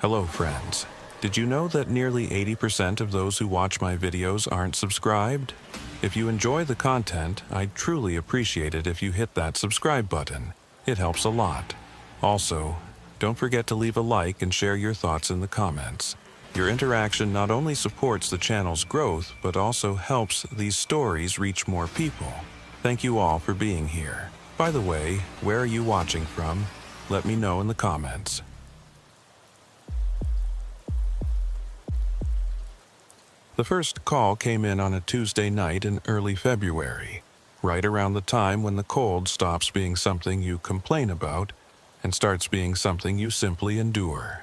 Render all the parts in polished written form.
Hello friends. Did you know that nearly 80% of those who watch my videos aren't subscribed? If you enjoy the content, I'd truly appreciate it if you hit that subscribe button. It helps a lot. Also, don't forget to leave a like and share your thoughts in the comments. Your interaction not only supports the channel's growth, but also helps these stories reach more people. Thank you all for being here. By the way, where are you watching from? Let me know in the comments. The first call came in on a Tuesday night in early February, right around the time when the cold stops being something you complain about and starts being something you simply endure.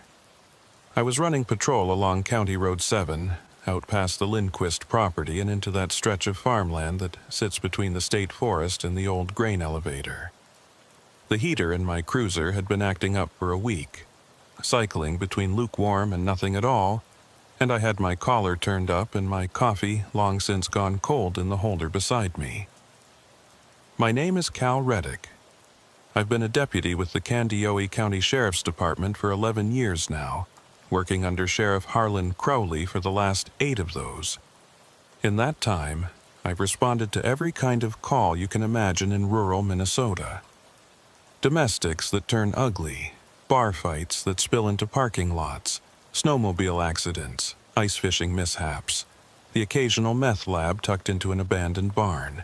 I was running patrol along County Road 7, out past the Lindquist property and into that stretch of farmland that sits between the state forest and the old grain elevator. The heater in my cruiser had been acting up for a week, cycling between lukewarm and nothing at all, and I had my collar turned up and my coffee long since gone cold in the holder beside me. My name is Cal Reddick. I've been a deputy with the Candiotty County Sheriff's Department for 11 years now, working under Sheriff Harlan Crowley for the last 8 of those. In that time, I've responded to every kind of call you can imagine in rural Minnesota. Domestics that turn ugly, bar fights that spill into parking lots, snowmobile accidents, ice fishing mishaps, the occasional meth lab tucked into an abandoned barn.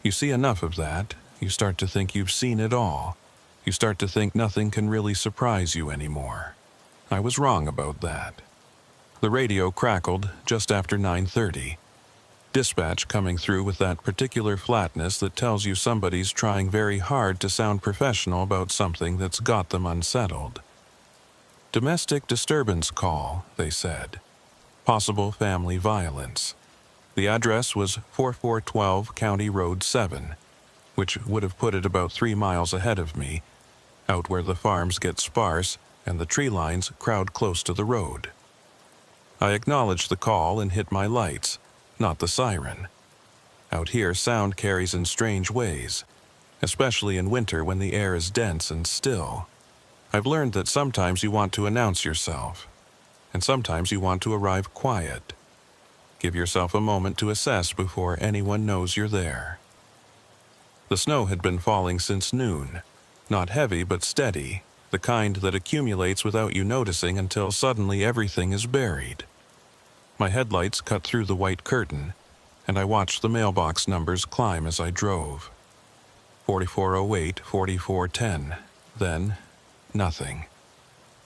You see enough of that, you start to think you've seen it all. You start to think nothing can really surprise you anymore. I was wrong about that. The radio crackled just after 9:30. Dispatch coming through with that particular flatness that tells you somebody's trying very hard to sound professional about something that's got them unsettled. Domestic disturbance call, they said. Possible family violence. The address was 4412 County Road 7, which would have put it about 3 miles ahead of me, out where the farms get sparse and the tree lines crowd close to the road. I acknowledged the call and hit my lights, not the siren. Out here, sound carries in strange ways, especially in winter when the air is dense and still. I've learned that sometimes you want to announce yourself, and sometimes you want to arrive quiet. Give yourself a moment to assess before anyone knows you're there. The snow had been falling since noon, not heavy but steady, the kind that accumulates without you noticing until suddenly everything is buried. My headlights cut through the white curtain, and I watched the mailbox numbers climb as I drove. 4408, 4410, then nothing.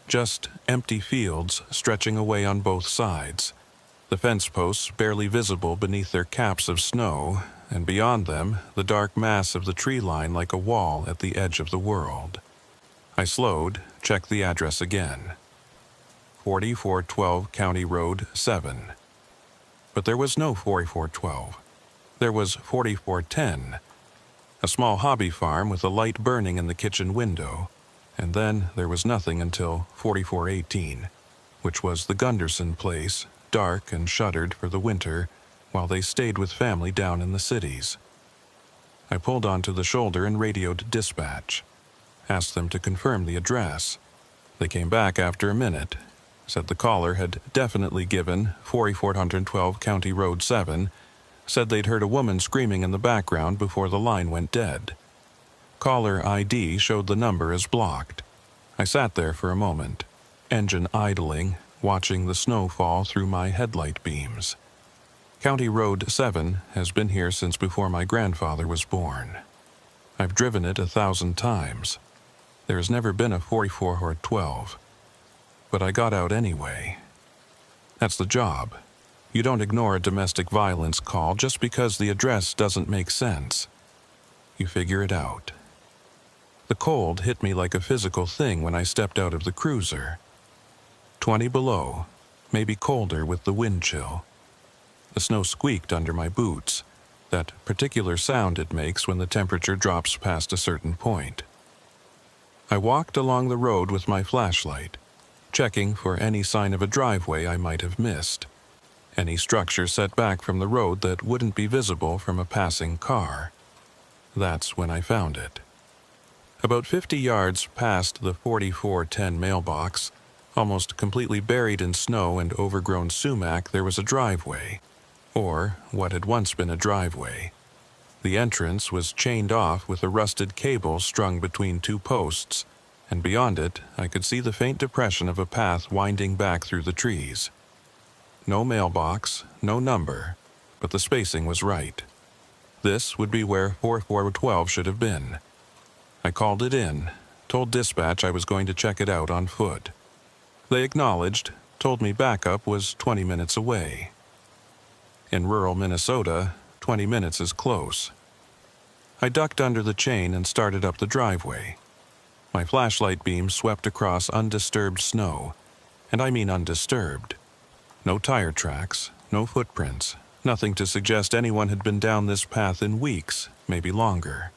Just empty fields stretching away on both sides, the fence posts barely visible beneath their caps of snow, and beyond them, the dark mass of the tree line like a wall at the edge of the world. I slowed, checked the address again. 4412 County Road 7. But there was no 4412. There was 4410, a small hobby farm with a light burning in the kitchen window, and then there was nothing until 4418, which was the Gunderson place, dark and shuttered for the winter, while they stayed with family down in the cities. I pulled onto the shoulder and radioed dispatch. Asked them to confirm the address. They came back after a minute, said the caller had definitely given 4412 County Road 7, said they'd heard a woman screaming in the background before the line went dead. Caller ID showed the number as blocked. I sat there for a moment, engine idling, watching the snow fall through my headlight beams. County Road 7 has been here since before my grandfather was born. I've driven it 1,000 times. There has never been a 44 or 12. But I got out anyway. That's the job. You don't ignore a domestic violence call just because the address doesn't make sense. You figure it out. The cold hit me like a physical thing when I stepped out of the cruiser. 20 below, maybe colder with the wind chill. The snow squeaked under my boots, that particular sound it makes when the temperature drops past a certain point. I walked along the road with my flashlight, checking for any sign of a driveway I might have missed, any structure set back from the road that wouldn't be visible from a passing car. That's when I found it. About 50 yards past the 4410 mailbox, Almost completely buried in snow and overgrown sumac, there was a driveway, or what had once been a driveway. The entrance was chained off with a rusted cable strung between two posts, and beyond it I could see the faint depression of a path winding back through the trees. No mailbox, no number, but the spacing was right. This would be where 4412 should have been. I called it in, told dispatch I was going to check it out on foot. They acknowledged, told me backup was 20 minutes away. In rural Minnesota, 20 minutes is close. I ducked under the chain and started up the driveway. My flashlight beam swept across undisturbed snow, and I mean undisturbed. No tire tracks, no footprints, nothing to suggest anyone had been down this path in weeks, maybe longer.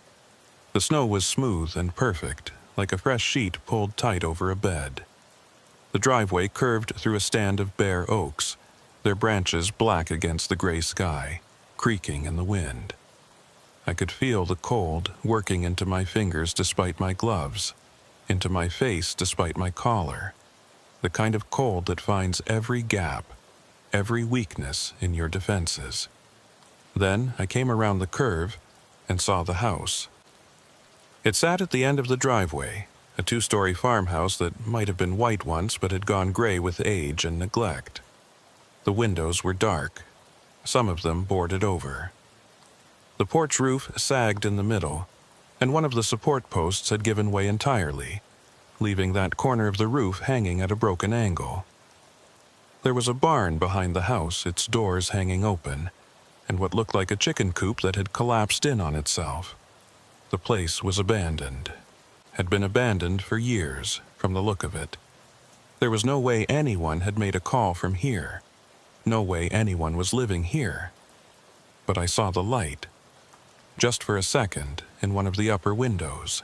The snow was smooth and perfect, like a fresh sheet pulled tight over a bed. The driveway curved through a stand of bare oaks, their branches black against the gray sky, creaking in the wind. I could feel the cold working into my fingers despite my gloves, into my face despite my collar, the kind of cold that finds every gap, every weakness in your defenses. Then I came around the curve and saw the house. It sat at the end of the driveway, a 2-story farmhouse that might have been white once but had gone gray with age and neglect. The windows were dark, some of them boarded over. The porch roof sagged in the middle, and one of the support posts had given way entirely, leaving that corner of the roof hanging at a broken angle. There was a barn behind the house, its doors hanging open, and what looked like a chicken coop that had collapsed in on itself. The place was abandoned. Had been abandoned for years, from the look of it. There was no way anyone had made a call from here. No way anyone was living here. But I saw the light. Just for a second, in one of the upper windows.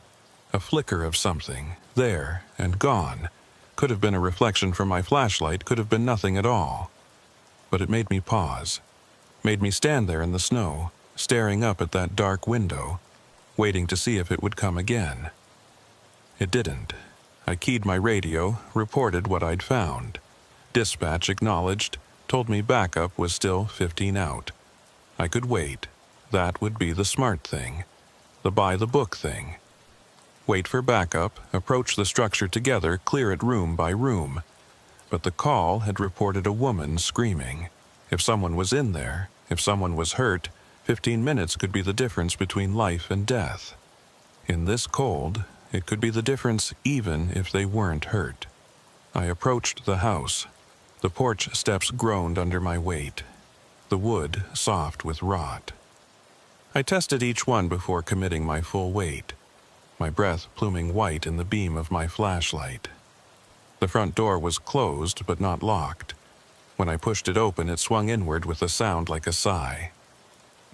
A flicker of something, there and gone. Could have been a reflection from my flashlight, could have been nothing at all. But it made me pause. Made me stand there in the snow, staring up at that dark window, waiting to see if it would come again. It didn't. I keyed my radio, reported what I'd found. Dispatch acknowledged, told me backup was still 15 out. I could wait. That would be the smart thing. The by-the-book thing. Wait for backup, approach the structure together, clear it room by room. But the call had reported a woman screaming. If someone was in there, if someone was hurt, 15 minutes could be the difference between life and death. In this cold, it could be the difference even if they weren't hurt. I approached the house. The porch steps groaned under my weight. The wood soft with rot. I tested each one before committing my full weight, my breath pluming white in the beam of my flashlight. The front door was closed but not locked. When I pushed it open, it swung inward with a sound like a sigh.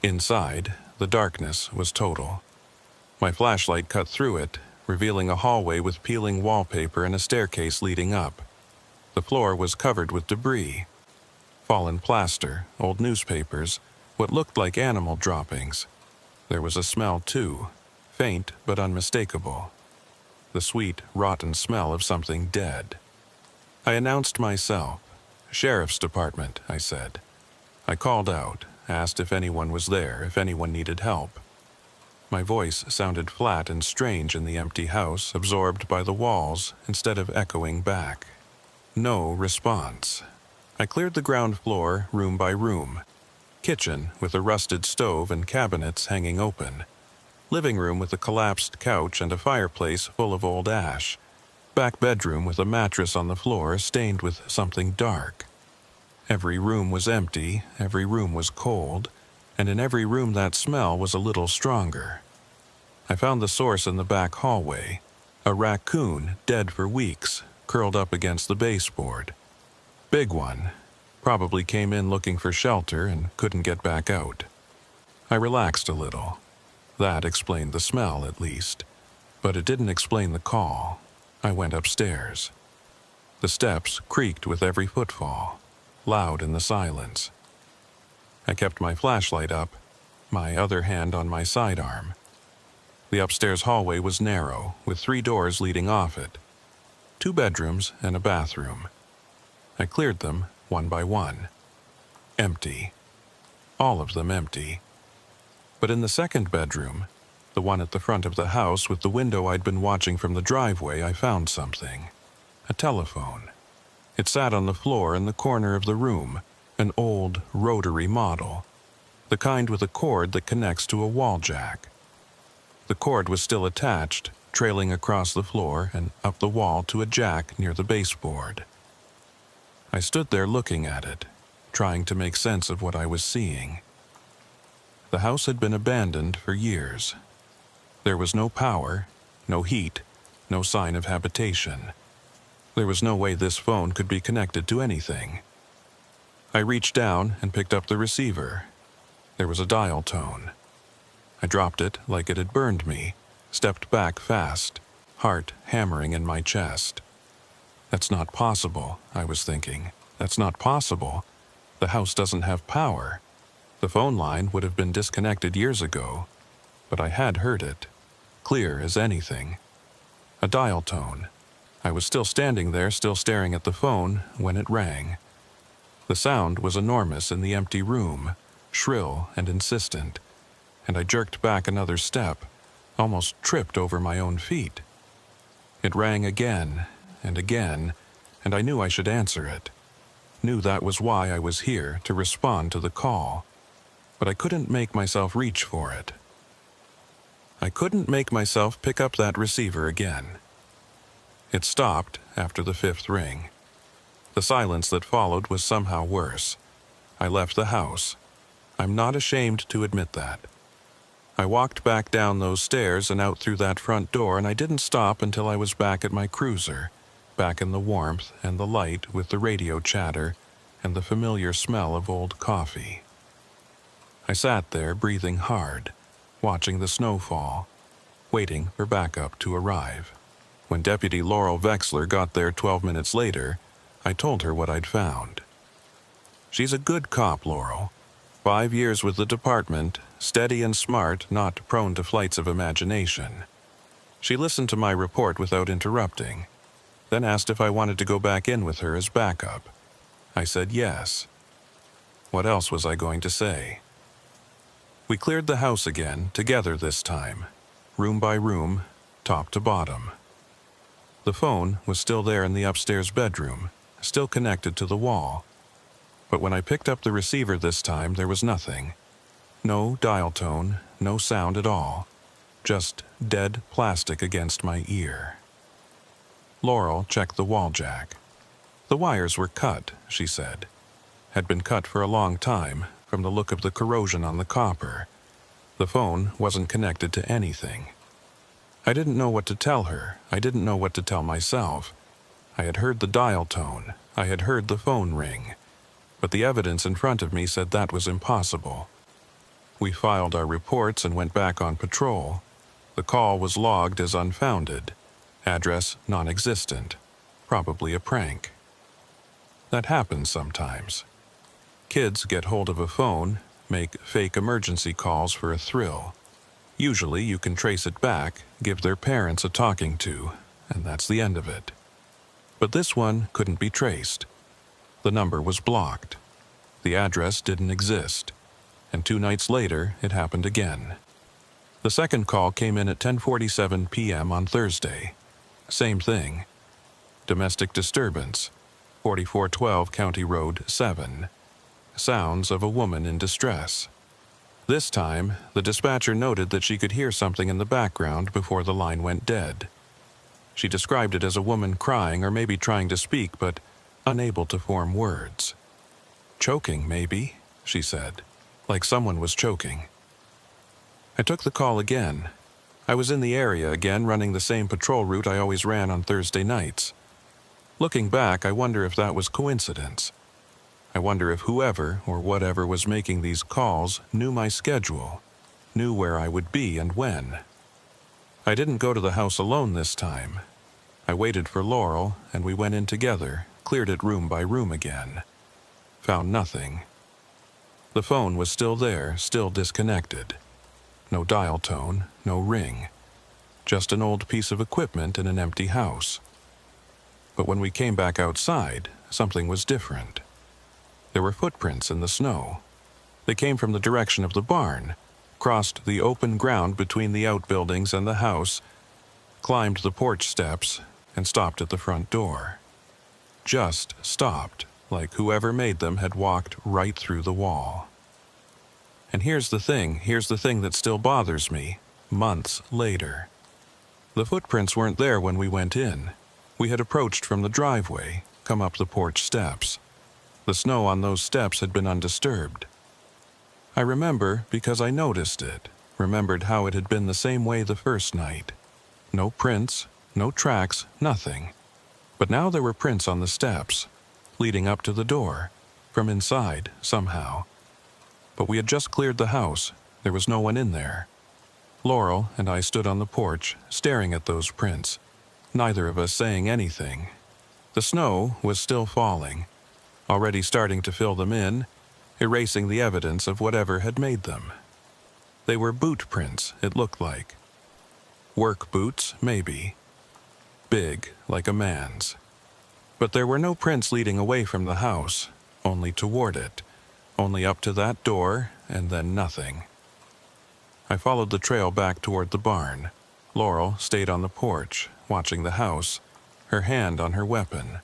Inside, the darkness was total. My flashlight cut through it, revealing a hallway with peeling wallpaper and a staircase leading up. The floor was covered with debris. Fallen plaster, old newspapers, what looked like animal droppings. There was a smell too, faint but unmistakable. The sweet, rotten smell of something dead. I announced myself. "Sheriff's Department," I said. I called out, asked if anyone was there, if anyone needed help. My voice sounded flat and strange in the empty house, absorbed by the walls instead of echoing back. No response. I cleared the ground floor, room by room. Kitchen with a rusted stove and cabinets hanging open. Living room with a collapsed couch and a fireplace full of old ash. Back bedroom with a mattress on the floor stained with something dark. Every room was empty, every room was cold, and in every room that smell was a little stronger. I found the source in the back hallway. A raccoon, dead for weeks, curled up against the baseboard. Big one. Probably came in looking for shelter and couldn't get back out. I relaxed a little. That explained the smell, at least. But it didn't explain the call. I went upstairs. The steps creaked with every footfall, loud in the silence. I kept my flashlight up, my other hand on my sidearm. The upstairs hallway was narrow, with 3 doors leading off it. 2 bedrooms and a bathroom. I cleared them one by one. Empty. All of them empty. But in the second bedroom, the one at the front of the house with the window I'd been watching from the driveway, I found something. A telephone. It sat on the floor in the corner of the room, an old rotary model, the kind with a cord that connects to a wall jack. The cord was still attached, trailing across the floor and up the wall to a jack near the baseboard. I stood there looking at it, trying to make sense of what I was seeing. The house had been abandoned for years. There was no power, no heat, no sign of habitation. There was no way this phone could be connected to anything. I reached down and picked up the receiver. There was a dial tone. I dropped it like it had burned me, stepped back fast, heart hammering in my chest. That's not possible, I was thinking. That's not possible. The house doesn't have power. The phone line would have been disconnected years ago, but I had heard it, clear as anything. A dial tone. I was still standing there, still staring at the phone, when it rang. The sound was enormous in the empty room, shrill and insistent, and I jerked back another step, almost tripped over my own feet. It rang again and again, and I knew I should answer it. Knew that was why I was here, to respond to the call. But I couldn't make myself reach for it. I couldn't make myself pick up that receiver again. It stopped after the 5th ring. The silence that followed was somehow worse. I left the house. I'm not ashamed to admit that. I walked back down those stairs and out through that front door, and I didn't stop until I was back at my cruiser, back in the warmth and the light with the radio chatter and the familiar smell of old coffee. I sat there breathing hard, watching the snow fall, waiting for backup to arrive. When Deputy Laurel Vexler got there 12 minutes later, I told her what I'd found. She's a good cop, Laurel. 5 years with the department, steady and smart, not prone to flights of imagination. She listened to my report without interrupting, then asked if I wanted to go back in with her as backup. I said yes. What else was I going to say? We cleared the house again, together this time, room by room, top to bottom. The phone was still there in the upstairs bedroom, still connected to the wall. But when I picked up the receiver this time, there was nothing. No dial tone, no sound at all. Just dead plastic against my ear. Laurel checked the wall jack. The wires were cut, she said. Had been cut for a long time, from the look of the corrosion on the copper. The phone wasn't connected to anything. I didn't know what to tell her. I didn't know what to tell myself. I had heard the dial tone. I had heard the phone ring. But the evidence in front of me said that was impossible. We filed our reports and went back on patrol. The call was logged as unfounded. Address non-existent. Probably a prank. That happens sometimes. Kids get hold of a phone, make fake emergency calls for a thrill. Usually you can trace it back, give their parents a talking to, and that's the end of it. But this one couldn't be traced. The number was blocked. The address didn't exist. And 2 nights later, it happened again. The second call came in at 10:47 p.m. on Thursday. Same thing. Domestic disturbance. 4412 County Road 7. Sounds of a woman in distress. This time, the dispatcher noted that she could hear something in the background before the line went dead. She described it as a woman crying or maybe trying to speak, but unable to form words. Choking, maybe, she said, like someone was choking. I took the call again. I was in the area again, running the same patrol route I always ran on Thursday nights. Looking back, I wonder if that was coincidence. I wonder if whoever or whatever was making these calls knew my schedule, knew where I would be and when. I didn't go to the house alone this time. I waited for Laurel, and we went in together, cleared it room by room again. Found nothing. The phone was still there, still disconnected. No dial tone, no ring. Just an old piece of equipment in an empty house. But when we came back outside, something was different. There were footprints in the snow. They came from the direction of the barn, crossed the open ground between the outbuildings and the house, climbed the porch steps, and stopped at the front door. Just stopped, like whoever made them had walked right through the wall. And here's the thing that still bothers me, months later. The footprints weren't there when we went in. We had approached from the driveway, come up the porch steps. The snow on those steps had been undisturbed. I remember because I noticed it, remembered how it had been the same way the first night. No prints, no tracks, nothing. But now there were prints on the steps, leading up to the door, from inside, somehow. But we had just cleared the house. There was no one in there. Laurel and I stood on the porch, staring at those prints, neither of us saying anything. The snow was still falling, already starting to fill them in, erasing the evidence of whatever had made them. They were boot prints, it looked like. Work boots, maybe. Big, like a man's. But there were no prints leading away from the house, only toward it, only up to that door, and then nothing. I followed the trail back toward the barn. Laurel stayed on the porch, watching the house, her hand on her weapon.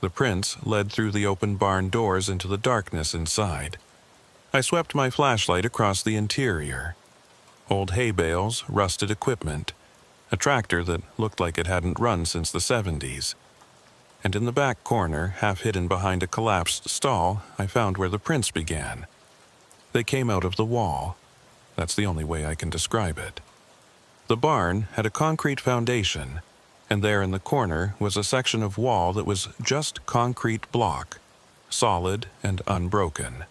The prints led through the open barn doors into the darkness inside. I swept my flashlight across the interior. Old hay bales, rusted equipment, a tractor that looked like it hadn't run since the 70s. And in the back corner, half hidden behind a collapsed stall, I found where the prints began. They came out of the wall. That's the only way I can describe it. The barn had a concrete foundation, and there in the corner was a section of wall that was just concrete block, solid and unbroken.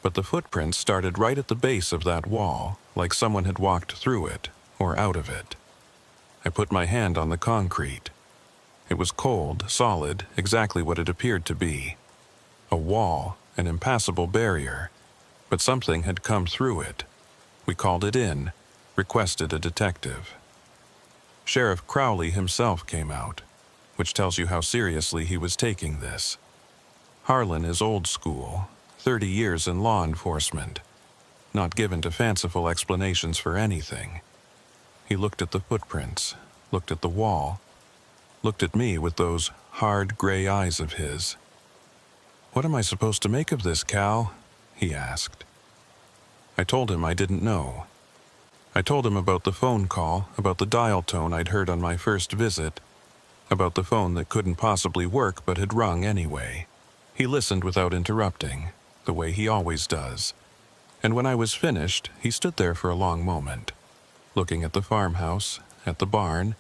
But the footprints started right at the base of that wall, like someone had walked through it, or out of it. I put my hand on the concrete. It was cold, solid, exactly what it appeared to be. A wall, an impassable barrier, but something had come through it. We called it in, requested a detective. Sheriff Crowley himself came out, which tells you how seriously he was taking this. Harlan is old school, 30 years in law enforcement, not given to fanciful explanations for anything. He looked at the footprints, looked at the wall, looked at me with those hard gray eyes of his. "What am I supposed to make of this, Cal?" he asked. I told him I didn't know. I told him about the phone call, about the dial tone I'd heard on my first visit, about the phone that couldn't possibly work but had rung anyway. He listened without interrupting, the way he always does. And when I was finished, he stood there for a long moment, looking at the farmhouse, at the barn,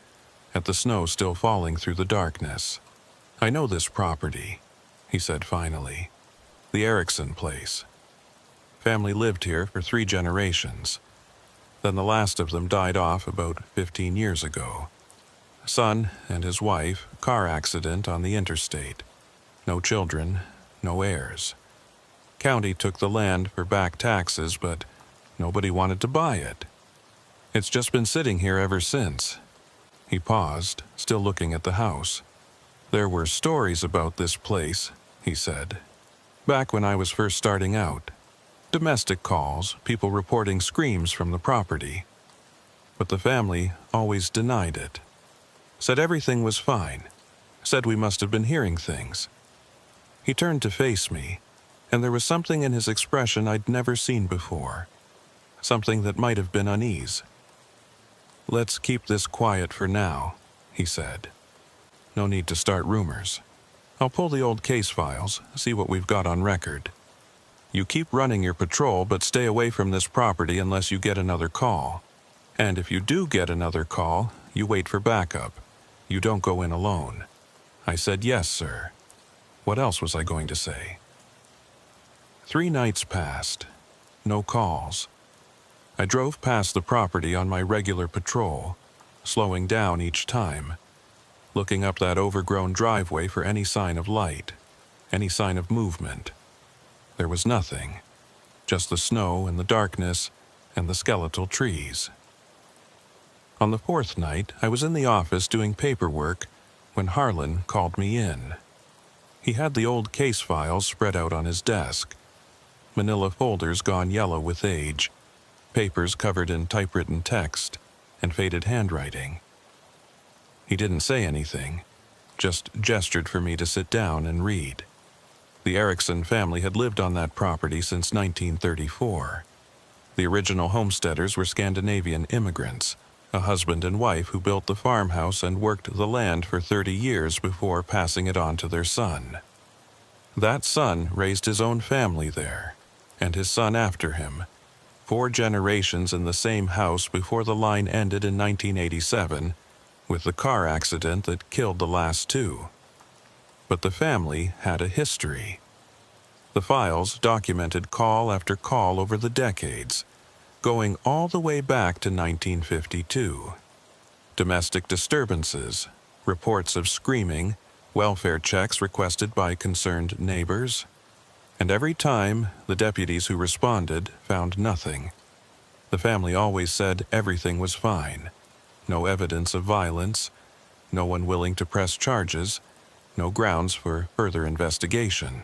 at the snow still falling through the darkness. "I know this property," he said finally. "The Erickson place. Family lived here for 3 generations. Then the last of them died off about 15 years ago. Son and his wife, car accident on the interstate. No children, no heirs. County took the land for back taxes, but nobody wanted to buy it. It's just been sitting here ever since." He paused, still looking at the house. "There were stories about this place," he said, "back when I was first starting out. Domestic calls, people reporting screams from the property. But the family always denied it. Said everything was fine. Said we must have been hearing things." He turned to face me, and there was something in his expression I'd never seen before. Something that might have been unease. "Let's keep this quiet for now," he said. "No need to start rumors. I'll pull the old case files, see what we've got on record. You keep running your patrol, but stay away from this property unless you get another call. And if you do get another call, you wait for backup. You don't go in alone." I said, "Yes, sir." What else was I going to say? 3 nights passed. No calls. I drove past the property on my regular patrol, slowing down each time, looking up that overgrown driveway for any sign of light, any sign of movement. There was nothing, just the snow and the darkness and the skeletal trees. On the 4th night, I was in the office doing paperwork when Harlan called me in. He had the old case files spread out on his desk, manila folders gone yellow with age, papers covered in typewritten text and faded handwriting. He didn't say anything, just gestured for me to sit down and read. The Erickson family had lived on that property since 1934. The original homesteaders were Scandinavian immigrants, a husband and wife who built the farmhouse and worked the land for 30 years before passing it on to their son. That son raised his own family there, and his son after him, 4 generations in the same house before the line ended in 1987 with the car accident that killed the last 2. But the family had a history. The files documented call after call over the decades, going all the way back to 1952. Domestic disturbances, reports of screaming, welfare checks requested by concerned neighbors, and every time the deputies who responded found nothing. The family always said everything was fine. No evidence of violence, no one willing to press charges, no grounds for further investigation.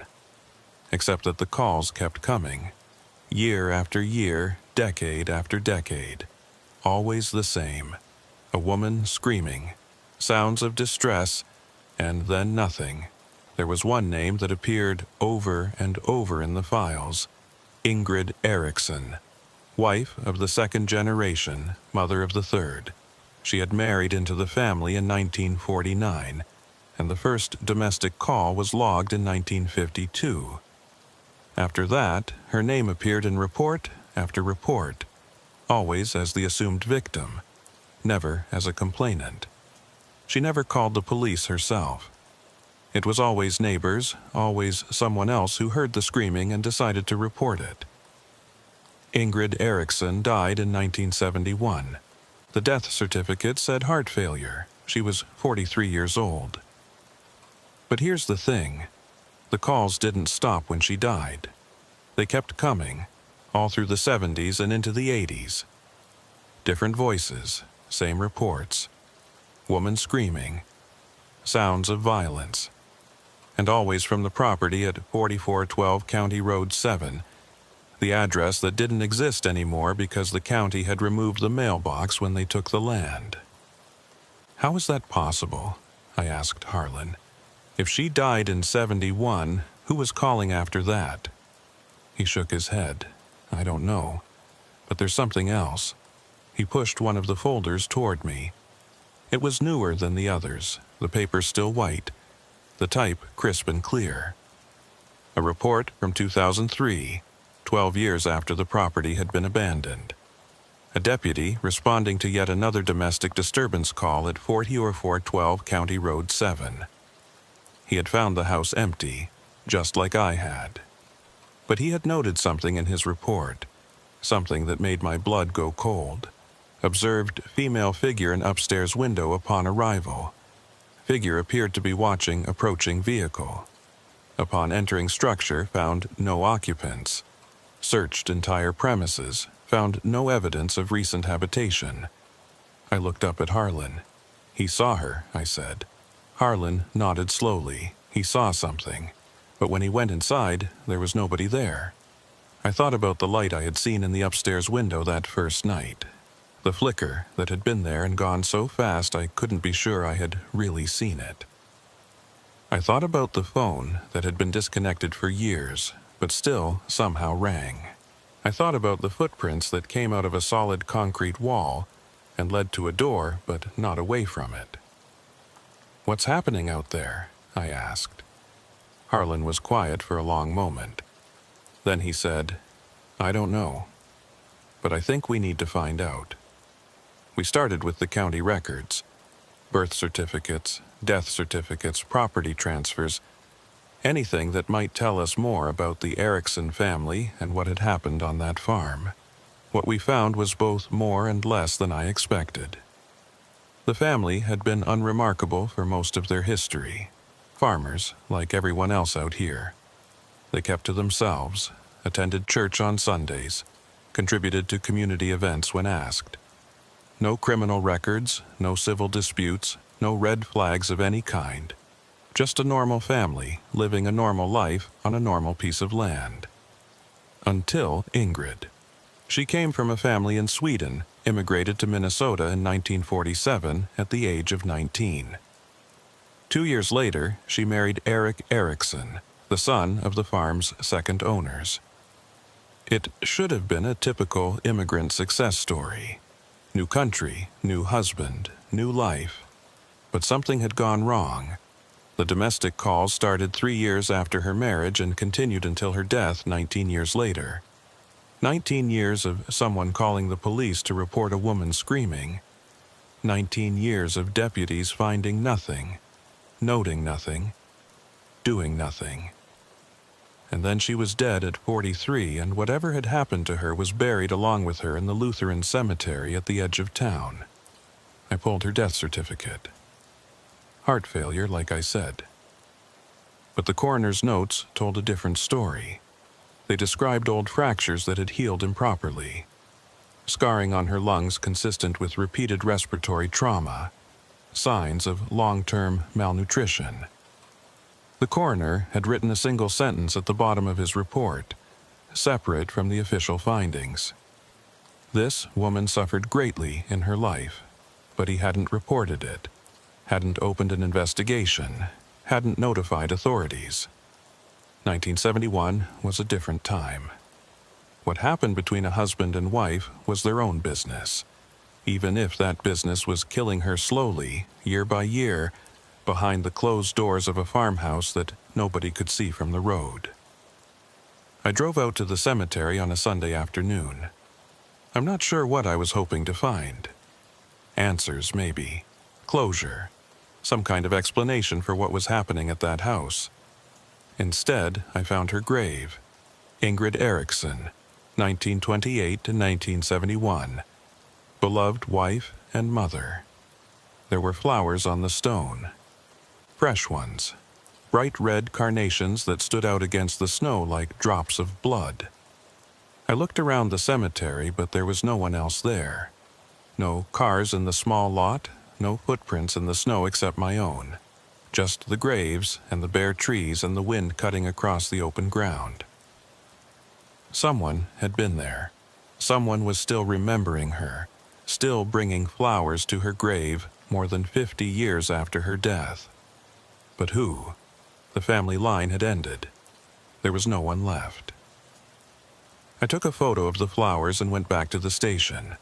Except that the calls kept coming, year after year, decade after decade. Always the same. A woman screaming, sounds of distress, and then nothing. There was one name that appeared over and over in the files: Ingrid Erickson, wife of the 2nd generation, mother of the 3rd. She had married into the family in 1949, and the first domestic call was logged in 1952. After that, her name appeared in report after report, always as the assumed victim, never as a complainant. She never called the police herself. It was always neighbors, always someone else who heard the screaming and decided to report it. Ingrid Erickson died in 1971. The death certificate said heart failure. She was 43 years old. But here's the thing. The calls didn't stop when she died. They kept coming, all through the 70s and into the 80s. Different voices, same reports. Woman screaming, sounds of violence. And always from the property at 4412 County Road 7, the address that didn't exist anymore because the county had removed the mailbox when they took the land. How is that possible? I asked Harlan. If she died in 71, who was calling after that? He shook his head. I don't know. But there's something else. He pushed one of the folders toward me. It was newer than the others, the paper still white, the type crisp and clear. A report from 2003, 12 years after the property had been abandoned. A deputy responding to yet another domestic disturbance call at 4412 County Road 7. He had found the house empty, just like I had. But he had noted something in his report, something that made my blood go cold. Observed female figure in upstairs window upon arrival. Figure appeared to be watching approaching vehicle. Upon entering structure, found no occupants. Searched entire premises, found no evidence of recent habitation. I looked up at Harlan. He saw her, I said. Harlan nodded slowly. He saw something. But when he went inside, there was nobody there. I thought about the light I had seen in the upstairs window that first night. The flicker that had been there and gone so fast I couldn't be sure I had really seen it. I thought about the phone that had been disconnected for years, but still somehow rang. I thought about the footprints that came out of a solid concrete wall and led to a door, but not away from it. "What's happening out there?" I asked. Harlan was quiet for a long moment. Then he said, "I don't know, but I think we need to find out." We started with the county records, birth certificates, death certificates, property transfers, anything that might tell us more about the Erickson family and what had happened on that farm. What we found was both more and less than I expected. The family had been unremarkable for most of their history. Farmers, like everyone else out here. They kept to themselves, attended church on Sundays, contributed to community events when asked. No criminal records, no civil disputes, no red flags of any kind. Just a normal family living a normal life on a normal piece of land. Until Ingrid. She came from a family in Sweden, immigrated to Minnesota in 1947 at the age of 19. 2 years later, she married Eric Erickson, the son of the farm's second owners. It should have been a typical immigrant success story. New country, new husband, new life. But something had gone wrong. The domestic calls started 3 years after her marriage and continued until her death 19 years later. 19 years of someone calling the police to report a woman screaming. 19 years of deputies finding nothing, noting nothing, doing nothing. And then she was dead at 43, and whatever had happened to her was buried along with her in the Lutheran cemetery at the edge of town. I pulled her death certificate. Heart failure, like I said. But the coroner's notes told a different story. They described old fractures that had healed improperly, scarring on her lungs consistent with repeated respiratory trauma, signs of long-term malnutrition. The coroner had written a single sentence at the bottom of his report, separate from the official findings. This woman suffered greatly in her life, but he hadn't reported it, hadn't opened an investigation, hadn't notified authorities. 1971 was a different time. What happened between a husband and wife was their own business, even if that business was killing her slowly, year by year, behind the closed doors of a farmhouse that nobody could see from the road. I drove out to the cemetery on a Sunday afternoon. I'm not sure what I was hoping to find. Answers, maybe. Closure. Some kind of explanation for what was happening at that house. Instead, I found her grave. Ingrid Erickson, 1928 to 1971. Beloved wife and mother. There were flowers on the stone. Fresh ones. Bright red carnations that stood out against the snow like drops of blood. I looked around the cemetery, but there was no one else there. No cars in the small lot, no footprints in the snow except my own. Just the graves and the bare trees and the wind cutting across the open ground. Someone had been there. Someone was still remembering her, still bringing flowers to her grave more than 50 years after her death. But who? The family line had ended. There was no one left. I took a photo of the flowers and went back to the station.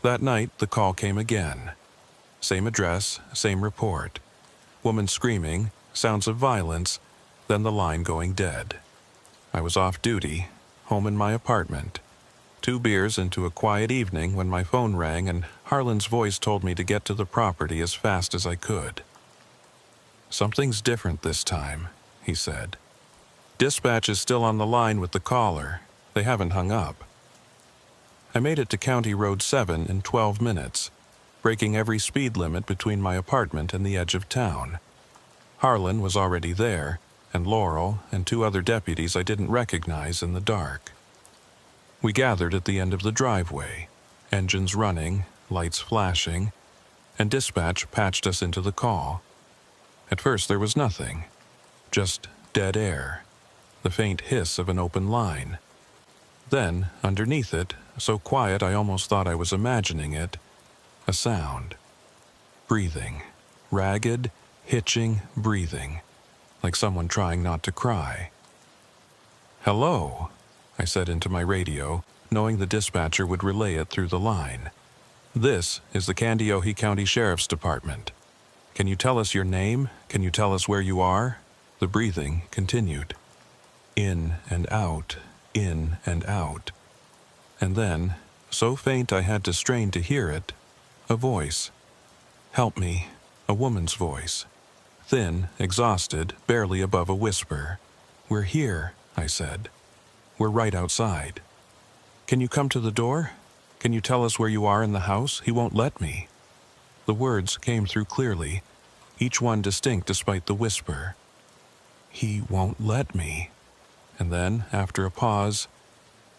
That night, the call came again. Same address, same report. Woman screaming, sounds of violence, then the line going dead. I was off duty, home in my apartment. 2 beers into a quiet evening when my phone rang and Harlan's voice told me to get to the property as fast as I could. "Something's different this time," he said. "Dispatch is still on the line with the caller. They haven't hung up." I made it to County Road 7 in 12 minutes, breaking every speed limit between my apartment and the edge of town. Harlan was already there, and Laurel and 2 other deputies I didn't recognize in the dark. We gathered at the end of the driveway, engines running, lights flashing, and dispatch patched us into the call. At first there was nothing, just dead air, the faint hiss of an open line. Then, underneath it, so quiet I almost thought I was imagining it, a sound. Breathing. Ragged, hitching breathing, like someone trying not to cry. "Hello," I said into my radio, knowing the dispatcher would relay it through the line. "This is the Candiothe County Sheriff's Department. Can you tell us your name? Can you tell us where you are?" The breathing continued. In and out, in and out. And then, so faint I had to strain to hear it, a voice. "Help me," a woman's voice. Thin, exhausted, barely above a whisper. "We're here," I said. "We're right outside. Can you come to the door? Can you tell us where you are in the house? He won't let me." The words came through clearly, each one distinct despite the whisper. "He won't let me." And then, after a pause,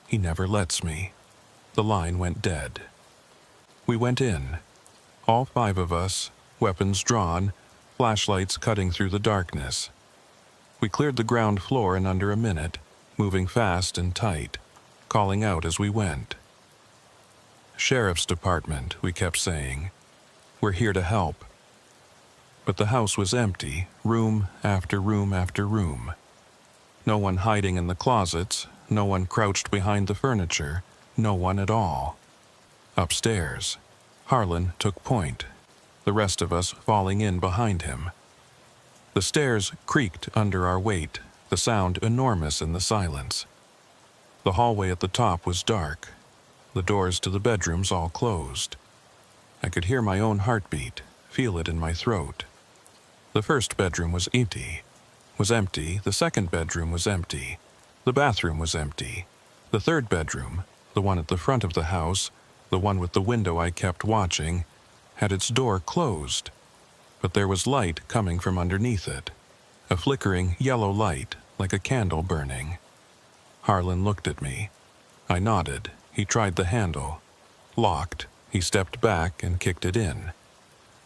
"He never lets me." The line went dead. We went in. All 5 of us, weapons drawn, flashlights cutting through the darkness. We cleared the ground floor in under a minute, moving fast and tight, calling out as we went. "Sheriff's Department," we kept saying. "We're here to help." But the house was empty, room after room after room. No one hiding in the closets, no one crouched behind the furniture, no one at all. Upstairs, Harlan took point, the rest of us falling in behind him. The stairs creaked under our weight, the sound enormous in the silence. The hallway at the top was dark, the doors to the bedrooms all closed. I could hear my own heartbeat, feel it in my throat. The first bedroom was empty. The second bedroom was empty. The bathroom was empty. The third bedroom, the one at the front of the house, the one with the window I kept watching, had its door closed. But there was light coming from underneath it, a flickering yellow light like a candle burning. Harlan looked at me. I nodded. He tried the handle. Locked, he stepped back and kicked it in.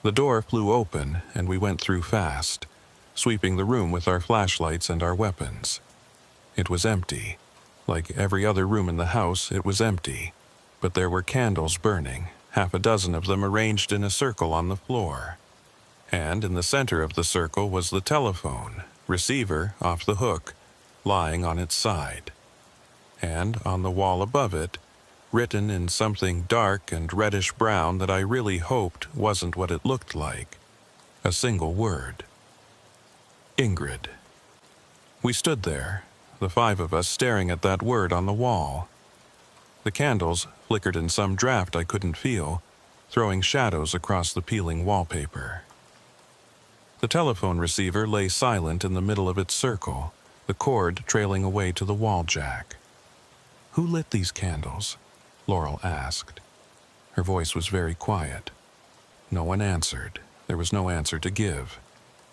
The door flew open and we went through fast, sweeping the room with our flashlights and our weapons. It was empty. Like every other room in the house, it was empty. But there were candles burning, half a dozen of them arranged in a circle on the floor. And in the center of the circle was the telephone, receiver off the hook, lying on its side. And on the wall above it, written in something dark and reddish-brown that I really hoped wasn't what it looked like, a single word. Ingrid. We stood there, the five of us staring at that word on the wall. The candles flickered in some draft I couldn't feel, throwing shadows across the peeling wallpaper. The telephone receiver lay silent in the middle of its circle, the cord trailing away to the wall jack. "Who lit these candles?" Laurel asked. Her voice was very quiet. No one answered. There was no answer to give.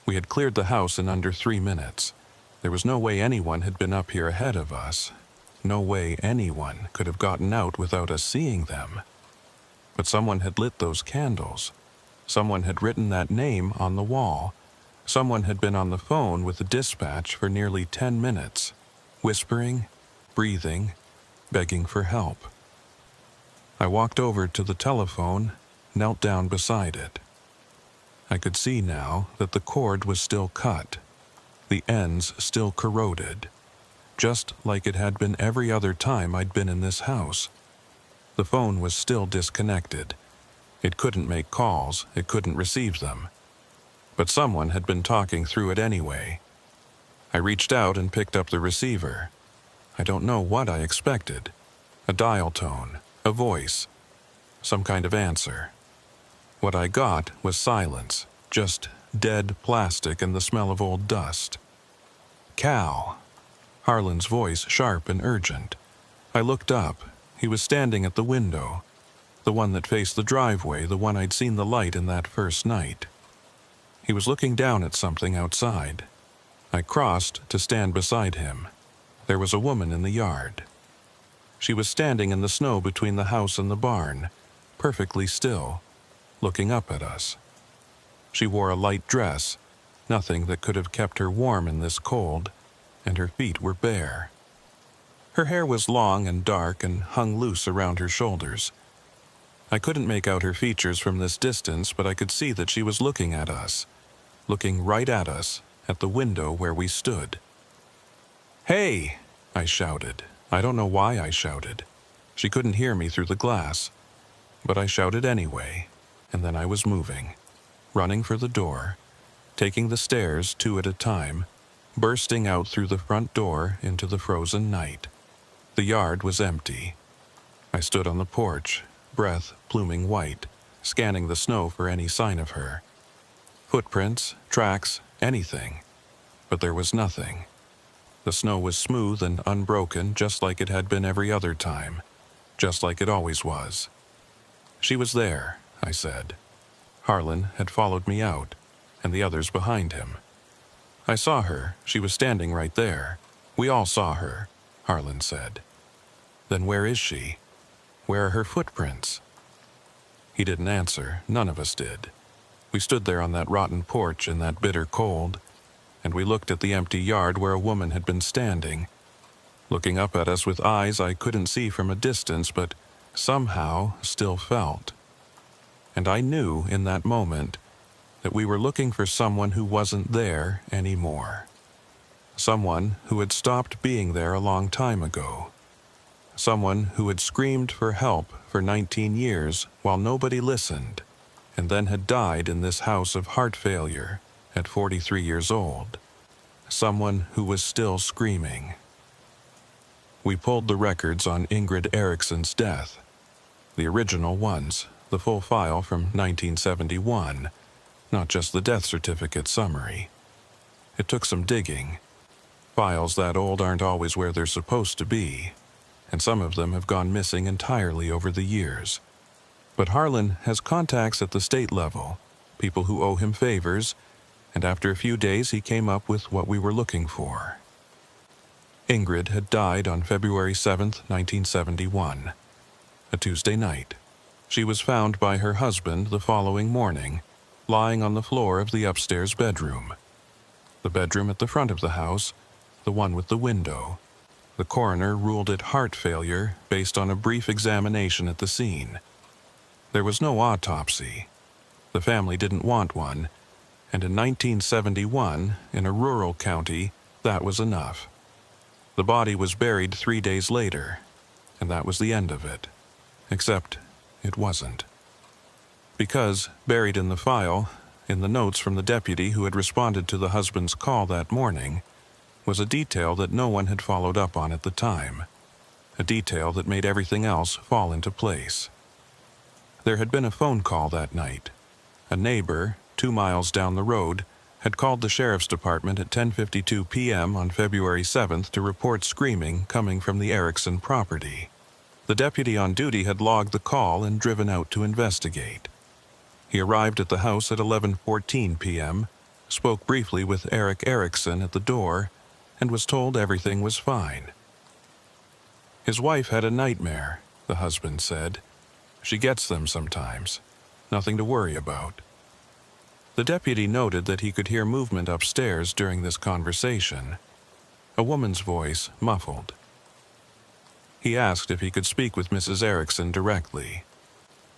We had cleared the house in under 3 minutes. There was no way anyone had been up here ahead of us. No way anyone could have gotten out without us seeing them. But someone had lit those candles. Someone had written that name on the wall. Someone had been on the phone with the dispatch for nearly 10 minutes, whispering, breathing, begging for help. I walked over to the telephone, knelt down beside it. I could see now that the cord was still cut, the ends still corroded, just like it had been every other time I'd been in this house. The phone was still disconnected. It couldn't make calls, it couldn't receive them. But someone had been talking through it anyway. I reached out and picked up the receiver. I don't know what I expected. A dial tone, a voice, some kind of answer. What I got was silence, just dead plastic and the smell of old dust. "Cal." Harlan's voice sharp and urgent. I looked up. He was standing at the window, the one that faced the driveway, the one I'd seen the light in that first night. He was looking down at something outside. I crossed to stand beside him. There was a woman in the yard. She was standing in the snow between the house and the barn, perfectly still, looking up at us. She wore a light dress, nothing that could have kept her warm in this cold, and her feet were bare. Her hair was long and dark and hung loose around her shoulders. I couldn't make out her features from this distance, but I could see that she was looking at us, looking right at us, at the window where we stood. "Hey!" I shouted. I don't know why I shouted. She couldn't hear me through the glass. But I shouted anyway, and then I was moving, running for the door, taking the stairs 2 at a time, bursting out through the front door into the frozen night. The yard was empty. I stood on the porch, breath pluming white, scanning the snow for any sign of her. Footprints, tracks, anything. But there was nothing. The snow was smooth and unbroken, just like it had been every other time, just like it always was. She was there, I said. Harlan had followed me out, and the others behind him. I saw her. She was standing right there. We all saw her, Harlan said. Then where is she? Where are her footprints? He didn't answer. None of us did. We stood there on that rotten porch in that bitter cold, and we looked at the empty yard where a woman had been standing, looking up at us with eyes I couldn't see from a distance but somehow still felt. And I knew in that moment that we were looking for someone who wasn't there anymore. Someone who had stopped being there a long time ago. Someone who had screamed for help for 19 years while nobody listened, and then had died in this house of heart failure at 43 years old. Someone who was still screaming. We pulled the records on Ingrid Eriksson's death. The original ones, the full file from 1971, not just the death certificate summary. It took some digging. Files that old aren't always where they're supposed to be, and some of them have gone missing entirely over the years. But Harlan has contacts at the state level, people who owe him favors, and after a few days he came up with what we were looking for. Ingrid had died on February 7th, 1971, a Tuesday night. She was found by her husband the following morning, lying on the floor of the upstairs bedroom. The bedroom at the front of the house, the one with the window. The coroner ruled it heart failure based on a brief examination at the scene. There was no autopsy. The family didn't want one, and in 1971, in a rural county, that was enough. The body was buried 3 days later, and that was the end of it. Except it wasn't. Because, buried in the file, in the notes from the deputy who had responded to the husband's call that morning, was a detail that no one had followed up on at the time. A detail that made everything else fall into place. There had been a phone call that night. A neighbor, 2 miles down the road, had called the sheriff's department at 10:52 p.m. on February 7th to report screaming coming from the Eriksson property. The deputy on duty had logged the call and driven out to investigate. He arrived at the house at 11:14 p.m., spoke briefly with Eric Eriksson at the door, and was told everything was fine. His wife had a nightmare, the husband said. She gets them sometimes. Nothing to worry about. The deputy noted that he could hear movement upstairs during this conversation. A woman's voice, muffled. He asked if he could speak with Mrs. Eriksson directly.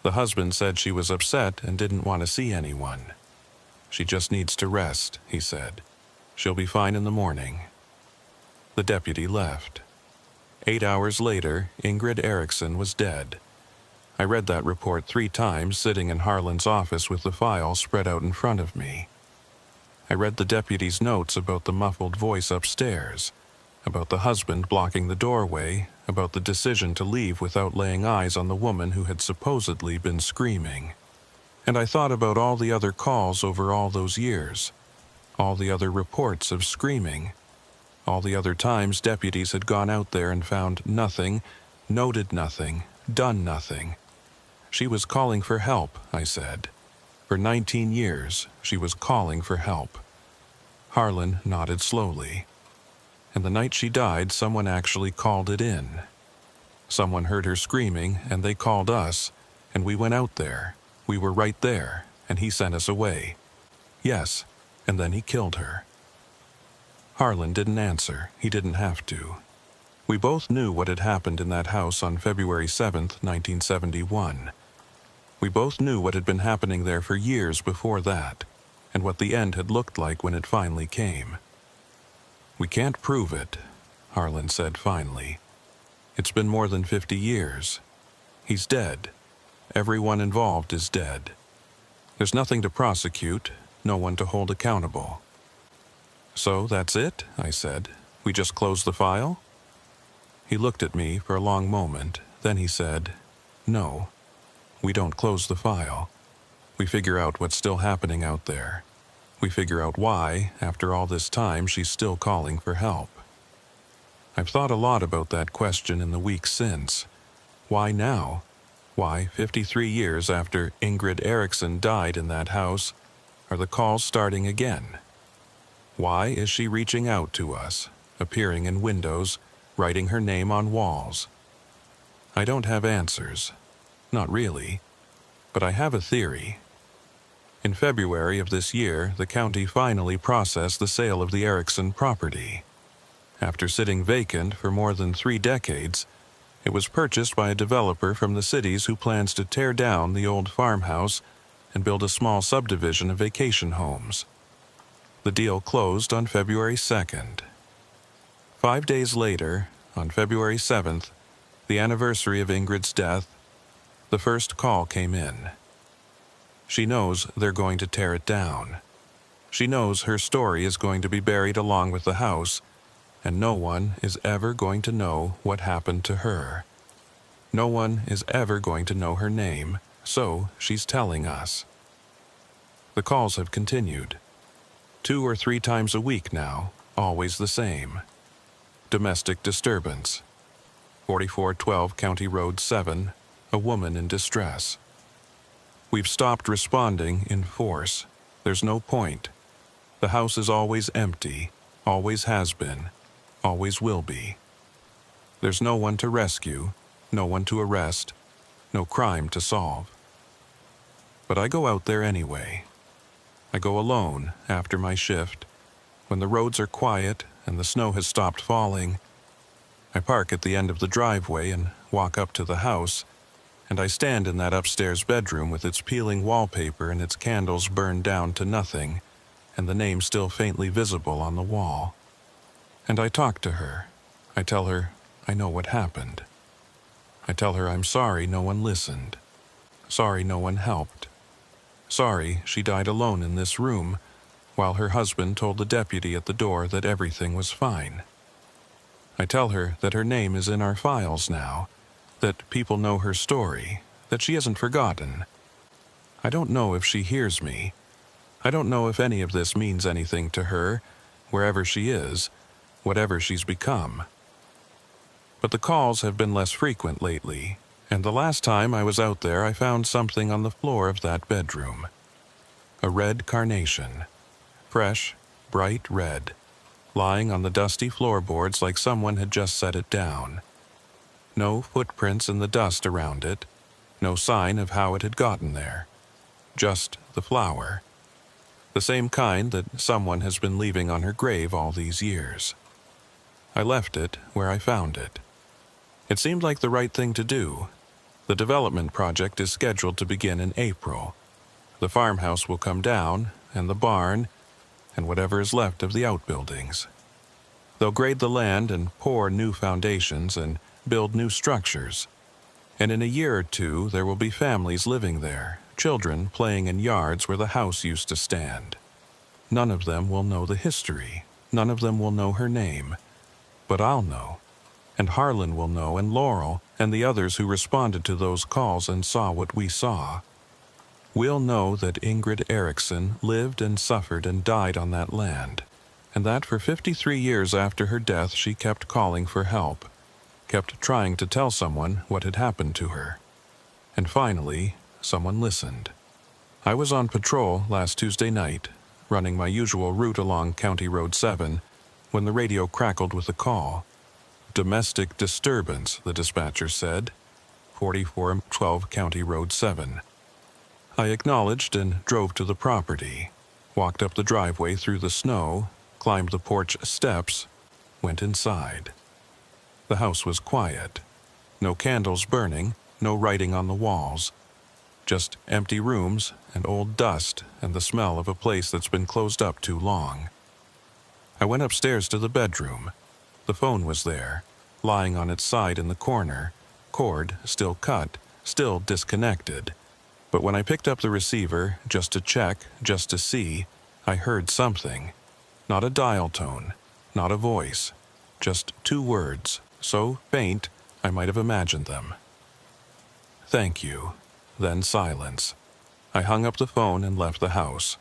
The husband said she was upset and didn't want to see anyone. She just needs to rest, he said. She'll be fine in the morning. The deputy left. 8 hours later, Ingrid Eriksson was dead. I read that report 3 times sitting in Harlan's office with the file spread out in front of me. I read the deputy's notes about the muffled voice upstairs, about the husband blocking the doorway, about the decision to leave without laying eyes on the woman who had supposedly been screaming. And I thought about all the other calls over all those years, all the other reports of screaming, all the other times deputies had gone out there and found nothing, noted nothing, done nothing. She was calling for help, I said. For 19 years, she was calling for help. Harlan nodded slowly. And the night she died, someone actually called it in. Someone heard her screaming, and they called us, and we went out there. We were right there, and he sent us away. Yes, and then he killed her. Harlan didn't answer. He didn't have to. We both knew what had happened in that house on February 7th, 1971. We both knew what had been happening there for years before that, and what the end had looked like when it finally came. We can't prove it, Harlan said finally. It's been more than 50 years. He's dead. Everyone involved is dead. There's nothing to prosecute, no one to hold accountable. So that's it, I said. We just close the file? He looked at me for a long moment, then he said, No, we don't close the file. We figure out what's still happening out there. We figure out why, after all this time, she's still calling for help. I've thought a lot about that question in the weeks since. Why now? Why, 53 years after Ingrid Eriksson died in that house, are the calls starting again? Why is she reaching out to us, appearing in windows, writing her name on walls? I don't have answers. Not really. But I have a theory. In February of this year, the county finally processed the sale of the Erickson property. After sitting vacant for more than 3 decades, it was purchased by a developer from the cities who plans to tear down the old farmhouse and build a small subdivision of vacation homes. The deal closed on February 2nd. 5 days later, on February 7th, the anniversary of Ingrid's death, the first call came in. She knows they're going to tear it down. She knows her story is going to be buried along with the house, and no one is ever going to know what happened to her. No one is ever going to know her name, so she's telling us. The calls have continued. 2 or 3 times a week now, always the same. Domestic disturbance. 4412 County Road 7, a woman in distress. We've stopped responding in force. There's no point. The house is always empty, always has been, always will be. There's no one to rescue, no one to arrest, no crime to solve. But I go out there anyway. I go alone after my shift, when the roads are quiet and the snow has stopped falling. I park at the end of the driveway and walk up to the house, and I stand in that upstairs bedroom with its peeling wallpaper and its candles burned down to nothing, and the name still faintly visible on the wall. And I talk to her. I tell her I know what happened. I tell her I'm sorry no one listened. Sorry no one helped. Sorry she died alone in this room, while her husband told the deputy at the door that everything was fine. I tell her that her name is in our files now, that people know her story, that she hasn't forgotten. I don't know if she hears me. I don't know if any of this means anything to her, wherever she is, whatever she's become. But the calls have been less frequent lately, and the last time I was out there I found something on the floor of that bedroom. A red carnation. Fresh, bright red, lying on the dusty floorboards like someone had just set it down. No footprints in the dust around it, no sign of how it had gotten there. Just the flower. The same kind that someone has been leaving on her grave all these years. I left it where I found it. It seemed like the right thing to do. The development project is scheduled to begin in April. The farmhouse will come down, and the barn, and whatever is left of the outbuildings. They'll grade the land and pour new foundations and build new structures. And in a year or 2, there will be families living there, children playing in yards where the house used to stand. None of them will know the history. None of them will know her name. But I'll know. And Harlan will know, and Laurel, and the others who responded to those calls and saw what we saw. We'll know that Ingrid Erickson lived and suffered and died on that land, and that for 53 years after her death she kept calling for help, kept trying to tell someone what had happened to her. And finally, someone listened. I was on patrol last Tuesday night, running my usual route along County Road 7, when the radio crackled with a call. Domestic disturbance, the dispatcher said. 4412 County Road 7. I acknowledged and drove to the property, walked up the driveway through the snow, climbed the porch steps, went inside. The house was quiet. No candles burning, no writing on the walls. Just empty rooms and old dust and the smell of a place that's been closed up too long. I went upstairs to the bedroom. The phone was there, lying on its side in the corner, cord still cut, still disconnected. But when I picked up the receiver, just to check, just to see, I heard something. Not a dial tone, not a voice, just 2 words, so faint I might have imagined them. Thank you. Then silence. I hung up the phone and left the house,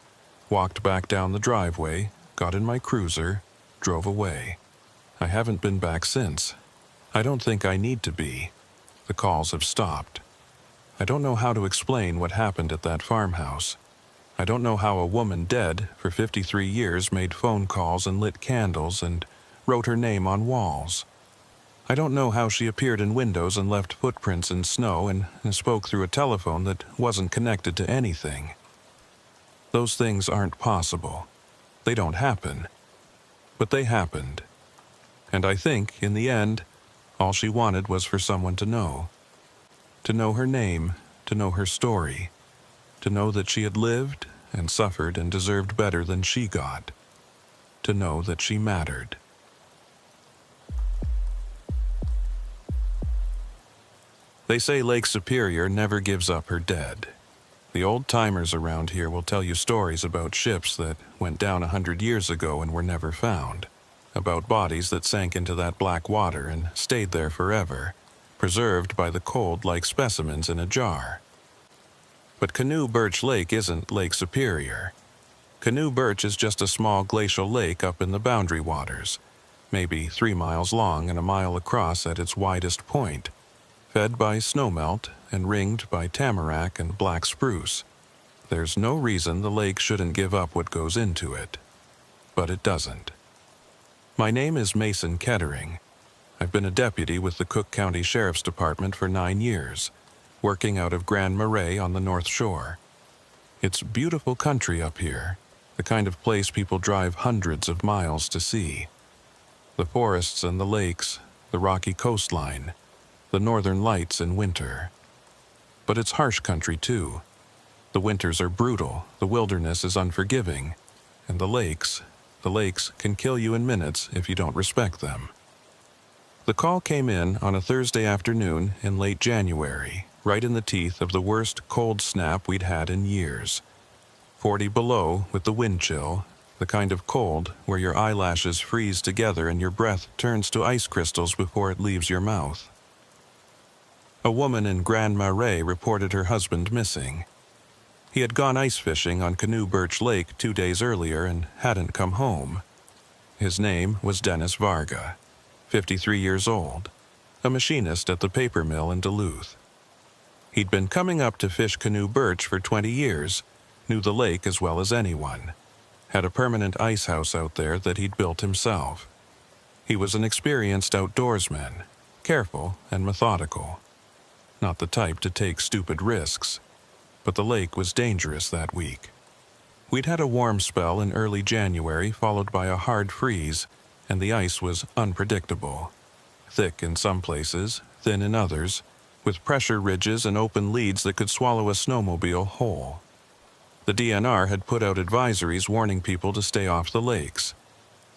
walked back down the driveway, got in my cruiser, drove away. I haven't been back since. I don't think I need to be. The calls have stopped. I don't know how to explain what happened at that farmhouse. I don't know how a woman dead for 53 years made phone calls and lit candles and wrote her name on walls. I don't know how she appeared in windows and left footprints in snow and spoke through a telephone that wasn't connected to anything. Those things aren't possible. They don't happen. But they happened. And I think, in the end, all she wanted was for someone to know. To know her name, to know her story, to know that she had lived and suffered and deserved better than she got. To know that she mattered. They say Lake Superior never gives up her dead. The old-timers around here will tell you stories about ships that went down 100 years ago and were never found, about bodies that sank into that black water and stayed there forever, preserved by the cold like specimens in a jar. But Canoe Birch Lake isn't Lake Superior. Canoe Birch is just a small glacial lake up in the boundary waters, maybe 3 miles long and a mile across at its widest point, fed by snowmelt and ringed by tamarack and black spruce. There's no reason the lake shouldn't give up what goes into it. But it doesn't. My name is Mason Kettering. I've been a deputy with the Cook County Sheriff's Department for 9 years, working out of Grand Marais on the North Shore. It's beautiful country up here, the kind of place people drive hundreds of miles to see. The forests and the lakes, the rocky coastline, the northern lights in winter. But it's harsh country too. The winters are brutal, the wilderness is unforgiving, and the lakes can kill you in minutes if you don't respect them. The call came in on a Thursday afternoon in late January, right in the teeth of the worst cold snap we'd had in years. 40 below with the wind chill, the kind of cold where your eyelashes freeze together and your breath turns to ice crystals before it leaves your mouth. A woman in Grand Marais reported her husband missing. He had gone ice fishing on Canoe Birch Lake 2 days earlier and hadn't come home. His name was Dennis Varga, 53 years old, a machinist at the paper mill in Duluth. He'd been coming up to fish Canoe Birch for 20 years, knew the lake as well as anyone, had a permanent ice house out there that he'd built himself. He was an experienced outdoorsman, careful and methodical. Not the type to take stupid risks, but the lake was dangerous that week. We'd had a warm spell in early January followed by a hard freeze, and the ice was unpredictable. Thick in some places, thin in others, with pressure ridges and open leads that could swallow a snowmobile whole. The DNR had put out advisories warning people to stay off the lakes.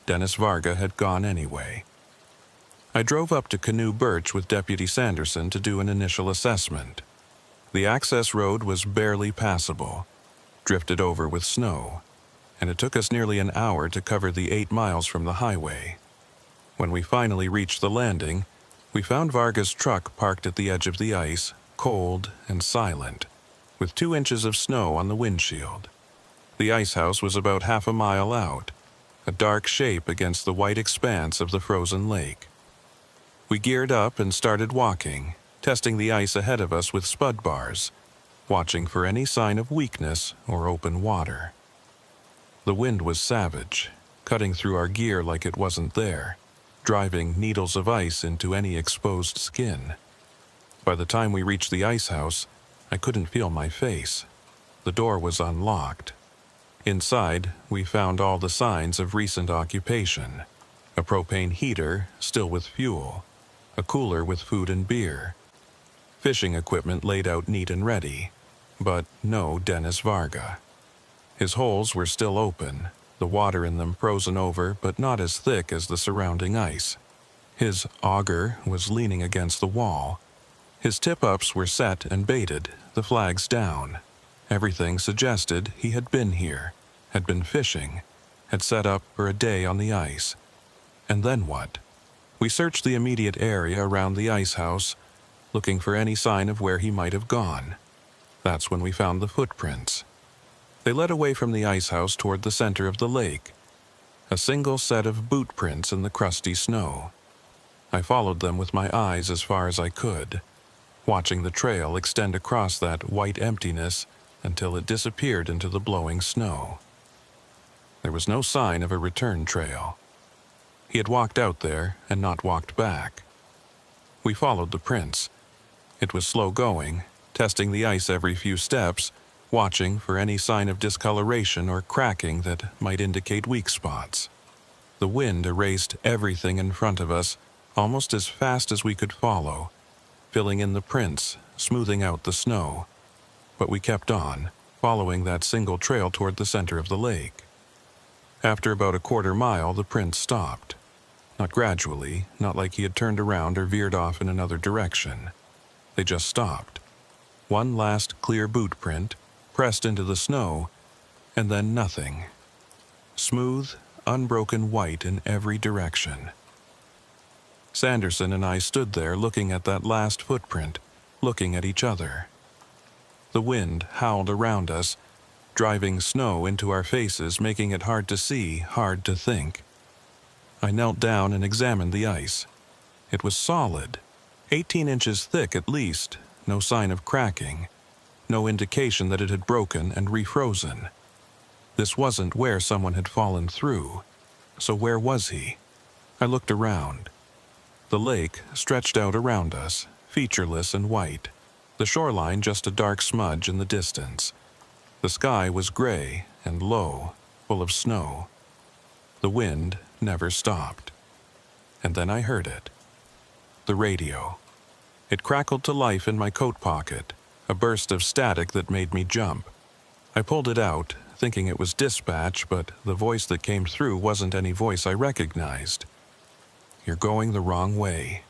Dennis Varga had gone anyway. I drove up to Canoe Birch with Deputy Sanderson to do an initial assessment. The access road was barely passable, drifted over with snow, and it took us nearly an hour to cover the 8 miles from the highway. When we finally reached the landing, we found Varga's truck parked at the edge of the ice, cold and silent, with 2 inches of snow on the windshield. The ice house was about half a mile out, a dark shape against the white expanse of the frozen lake. We geared up and started walking, testing the ice ahead of us with spud bars, watching for any sign of weakness or open water. The wind was savage, cutting through our gear like it wasn't there, driving needles of ice into any exposed skin. By the time we reached the ice house, I couldn't feel my face. The door was unlocked. Inside, we found all the signs of recent occupation. A propane heater, still with fuel. A cooler with food and beer. Fishing equipment laid out neat and ready. But no Dennis Varga. His holes were still open, the water in them frozen over but not as thick as the surrounding ice. His auger was leaning against the wall. His tip-ups were set and baited, the flags down. Everything suggested he had been here, had been fishing, had set up for a day on the ice. And then what? We searched the immediate area around the ice house, looking for any sign of where he might have gone. That's when we found the footprints. They led away from the ice house toward the center of the lake. A single set of boot prints in the crusty snow. I followed them with my eyes as far as I could, watching the trail extend across that white emptiness until it disappeared into the blowing snow. There was no sign of a return trail. He had walked out there and not walked back. We followed the prints. It was slow going, testing the ice every few steps, watching for any sign of discoloration or cracking that might indicate weak spots. The wind erased everything in front of us almost as fast as we could follow, filling in the prints, smoothing out the snow. But we kept on, following that single trail toward the center of the lake. After about a quarter mile, the prints stopped. Not gradually, not like he had turned around or veered off in another direction. They just stopped. One last clear boot print, pressed into the snow, and then nothing. Smooth, unbroken white in every direction. Sanderson and I stood there looking at that last footprint, looking at each other. The wind howled around us, driving snow into our faces, making it hard to see, hard to think. I knelt down and examined the ice. It was solid, 18 inches thick at least, no sign of cracking, no indication that it had broken and refrozen. This wasn't where someone had fallen through. So where was he? I looked around. The lake stretched out around us, featureless and white, the shoreline just a dark smudge in the distance. The sky was gray and low, full of snow. The wind never stopped. And then I heard it. The radio. It crackled to life in my coat pocket, a burst of static that made me jump. I pulled it out, thinking it was dispatch, but the voice that came through wasn't any voice I recognized. "You're going the wrong way."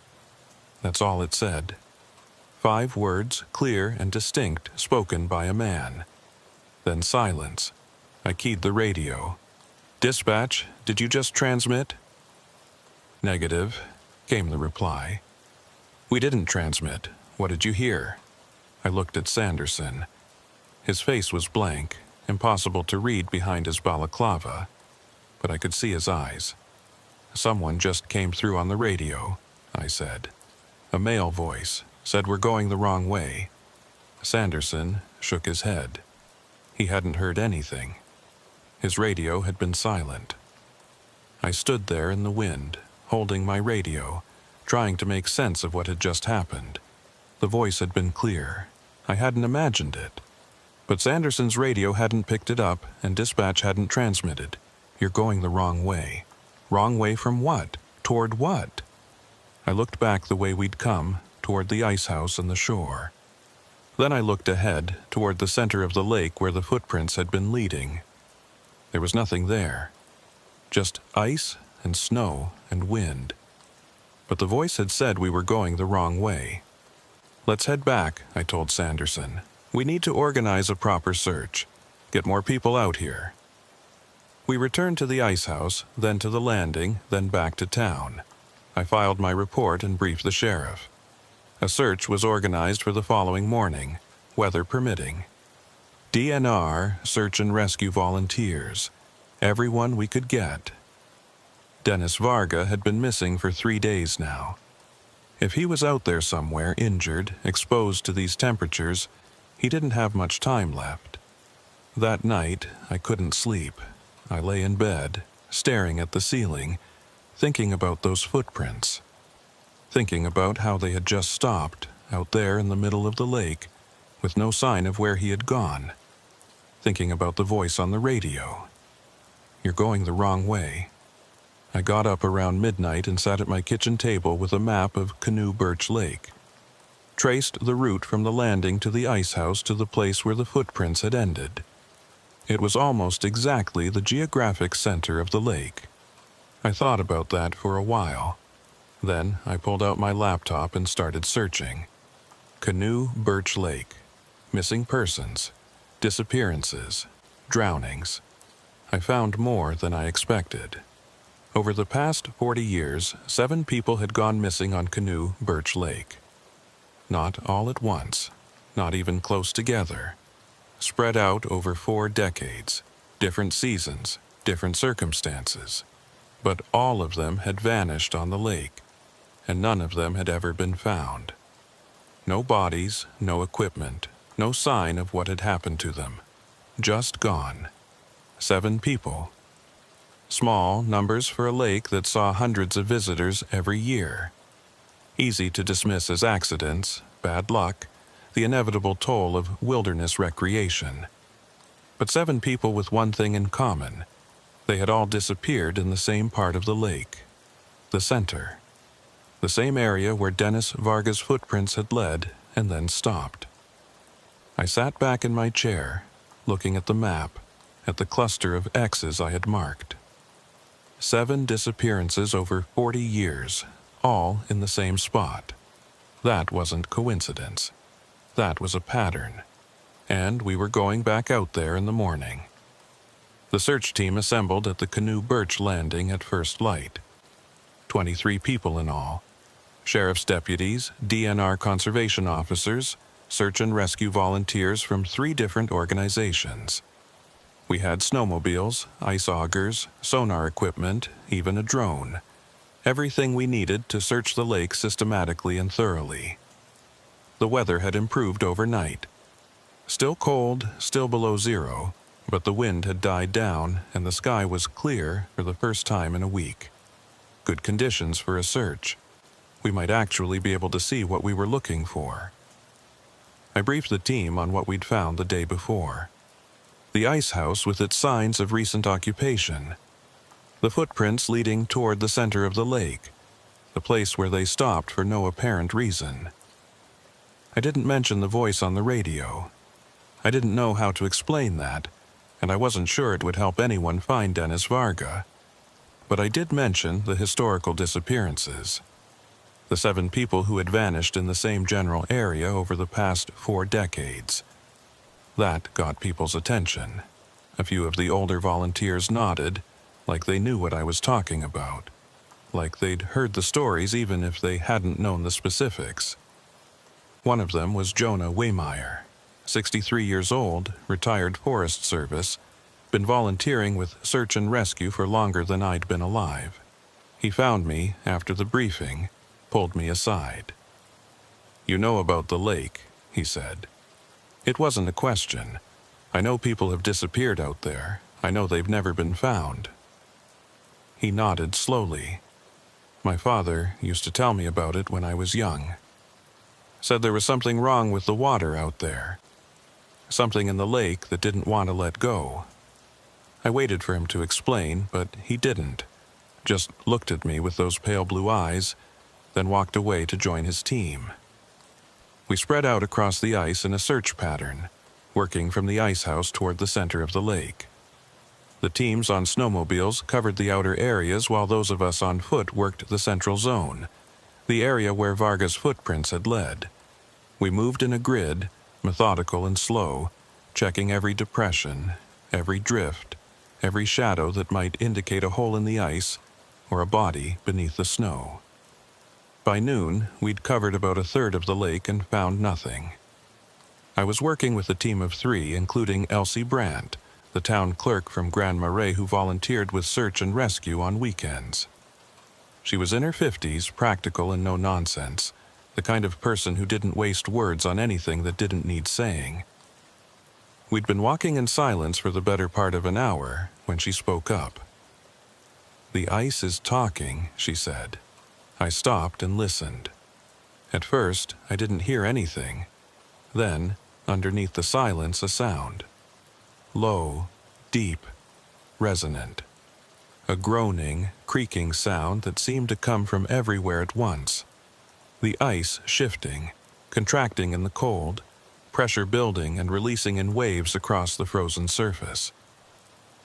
That's all it said. 5 words, clear and distinct, spoken by a man. Then silence. I keyed the radio. "Dispatch, did you just transmit?" "Negative," came the reply. "We didn't transmit. What did you hear?" I looked at Sanderson. His face was blank, impossible to read behind his balaclava, but I could see his eyes. "Someone just came through on the radio," I said. A male voice said we're going the wrong way. Sanderson shook his head. He hadn't heard anything. His radio had been silent. I stood there in the wind, holding my radio, trying to make sense of what had just happened. The voice had been clear. I hadn't imagined it. But Sanderson's radio hadn't picked it up, and dispatch hadn't transmitted. "You're going the wrong way." Wrong way from what? Toward what? I looked back the way we'd come, toward the ice house and the shore. Then I looked ahead, toward the center of the lake where the footprints had been leading. There was nothing there. Just ice and snow and wind. But the voice had said we were going the wrong way. "Let's head back," I told Sanderson. "We need to organize a proper search. Get more people out here." We returned to the ice house, then to the landing, then back to town. I filed my report and briefed the sheriff. A search was organized for the following morning, weather permitting. DNR, search and rescue volunteers. Everyone we could get. Dennis Varga had been missing for 3 days now. If he was out there somewhere, injured, exposed to these temperatures, he didn't have much time left. That night, I couldn't sleep. I lay in bed, staring at the ceiling, thinking about those footprints. Thinking about how they had just stopped, out there in the middle of the lake, with no sign of where he had gone. Thinking about the voice on the radio. "You're going the wrong way." I got up around midnight and sat at my kitchen table with a map of Canoe Birch Lake. Traced the route from the landing to the ice house to the place where the footprints had ended. It was almost exactly the geographic center of the lake. I thought about that for a while. Then I pulled out my laptop and started searching. Canoe Birch Lake. Missing persons. Disappearances. Drownings. I found more than I expected. Over the past 40 years, 7 people had gone missing on Canoe Birch Lake. Not all at once. Not even close together. Spread out over 4 decades, different seasons, different circumstances. But all of them had vanished on the lake, and none of them had ever been found. No bodies, no equipment, no sign of what had happened to them. Just gone. 7 people. Small numbers for a lake that saw hundreds of visitors every year. Easy to dismiss as accidents, bad luck, the inevitable toll of wilderness recreation. But 7 people with one thing in common. They had all disappeared in the same part of the lake. The center. The same area where Dennis Varga's footprints had led and then stopped. I sat back in my chair, looking at the map, at the cluster of X's I had marked. 7 disappearances over 40 years, all in the same spot. That wasn't coincidence. That was a pattern. And we were going back out there in the morning. The search team assembled at the Canoe Birch Landing at first light. 23 people in all. Sheriff's deputies, DNR conservation officers, search and rescue volunteers from 3 different organizations. We had snowmobiles, ice augers, sonar equipment, even a drone. Everything we needed to search the lake systematically and thoroughly. The weather had improved overnight. Still cold, still below zero, but the wind had died down and the sky was clear for the first time in a week. Good conditions for a search. We might actually be able to see what we were looking for. I briefed the team on what we'd found the day before. The ice house with its signs of recent occupation. The footprints leading toward the center of the lake, the place where they stopped for no apparent reason. I didn't mention the voice on the radio. I didn't know how to explain that, and I wasn't sure it would help anyone find Dennis Varga. But I did mention the historical disappearances. The 7 people who had vanished in the same general area over the past 4 decades. That got people's attention. A few of the older volunteers nodded, like they knew what I was talking about. Like they'd heard the stories even if they hadn't known the specifics. One of them was Jonah Waymeyer, 63 years old, retired Forest Service, been volunteering with search and rescue for longer than I'd been alive. He found me after the briefing, pulled me aside. "You know about the lake," he said. It wasn't a question. I know people have disappeared out there. I know they've never been found. He nodded slowly. My father used to tell me about it when I was young. Said there was something wrong with the water out there. Something in the lake that didn't want to let go. I waited for him to explain, but he didn't. Just looked at me with those pale blue eyes, then walked away to join his team. We spread out across the ice in a search pattern, working from the ice house toward the center of the lake. The teams on snowmobiles covered the outer areas while those of us on foot worked the central zone, the area where Varga's footprints had led. We moved in a grid, methodical and slow, checking every depression, every drift, every shadow that might indicate a hole in the ice or a body beneath the snow. By noon, we'd covered about a third of the lake and found nothing. I was working with a team of 3, including Elsie Brandt, the town clerk from Grand Marais who volunteered with search and rescue on weekends. She was in her 50s, practical and no-nonsense, the kind of person who didn't waste words on anything that didn't need saying. We'd been walking in silence for the better part of an hour when she spoke up. "The ice is talking," she said. I stopped and listened. At first, I didn't hear anything. Then, underneath the silence, a sound. Low, deep, resonant. A groaning, creaking sound that seemed to come from everywhere at once. The ice shifting, contracting in the cold, pressure building and releasing in waves across the frozen surface.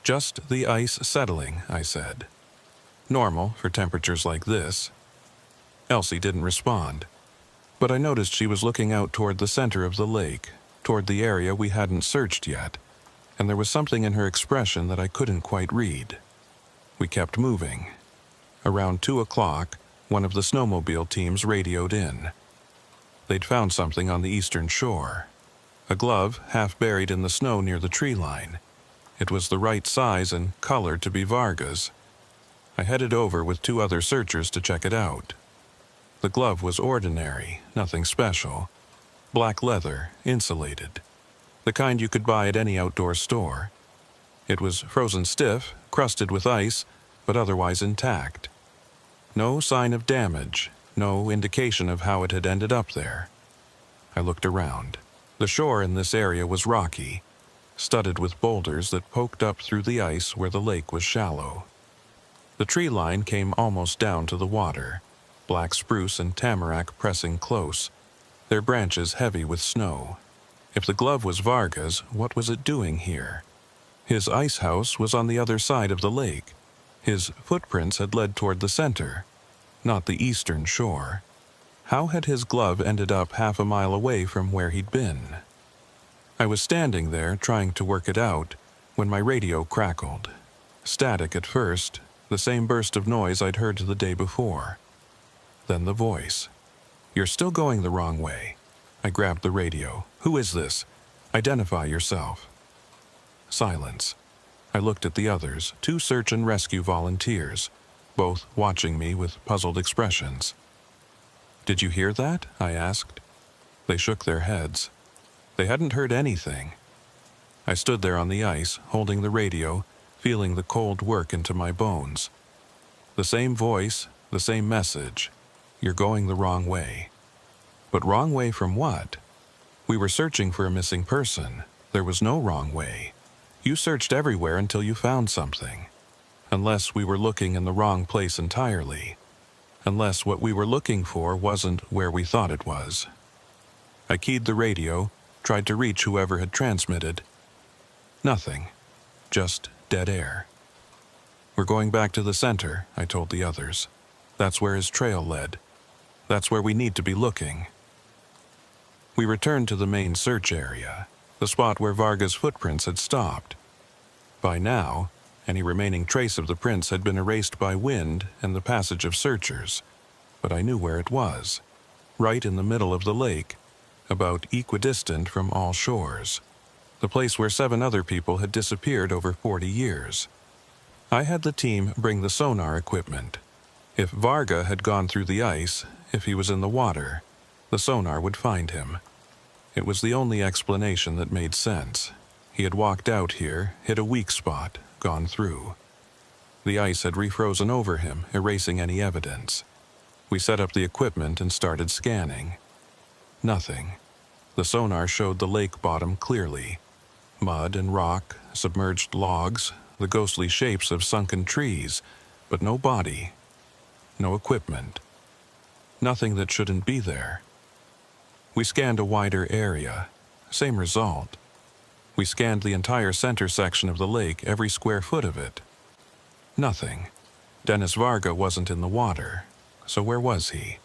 "Just the ice settling," I said. "Normal for temperatures like this." Elsie didn't respond, but I noticed she was looking out toward the center of the lake, toward the area we hadn't searched yet, and there was something in her expression that I couldn't quite read. We kept moving. Around 2 o'clock, one of the snowmobile teams radioed in. They'd found something on the eastern shore. A glove half buried in the snow near the tree line. It was the right size and color to be Varga's. I headed over with 2 other searchers to check it out. The glove was ordinary, nothing special. Black leather, insulated. The kind you could buy at any outdoor store. It was frozen stiff, crusted with ice, but otherwise intact. No sign of damage, no indication of how it had ended up there. I looked around. The shore in this area was rocky, studded with boulders that poked up through the ice where the lake was shallow. The tree line came almost down to the water, black spruce and tamarack pressing close, their branches heavy with snow. If the glove was Varga's, what was it doing here? His ice house was on the other side of the lake. His footprints had led toward the center, not the eastern shore. How had his glove ended up half a mile away from where he'd been? I was standing there trying to work it out when my radio crackled. Static at first, the same burst of noise I'd heard the day before. Then the voice. "You're still going the wrong way." I grabbed the radio. "Who is this? Identify yourself." Silence. I looked at the others, 2 search and rescue volunteers, both watching me with puzzled expressions. "Did you hear that?" I asked. They shook their heads. They hadn't heard anything. I stood there on the ice, holding the radio, feeling the cold work into my bones. The same voice, the same message. "You're going the wrong way." But wrong way from what? We were searching for a missing person. There was no wrong way. You searched everywhere until you found something. Unless we were looking in the wrong place entirely. Unless what we were looking for wasn't where we thought it was. I keyed the radio, tried to reach whoever had transmitted. Nothing. Just dead air. "We're going back to the center," I told the others. "That's where his trail led. That's where we need to be looking." We returned to the main search area, the spot where Varga's footprints had stopped. By now, any remaining trace of the prints had been erased by wind and the passage of searchers, but I knew where it was, right in the middle of the lake, about equidistant from all shores, the place where 7 other people had disappeared over 40 years. I had the team bring the sonar equipment. If Varga had gone through the ice, if he was in the water, the sonar would find him. It was the only explanation that made sense. He had walked out here, hit a weak spot, gone through. The ice had refrozen over him, erasing any evidence. We set up the equipment and started scanning. Nothing. The sonar showed the lake bottom clearly. Mud and rock, submerged logs, the ghostly shapes of sunken trees, but no body. No equipment. Nothing that shouldn't be there. We scanned a wider area. Same result. We scanned the entire center section of the lake, every square foot of it. Nothing. Dennis Varga wasn't in the water. So where was he?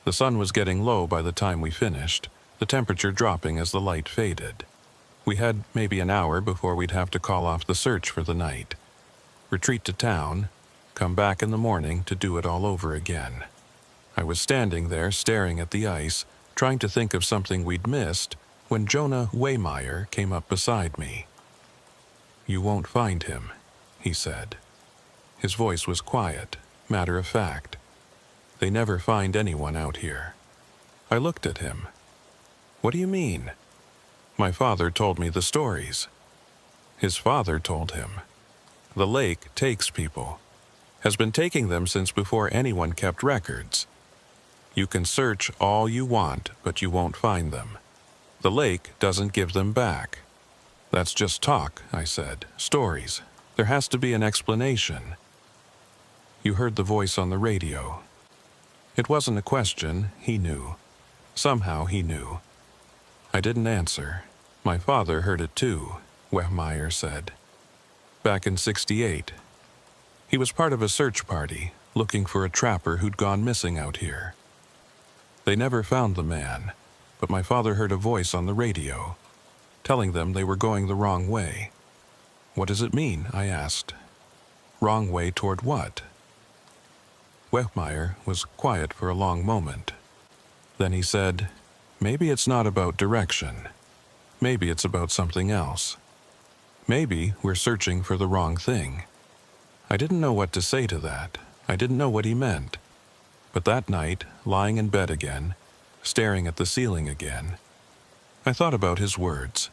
The sun was getting low by the time we finished, the temperature dropping as the light faded. We had maybe an hour before we'd have to call off the search for the night. Retreat to town, come back in the morning to do it all over again. I was standing there staring at the ice, trying to think of something we'd missed, when Jonah Waymeyer came up beside me. "You won't find him," he said. His voice was quiet, matter of fact. "They never find anyone out here." I looked at him. "What do you mean?" My father told me the stories. His father told him. The lake takes people. Has been taking them since before anyone kept records. You can search all you want, but you won't find them. The lake doesn't give them back. "That's just talk," I said. "Stories. There has to be an explanation." You heard the voice on the radio. It wasn't a question, he knew. Somehow he knew. I didn't answer. "My father heard it too," Wehmeyer said. "Back in '68. He was part of a search party, looking for a trapper who'd gone missing out here. They never found the man, but my father heard a voice on the radio, telling them they were going the wrong way." "What does it mean?" I asked. "Wrong way toward what?" Wehmeyer was quiet for a long moment. Then he said, "Maybe it's not about direction. Maybe it's about something else. Maybe we're searching for the wrong thing." I didn't know what to say to that. I didn't know what he meant. But that night, lying in bed again, staring at the ceiling again, I thought about his words.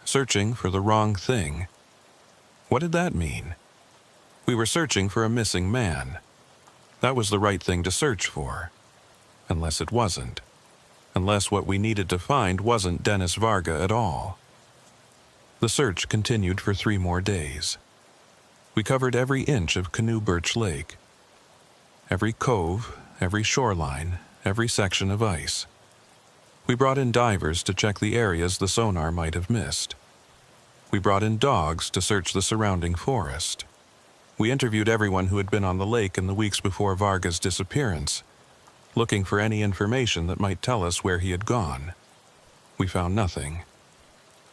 Searching for the wrong thing. What did that mean? We were searching for a missing man. That was the right thing to search for. Unless it wasn't. unless what we needed to find wasn't Dennis Varga at all. The search continued for 3 more days. We covered every inch of Canoe Birch Lake, every cove, every shoreline, every section of ice. We brought in divers to check the areas the sonar might have missed. We brought in dogs to search the surrounding forest. We interviewed everyone who had been on the lake in the weeks before Varga's disappearance, looking for any information that might tell us where he had gone. We found nothing.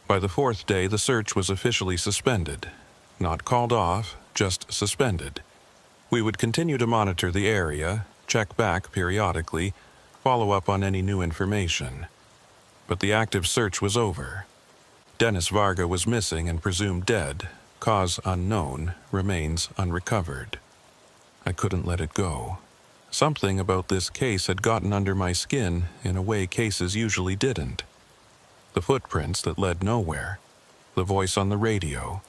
By the 4th day, the search was officially suspended. Not called off, just suspended. We would continue to monitor the area, check back periodically, follow up on any new information. But the active search was over. Dennis Varga was missing and presumed dead, cause unknown, remains unrecovered. I couldn't let it go. Something about this case had gotten under my skin in a way cases usually didn't. The footprints that led nowhere, the voice on the radio,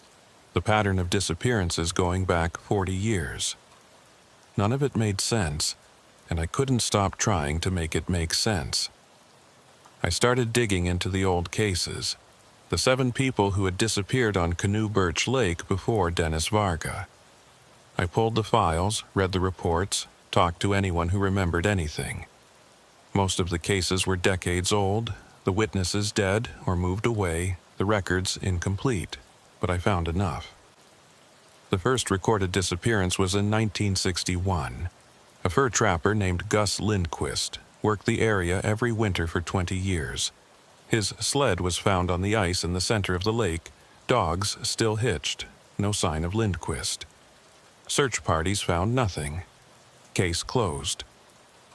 the pattern of disappearances going back 40 years. None of it made sense, and I couldn't stop trying to make it make sense. I started digging into the old cases, the 7 people who had disappeared on Canoe Birch Lake before Dennis Varga. I pulled the files, read the reports, talked to anyone who remembered anything. Most of the cases were decades old, the witnesses dead or moved away, the records incomplete, but I found enough. The first recorded disappearance was in 1961. A fur trapper named Gus Lindquist worked the area every winter for 20 years. His sled was found on the ice in the center of the lake, dogs still hitched, no sign of Lindquist. Search parties found nothing. Case closed.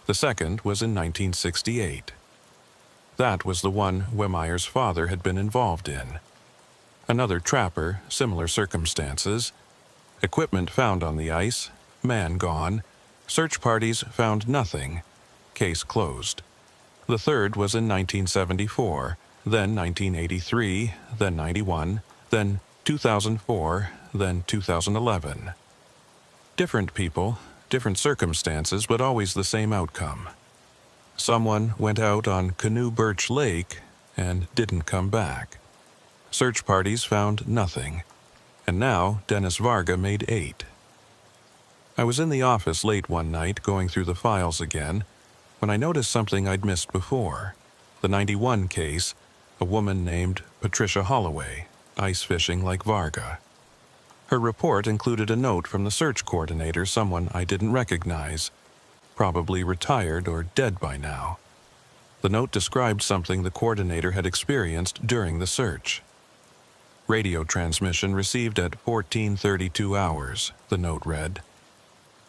The second was in 1968. That was the one Wemeyer's father had been involved in. Another trapper, similar circumstances. Equipment found on the ice, man gone. Search parties found nothing. Case closed. The third was in 1974, then 1983, then 91, then 2004, then 2011. Different people, different circumstances, but always the same outcome. Someone went out on Canoe Birch Lake and didn't come back. Search parties found nothing, and now Dennis Varga made 8. I was in the office late one night going through the files again when I noticed something I'd missed before. The 91 case, a woman named Patricia Holloway, ice fishing like Varga. Her report included a note from the search coordinator, someone I didn't recognize, probably retired or dead by now. The note described something the coordinator had experienced during the search. Radio transmission received at 14:32 hours, the note read.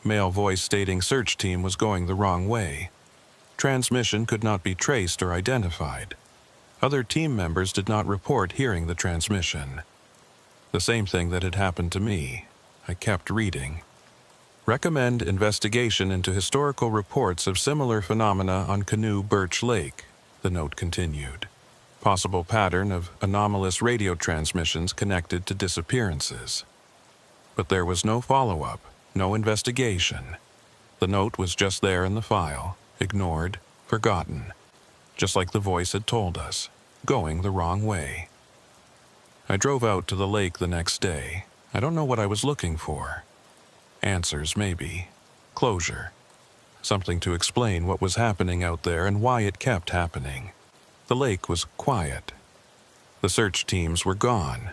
Male voice stating search team was going the wrong way. Transmission could not be traced or identified. Other team members did not report hearing the transmission. The same thing that had happened to me. I kept reading. Recommend investigation into historical reports of similar phenomena on Canoe Birch Lake, the note continued. Possible pattern of anomalous radio transmissions connected to disappearances. But there was no follow-up, no investigation. The note was just there in the file, ignored, forgotten, just like the voice had told us, going the wrong way. I drove out to the lake the next day. I don't know what I was looking for. Answers, maybe. Closure. Something to explain what was happening out there and why it kept happening. The lake was quiet. The search teams were gone.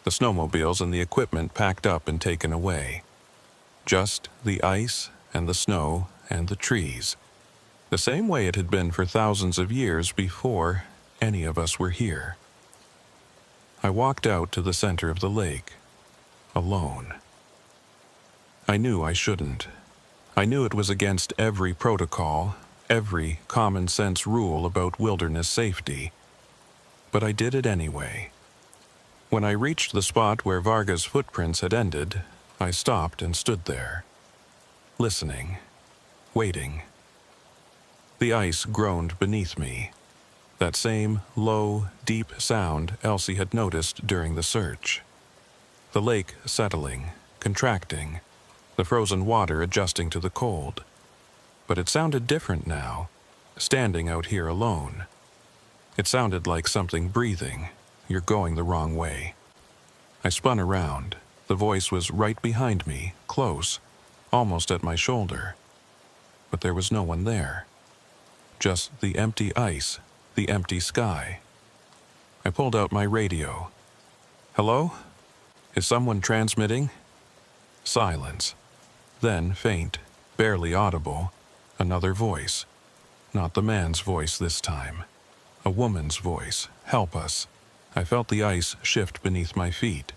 The snowmobiles and the equipment packed up and taken away. Just the ice and the snow and the trees. The same way it had been for thousands of years before any of us were here. I walked out to the center of the lake, alone. I knew I shouldn't. I knew it was against every protocol, every common-sense rule about wilderness safety. But I did it anyway. When I reached the spot where Varga's footprints had ended, I stopped and stood there, listening, waiting. The ice groaned beneath me, that same low, deep sound Elsie had noticed during the search. The lake settling, contracting, the frozen water adjusting to the cold. But it sounded different now, standing out here alone. It sounded like something breathing. You're going the wrong way. I spun around. The voice was right behind me, close, almost at my shoulder. But there was no one there. Just the empty ice, the empty sky. I pulled out my radio. Hello? Is someone transmitting? Silence. Then, faint, barely audible, another voice. Not the man's voice this time. A woman's voice. Help us. I felt the ice shift beneath my feet.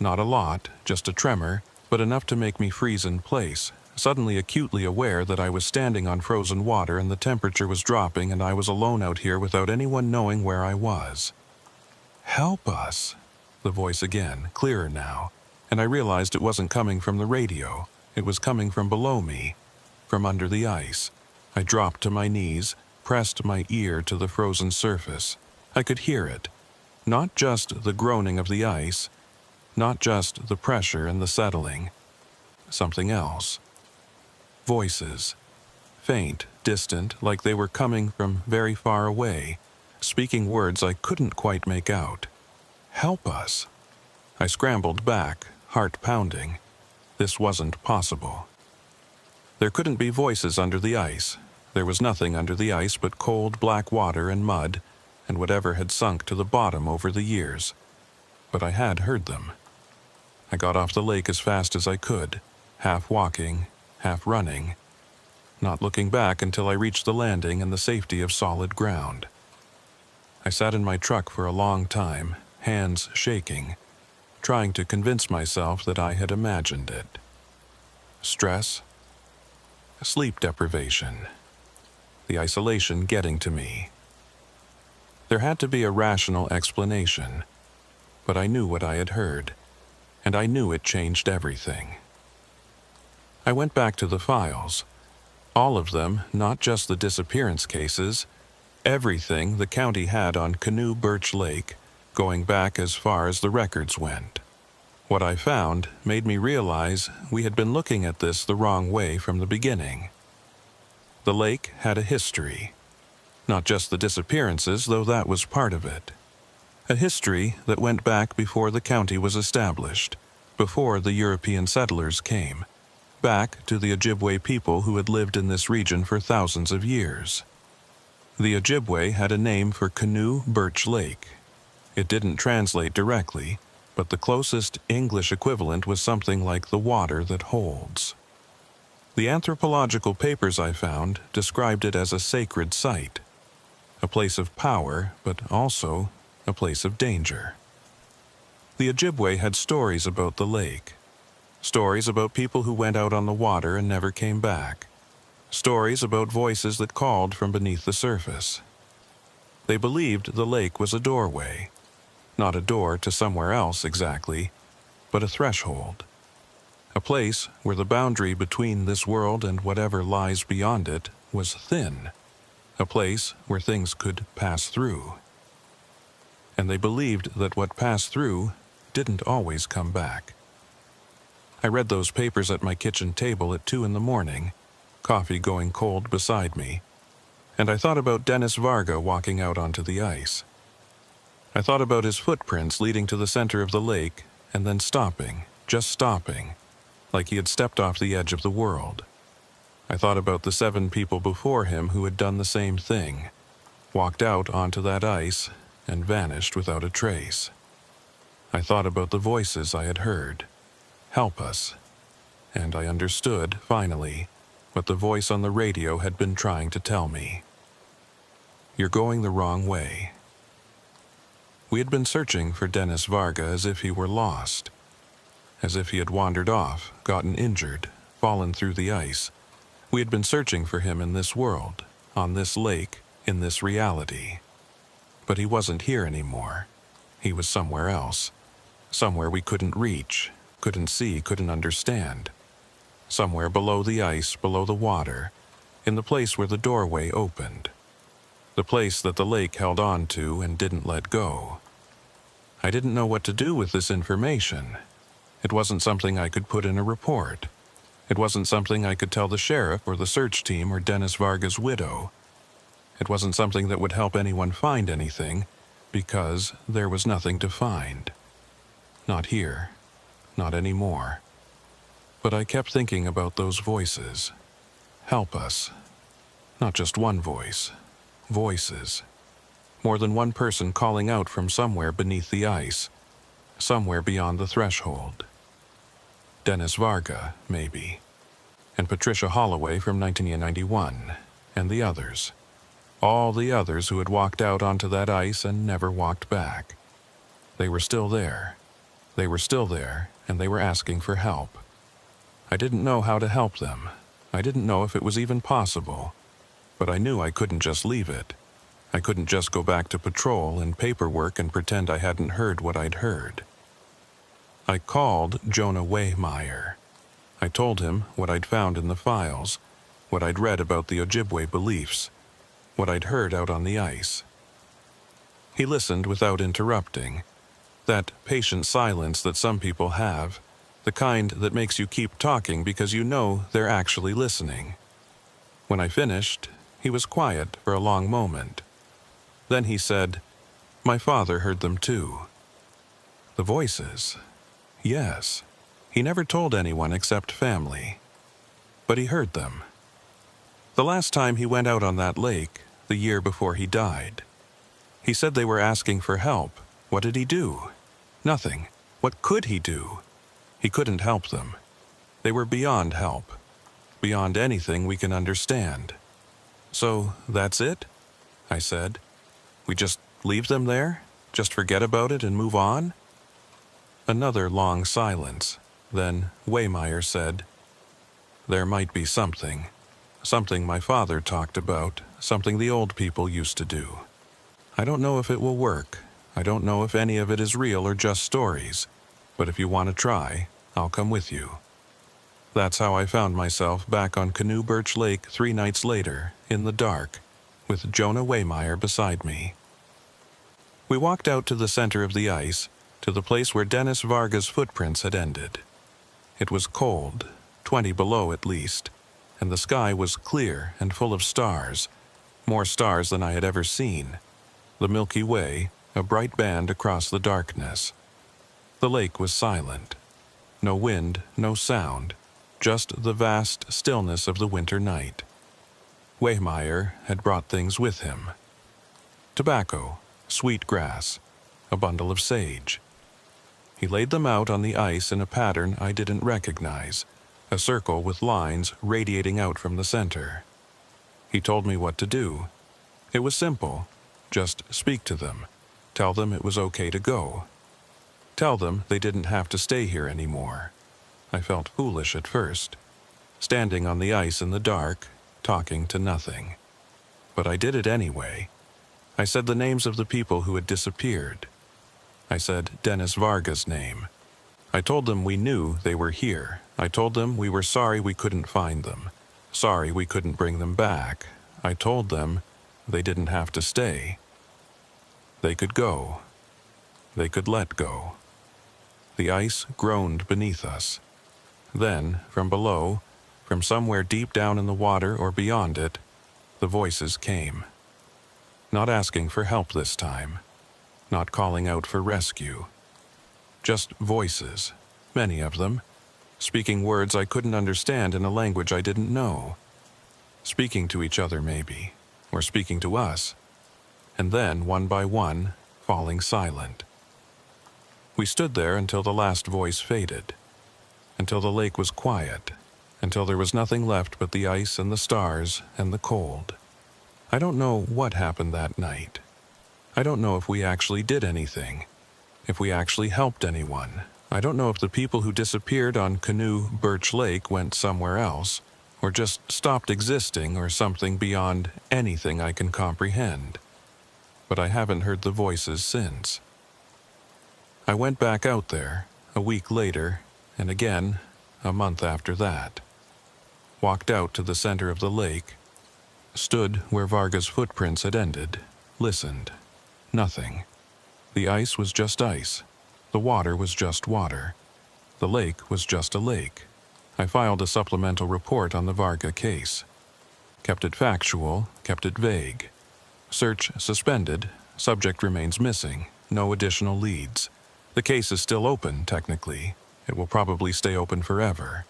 Not a lot, just a tremor, but enough to make me freeze in place, suddenly acutely aware that I was standing on frozen water and the temperature was dropping and I was alone out here without anyone knowing where I was. Help us. The voice again, clearer now, and I realized it wasn't coming from the radio. It was coming from below me, from under the ice. I dropped to my knees, pressed my ear to the frozen surface. I could hear it. Not just the groaning of the ice, not just the pressure and the settling. Something else. Voices. Faint, distant, like they were coming from very far away, speaking words I couldn't quite make out. Help us. I scrambled back, heart pounding. This wasn't possible. There couldn't be voices under the ice. There was nothing under the ice but cold black water and mud, and whatever had sunk to the bottom over the years. But I had heard them. I got off the lake as fast as I could, half walking, half running, not looking back until I reached the landing and the safety of solid ground. I sat in my truck for a long time, hands shaking, trying to convince myself that I had imagined it. Stress? Sleep deprivation. The isolation getting to me. There had to be a rational explanation, but I knew what I had heard, and I knew it changed everything. I went back to the files. All of them, not just the disappearance cases, everything the county had on Canoe Birch Lake, going back as far as the records went. What I found made me realize we had been looking at this the wrong way from the beginning. The lake had a history. Not just the disappearances, though that was part of it. A history that went back before the county was established, before the European settlers came, back to the Ojibwe people who had lived in this region for thousands of years. The Ojibwe had a name for Canoe Birch Lake. It didn't translate directly, but the closest English equivalent was something like the water that holds. The anthropological papers I found described it as a sacred site, a place of power, but also a place of danger. The Ojibwe had stories about the lake, stories about people who went out on the water and never came back, stories about voices that called from beneath the surface. They believed the lake was a doorway, not a door to somewhere else exactly, but a threshold. A place where the boundary between this world and whatever lies beyond it was thin. A place where things could pass through. And they believed that what passed through didn't always come back. I read those papers at my kitchen table at 2 a.m, coffee going cold beside me, and I thought about Dennis Varga walking out onto the ice. I thought about his footprints leading to the center of the lake and then stopping, just stopping, like he had stepped off the edge of the world. I thought about the 7 people before him who had done the same thing, walked out onto that ice and vanished without a trace. I thought about the voices I had heard. Help us. And I understood, finally, what the voice on the radio had been trying to tell me. You're going the wrong way. We had been searching for Dennis Varga as if he were lost, as if he had wandered off, gotten injured, fallen through the ice. We had been searching for him in this world, on this lake, in this reality. But he wasn't here anymore. He was somewhere else. Somewhere we couldn't reach, couldn't see, couldn't understand. Somewhere below the ice, below the water, in the place where the doorway opened. The place that the lake held on to and didn't let go. I didn't know what to do with this information. It wasn't something I could put in a report. It wasn't something I could tell the sheriff or the search team or Dennis Varga's widow. It wasn't something that would help anyone find anything, because there was nothing to find. Not here. Not anymore. But I kept thinking about those voices. Help us. Not just one voice. Voices. More than one person calling out from somewhere beneath the ice. Somewhere beyond the threshold. Dennis Varga, maybe. And Patricia Holloway from 1991. And the others. All the others who had walked out onto that ice and never walked back. They were still there. They were still there, and they were asking for help. I didn't know how to help them. I didn't know if it was even possible. But I knew I couldn't just leave it. I couldn't just go back to patrol and paperwork and pretend I hadn't heard what I'd heard. I called Jonah Wehmeyer. I told him what I'd found in the files, what I'd read about the Ojibwe beliefs, what I'd heard out on the ice. He listened without interrupting. That patient silence that some people have, the kind that makes you keep talking because you know they're actually listening. When I finished, he was quiet for a long moment. Then he said, "My father heard them too." The voices. Yes. He never told anyone except family. But he heard them. The last time he went out on that lake, the year before he died, he said they were asking for help. What did he do? Nothing. What could he do? He couldn't help them. They were beyond help. Beyond anything we can understand. "So, that's it?" I said. "We just leave them there? Just forget about it and move on?" Another long silence. Then Wehmeyer said, "There might be something. Something my father talked about, something the old people used to do. I don't know if it will work. I don't know if any of it is real or just stories. But if you want to try, I'll come with you." That's how I found myself back on Canoe Birch Lake 3 nights later, in the dark, with Jonah Wehmeyer beside me. We walked out to the center of the ice, to the place where Dennis Varga's footprints had ended. It was cold, 20 below at least, and the sky was clear and full of stars, more stars than I had ever seen. The Milky Way, a bright band across the darkness. The lake was silent. No wind, no sound, just the vast stillness of the winter night. Wehmeyer had brought things with him. Tobacco, sweet grass, a bundle of sage. He laid them out on the ice in a pattern I didn't recognize, a circle with lines radiating out from the center. He told me what to do. It was simple. Just speak to them. Tell them it was okay to go. Tell them they didn't have to stay here anymore. I felt foolish at first, standing on the ice in the dark, talking to nothing. But I did it anyway. I said the names of the people who had disappeared. I said Dennis Varga's name. I told them we knew they were here. I told them we were sorry we couldn't find them. Sorry we couldn't bring them back. I told them they didn't have to stay. They could go. They could let go. The ice groaned beneath us. Then, from below, from somewhere deep down in the water or beyond it, the voices came. Not asking for help this time. Not calling out for rescue. Just voices, many of them, speaking words I couldn't understand in a language I didn't know. Speaking to each other maybe, or speaking to us. And then, one by one, falling silent. We stood there until the last voice faded, until the lake was quiet, until there was nothing left but the ice and the stars and the cold. I don't know what happened that night. I don't know if we actually did anything, if we actually helped anyone. I don't know if the people who disappeared on Canoe Birch Lake went somewhere else, or just stopped existing or something beyond anything I can comprehend. But I haven't heard the voices since. I went back out there, a week later, and again, a month after that. Walked out to the center of the lake, stood where Varga's footprints had ended, listened. Nothing. The ice was just ice. The water was just water. The lake was just a lake. I filed a supplemental report on the Varga case. Kept it factual, kept it vague. Search suspended. Subject remains missing. No additional leads. The case is still open, technically. It will probably stay open forever.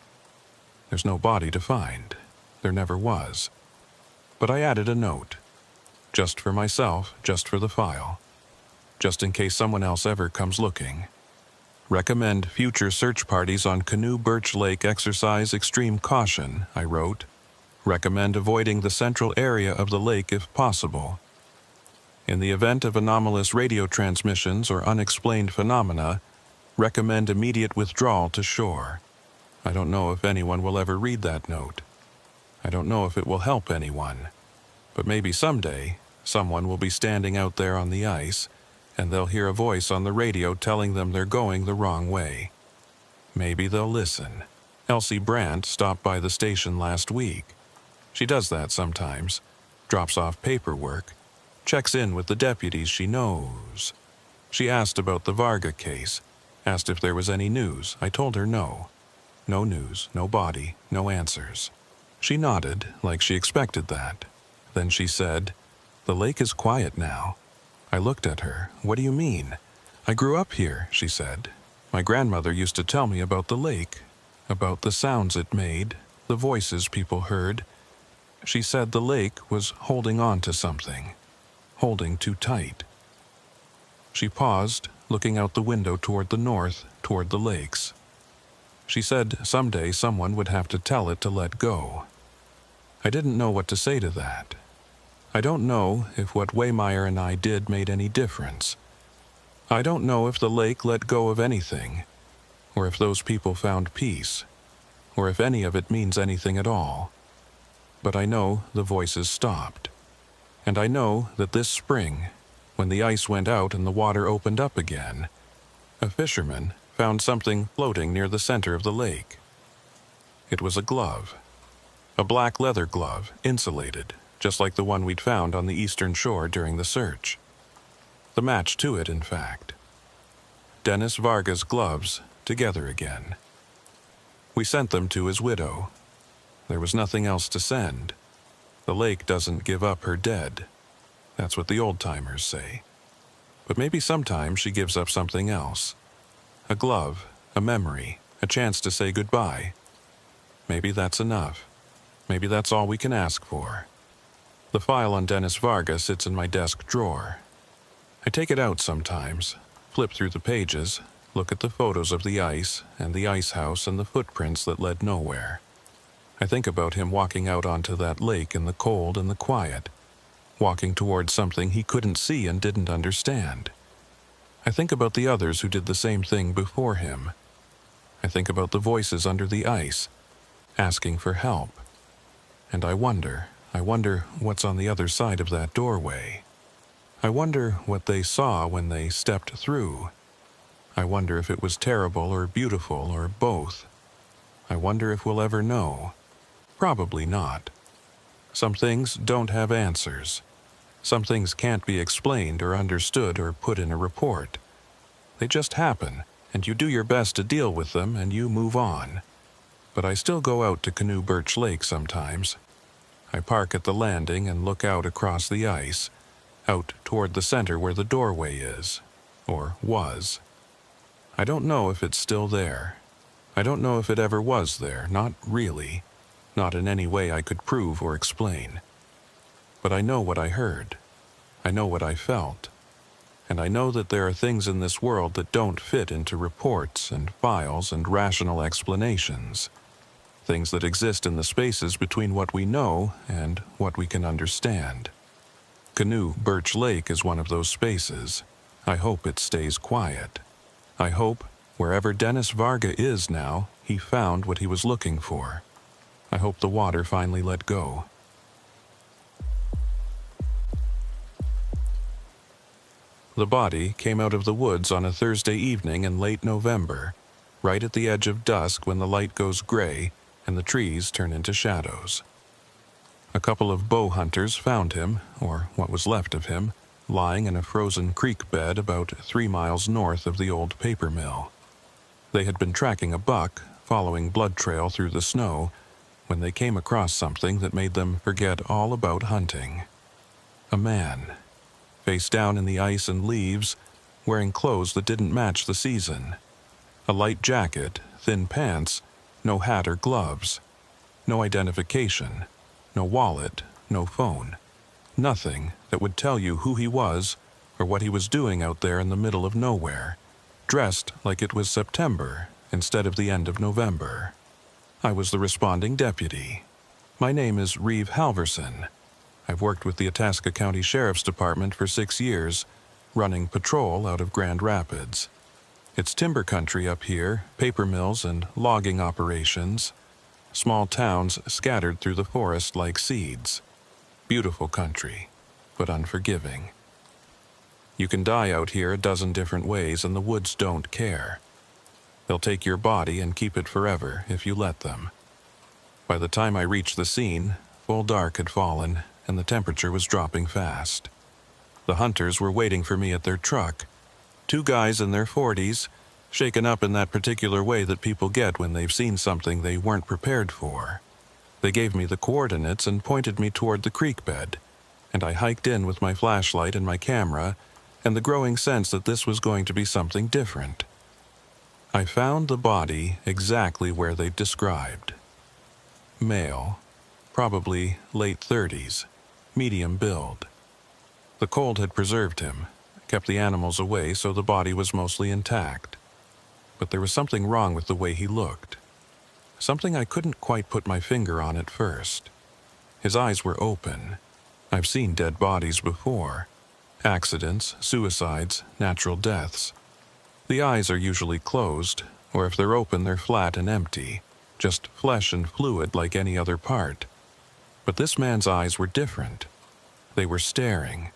There's no body to find. There never was. But I added a note. Just for myself, just for the file. Just in case someone else ever comes looking. Recommend future search parties on Canoe Birch Lake exercise extreme caution, I wrote. Recommend avoiding the central area of the lake if possible. In the event of anomalous radio transmissions or unexplained phenomena, recommend immediate withdrawal to shore. I don't know if anyone will ever read that note. I don't know if it will help anyone. But maybe someday, someone will be standing out there on the ice, and they'll hear a voice on the radio telling them they're going the wrong way. Maybe they'll listen. Elsie Brandt stopped by the station last week. She does that sometimes, drops off paperwork, checks in with the deputies she knows. She asked about the Varga case, asked if there was any news. I told her no. No news, no body, no answers. She nodded, like she expected that. Then she said, "The lake is quiet now." I looked at her. "What do you mean?" "I grew up here," she said. "My grandmother used to tell me about the lake, about the sounds it made, the voices people heard. She said the lake was holding on to something, holding too tight." She paused, looking out the window toward the north, toward the lakes. She said someday someone would have to tell it to let go. I didn't know what to say to that. I don't know if what Waymeyer and I did made any difference. I don't know if the lake let go of anything, or if those people found peace, or if any of it means anything at all. But I know the voices stopped. And I know that this spring, when the ice went out and the water opened up again, a fisherman found something floating near the center of the lake. It was a glove. A black leather glove, insulated, just like the one we'd found on the eastern shore during the search. The match to it, in fact. Dennis Varga's gloves, together again. We sent them to his widow. There was nothing else to send. The lake doesn't give up her dead. That's what the old-timers say. But maybe sometimes she gives up something else. A glove, a memory, a chance to say goodbye. Maybe that's enough. Maybe that's all we can ask for. The file on Dennis Varga sits in my desk drawer. I take it out sometimes, flip through the pages, look at the photos of the ice and the ice house and the footprints that led nowhere. I think about him walking out onto that lake in the cold and the quiet, walking towards something he couldn't see and didn't understand. I think about the others who did the same thing before him. I think about the voices under the ice, asking for help. And I wonder what's on the other side of that doorway. I wonder what they saw when they stepped through. I wonder if it was terrible or beautiful or both. I wonder if we'll ever know. Probably not. Some things don't have answers. Some things can't be explained or understood or put in a report. They just happen, and you do your best to deal with them and you move on. But I still go out to Canoe Birch Lake sometimes. I park at the landing and look out across the ice, out toward the center where the doorway is, or was. I don't know if it's still there. I don't know if it ever was there, not really, not in any way I could prove or explain. But I know what I heard. I know what I felt. And I know that there are things in this world that don't fit into reports and files and rational explanations. Things that exist in the spaces between what we know and what we can understand. Canoe Birch Lake is one of those spaces. I hope it stays quiet. I hope, wherever Dennis Varga is now, he found what he was looking for. I hope the water finally let go. The body came out of the woods on a Thursday evening in late November, right at the edge of dusk when the light goes gray and the trees turn into shadows. A couple of bow hunters found him, or what was left of him, lying in a frozen creek bed about 3 miles north of the old paper mill. They had been tracking a buck, following blood trail through the snow, when they came across something that made them forget all about hunting. A man, face down in the ice and leaves, wearing clothes that didn't match the season. A light jacket, thin pants, no hat or gloves. No identification, no wallet, no phone. Nothing that would tell you who he was or what he was doing out there in the middle of nowhere, dressed like it was September instead of the end of November. I was the responding deputy. My name is Reeve Halverson. I've worked with the Itasca County Sheriff's Department for 6 years, running patrol out of Grand Rapids. It's timber country up here, paper mills and logging operations. Small towns scattered through the forest like seeds. Beautiful country, but unforgiving. You can die out here a dozen different ways and the woods don't care. They'll take your body and keep it forever if you let them. By the time I reached the scene, full dark had fallen and the temperature was dropping fast. The hunters were waiting for me at their truck. 2 guys in their 40s, shaken up in that particular way that people get when they've seen something they weren't prepared for. They gave me the coordinates and pointed me toward the creek bed, and I hiked in with my flashlight and my camera, and the growing sense that this was going to be something different. I found the body exactly where they'd described. Male, probably late 30s, medium build. The cold had preserved him, kept the animals away so the body was mostly intact. But there was something wrong with the way he looked. Something I couldn't quite put my finger on at first. His eyes were open. I've seen dead bodies before. Accidents, suicides, natural deaths. The eyes are usually closed, or if they're open, they're flat and empty, just flesh and fluid like any other part. But this man's eyes were different. They were staring,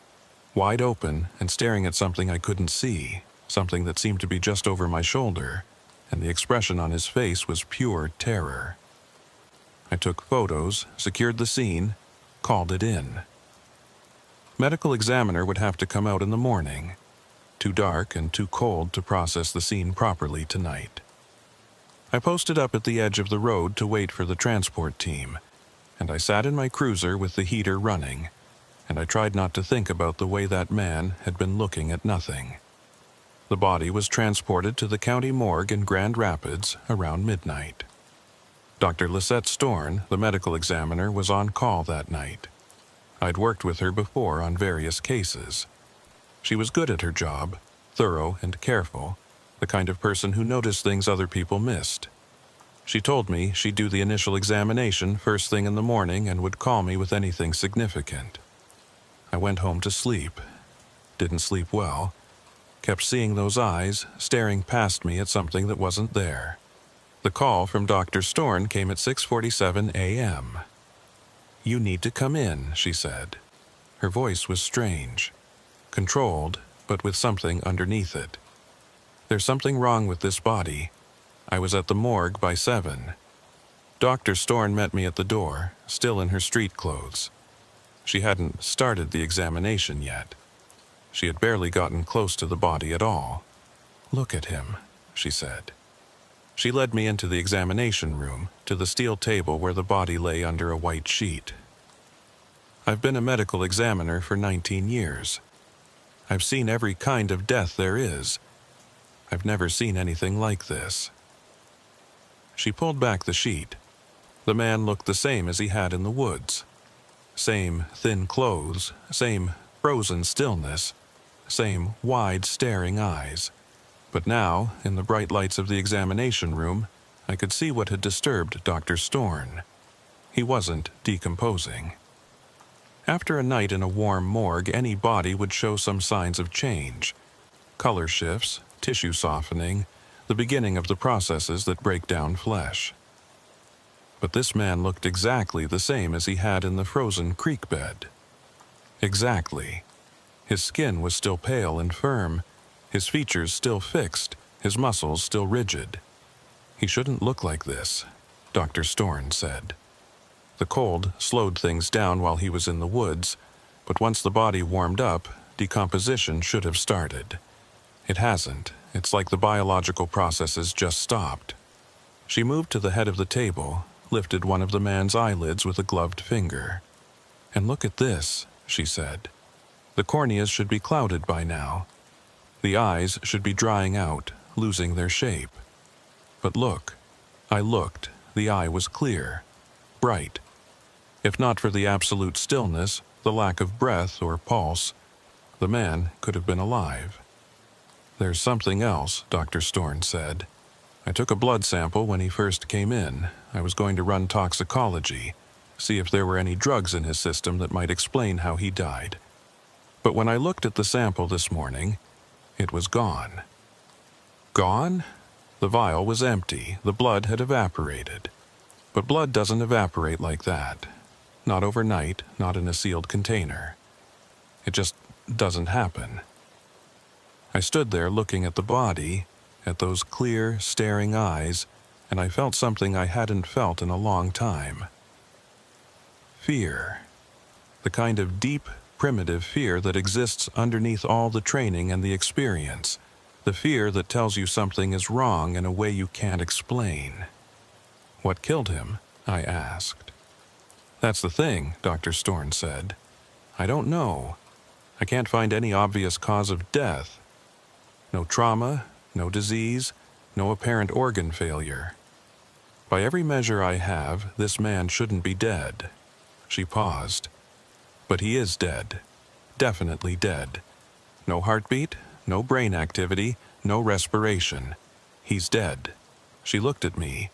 wide open and staring at something I couldn't see, something that seemed to be just over my shoulder, and the expression on his face was pure terror. I took photos, secured the scene, called it in. Medical examiner would have to come out in the morning. Too dark and too cold to process the scene properly tonight. I posted up at the edge of the road to wait for the transport team, and I sat in my cruiser with the heater running, and I tried not to think about the way that man had been looking at nothing. The body was transported to the county morgue in Grand Rapids around midnight. Dr. Lisette Storn, the medical examiner, was on call that night. I'd worked with her before on various cases. She was good at her job, thorough and careful, the kind of person who noticed things other people missed. She told me she'd do the initial examination first thing in the morning and would call me with anything significant. I went home to sleep. Didn't sleep well. Kept seeing those eyes staring past me at something that wasn't there. The call from Dr. Storn came at 6:47 a.m. "You need to come in," she said. Her voice was strange, controlled, but with something underneath it. "There's something wrong with this body." I was at the morgue by 7. Dr. Storn met me at the door, still in her street clothes. She hadn't started the examination yet. She had barely gotten close to the body at all. "Look at him," she said. She led me into the examination room, to the steel table where the body lay under a white sheet. I've been a medical examiner for 19 years. I've seen every kind of death there is. I've never seen anything like this. She pulled back the sheet. The man looked the same as he had in the woods. Same thin clothes, same frozen stillness, same wide staring eyes. But now, in the bright lights of the examination room, I could see what had disturbed Dr. Storn. He wasn't decomposing. After a night in a warm morgue, any body would show some signs of change. Color shifts, tissue softening, the beginning of the processes that break down flesh. But this man looked exactly the same as he had in the frozen creek bed. Exactly. His skin was still pale and firm, his features still fixed, his muscles still rigid. He shouldn't look like this, Dr. Storn said. The cold slowed things down while he was in the woods, but once the body warmed up, decomposition should have started. It hasn't. It's like the biological processes just stopped. She moved to the head of the table, lifted one of the man's eyelids with a gloved finger. "And look at this," she said. The corneas should be clouded by now. The eyes should be drying out, losing their shape. But look, I looked, the eye was clear, bright. If not for the absolute stillness, the lack of breath or pulse, the man could have been alive. "There's something else," Dr. Storn said. "I took a blood sample when he first came in. I was going to run toxicology, see if there were any drugs in his system that might explain how he died. But when I looked at the sample this morning, it was gone." Gone? The vial was empty. The blood had evaporated. But blood doesn't evaporate like that. Not overnight, not in a sealed container. It just doesn't happen. I stood there looking at the body, at those clear, staring eyes, and I felt something I hadn't felt in a long time. Fear. The kind of deep, primitive fear that exists underneath all the training and the experience. The fear that tells you something is wrong in a way you can't explain. "What killed him?" I asked. "That's the thing," Dr. Storn said. "I don't know. I can't find any obvious cause of death. No trauma, no disease, no apparent organ failure. By every measure I have, this man shouldn't be dead." She paused. "But he is dead. Definitely dead. No heartbeat, no brain activity, no respiration. He's dead." She looked at me,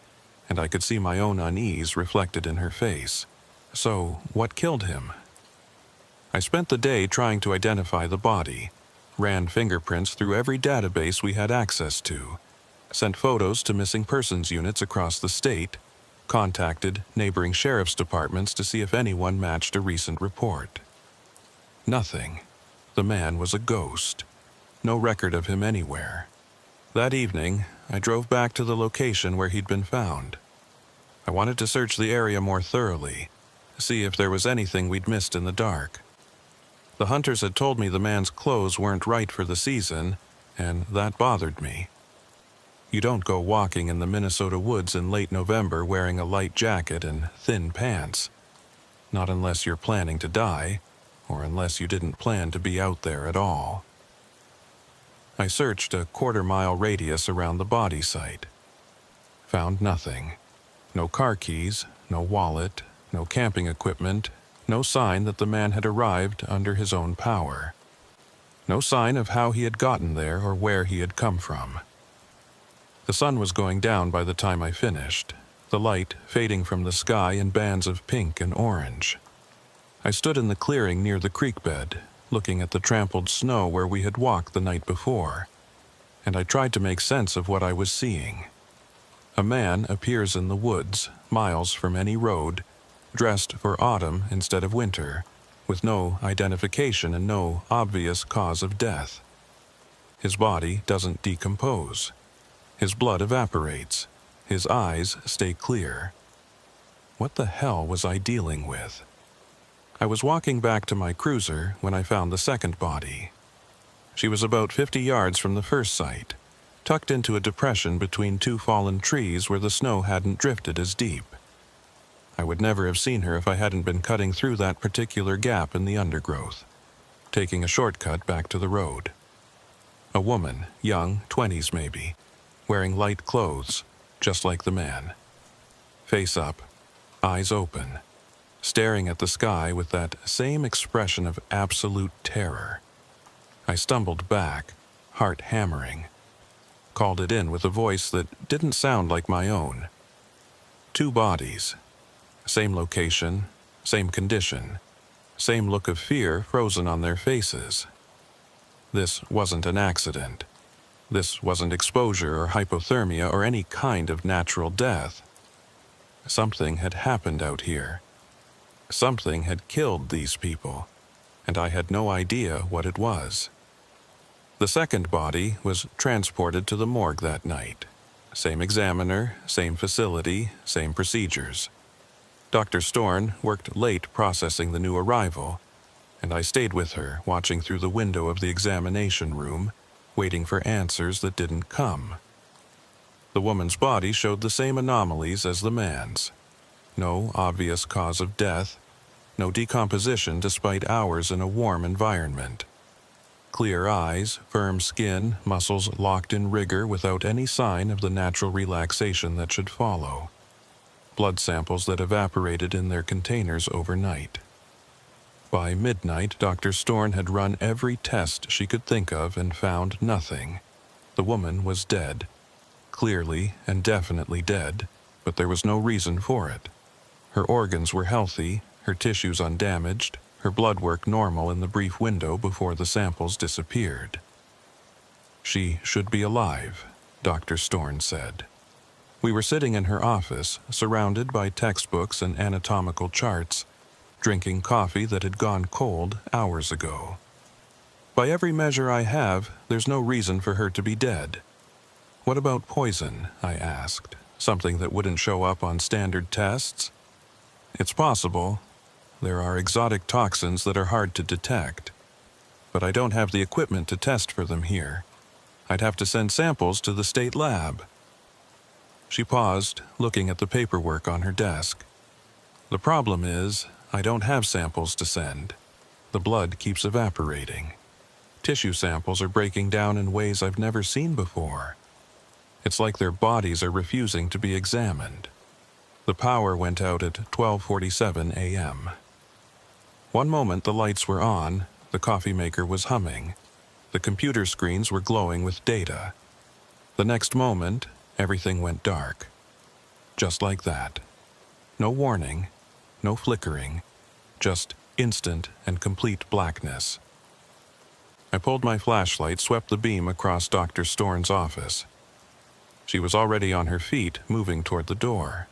and I could see my own unease reflected in her face. "So, what killed him?" I spent the day trying to identify the body, ran fingerprints through every database we had access to, sent photos to missing persons units across the state, contacted neighboring sheriff's departments to see if anyone matched a recent report. Nothing. The man was a ghost. No record of him anywhere. That evening, I drove back to the location where he'd been found. I wanted to search the area more thoroughly, see if there was anything we'd missed in the dark. The hunters had told me the man's clothes weren't right for the season, and that bothered me. You don't go walking in the Minnesota woods in late November wearing a light jacket and thin pants. Not unless you're planning to die, or unless you didn't plan to be out there at all. I searched a quarter-mile radius around the body site. Found nothing. No car keys, no wallet, no camping equipment, no sign that the man had arrived under his own power. No sign of how he had gotten there or where he had come from. The sun was going down by the time I finished, the light fading from the sky in bands of pink and orange. I stood in the clearing near the creek bed, looking at the trampled snow where we had walked the night before, and I tried to make sense of what I was seeing. A man appears in the woods, miles from any road, dressed for autumn instead of winter, with no identification and no obvious cause of death. His body doesn't decompose. His blood evaporates. His eyes stay clear. What the hell was I dealing with? I was walking back to my cruiser when I found the second body. She was about 50 yards from the first site, tucked into a depression between two fallen trees where the snow hadn't drifted as deep. I would never have seen her if I hadn't been cutting through that particular gap in the undergrowth, taking a shortcut back to the road. A woman, young, 20s maybe, wearing light clothes, just like the man. Face up, eyes open, staring at the sky with that same expression of absolute terror. I stumbled back, heart hammering. Called it in with a voice that didn't sound like my own. 2 bodies. Same location, same condition, same look of fear frozen on their faces. This wasn't an accident. This wasn't exposure or hypothermia or any kind of natural death. Something had happened out here. Something had killed these people, and I had no idea what it was. The second body was transported to the morgue that night. Same examiner, same facility, same procedures. Dr. Storn worked late processing the new arrival, and I stayed with her, watching through the window of the examination room, waiting for answers that didn't come. The woman's body showed the same anomalies as the man's. No obvious cause of death, No decomposition despite hours in a warm environment. Clear eyes, firm skin, muscles locked in rigor without any sign of the natural relaxation that should follow. Blood samples that evaporated in their containers overnight. By midnight, Dr. Storn had run every test she could think of and found nothing. The woman was dead. Clearly and definitely dead, but there was no reason for it. Her organs were healthy, her tissues undamaged, her blood work normal in the brief window before the samples disappeared. She should be alive, Dr. Storn said. We were sitting in her office, surrounded by textbooks and anatomical charts, drinking coffee that had gone cold hours ago. By every measure I have, there's no reason for her to be dead. What about poison? I asked. Something that wouldn't show up on standard tests? It's possible. There are exotic toxins that are hard to detect. But I don't have the equipment to test for them here. I'd have to send samples to the state lab. She paused, looking at the paperwork on her desk. The problem is, I don't have samples to send. The blood keeps evaporating. Tissue samples are breaking down in ways I've never seen before. It's like their bodies are refusing to be examined. The power went out at 12:47 a.m. One moment the lights were on, the coffee maker was humming. The computer screens were glowing with data. The next moment, everything went dark. Just like that. No warning, no flickering, just instant and complete blackness. I pulled my flashlight, swept the beam across Dr. Storn's office. She was already on her feet, moving toward the door.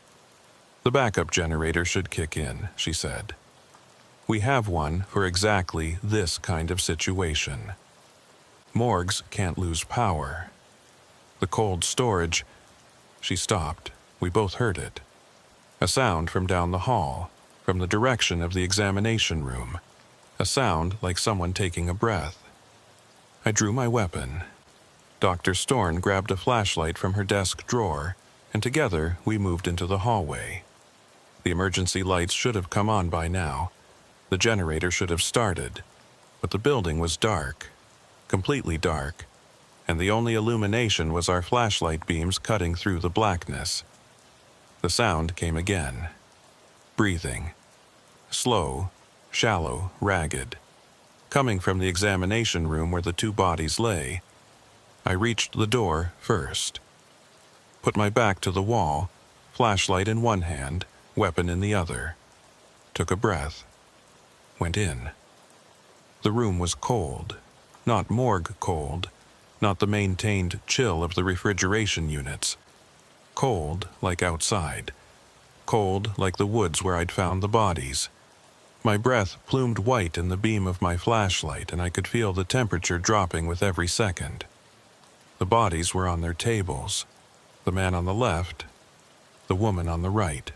The backup generator should kick in, she said. We have one for exactly this kind of situation. Morgues can't lose power. The cold storage... She stopped. We both heard it. A sound from down the hall, from the direction of the examination room. A sound like someone taking a breath. I drew my weapon. Dr. Storn grabbed a flashlight from her desk drawer, and together we moved into the hallway. The emergency lights should have come on by now. The generator should have started, but the building was dark, completely dark, and the only illumination was our flashlight beams cutting through the blackness. The sound came again. Breathing. Slow, shallow, ragged. Coming from the examination room where the two bodies lay. I reached the door first. Put my back to the wall, flashlight in one hand, weapon in the other. Took a breath. Went in. The room was cold. Not morgue cold. Not the maintained chill of the refrigeration units. Cold like outside. Cold like the woods where I'd found the bodies. My breath plumed white in the beam of my flashlight, and I could feel the temperature dropping with every second. The bodies were on their tables. The man on the left, the woman on the right.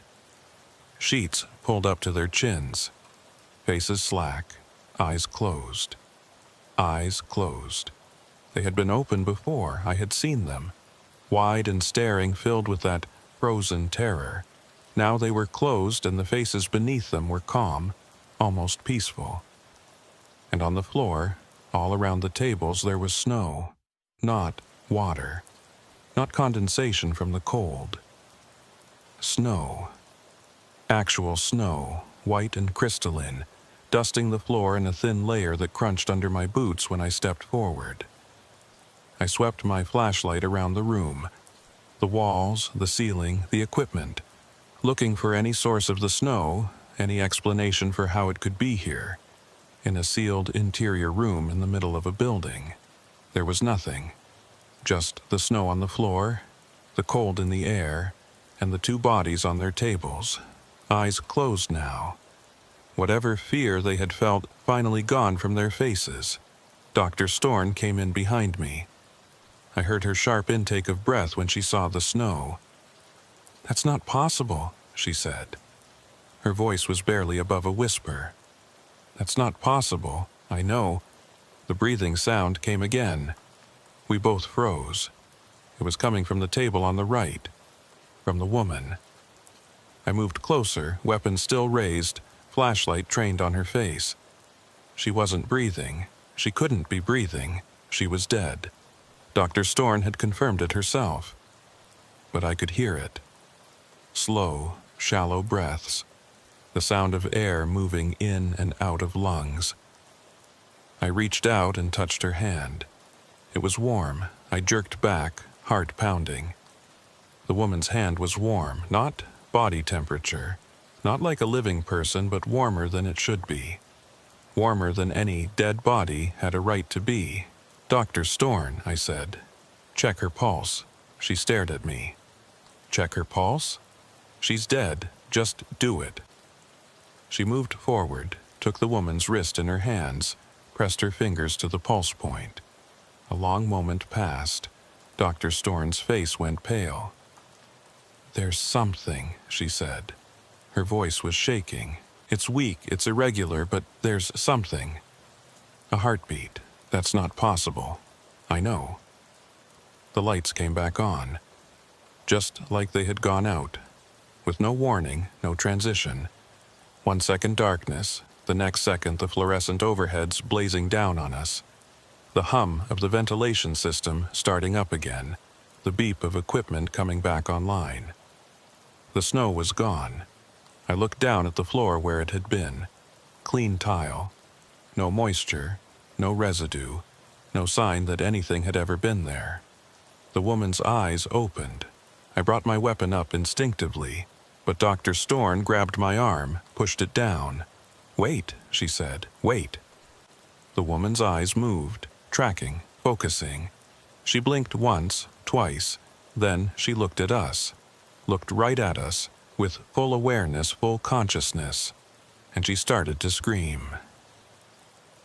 Sheets pulled up to their chins. Faces slack, eyes closed. Eyes closed. They had been open before, I had seen them. Wide and staring, filled with that frozen terror. Now they were closed, and the faces beneath them were calm, almost peaceful. And on the floor, all around the tables, there was snow. Not water. Not condensation from the cold. Snow. Actual snow, white and crystalline, dusting the floor in a thin layer that crunched under my boots when I stepped forward. I swept my flashlight around the room, the walls, the ceiling, the equipment, looking for any source of the snow, any explanation for how it could be here, in a sealed interior room in the middle of a building. There was nothing, just the snow on the floor, the cold in the air, and the two bodies on their tables, eyes closed now. Whatever fear they had felt finally gone from their faces. Dr. Storn came in behind me. I heard her sharp intake of breath when she saw the snow. "That's not possible," she said. Her voice was barely above a whisper. "That's not possible, I know." The breathing sound came again. We both froze. It was coming from the table on the right, from the woman. I moved closer, weapon still raised, flashlight trained on her face. She wasn't breathing. She couldn't be breathing. She was dead. Dr. Storn had confirmed it herself. But I could hear it. Slow, shallow breaths. The sound of air moving in and out of lungs. I reached out and touched her hand. It was warm. I jerked back, heart pounding. The woman's hand was warm, not body temperature. Not like a living person, but warmer than it should be. Warmer than any dead body had a right to be. "Dr. Storn," I said. "Check her pulse." She stared at me. "Check her pulse? She's dead. Just do it." She moved forward, took the woman's wrist in her hands, pressed her fingers to the pulse point. A long moment passed. Dr. Storn's face went pale. "There's something," she said. Her voice was shaking. "It's weak, it's irregular, but there's something." "A heartbeat. That's not possible." "I know." The lights came back on, just like they had gone out, with no warning, no transition. 1 second darkness, the next second the fluorescent overheads blazing down on us. The hum of the ventilation system starting up again, the beep of equipment coming back online. The snow was gone. I looked down at the floor where it had been. Clean tile. No moisture, no residue, no sign that anything had ever been there. The woman's eyes opened. I brought my weapon up instinctively, but Dr. Storn grabbed my arm, pushed it down. "Wait," she said, "wait." The woman's eyes moved, tracking, focusing. She blinked once, twice, then she looked at us, looked right at us, with full awareness, full consciousness, and she started to scream.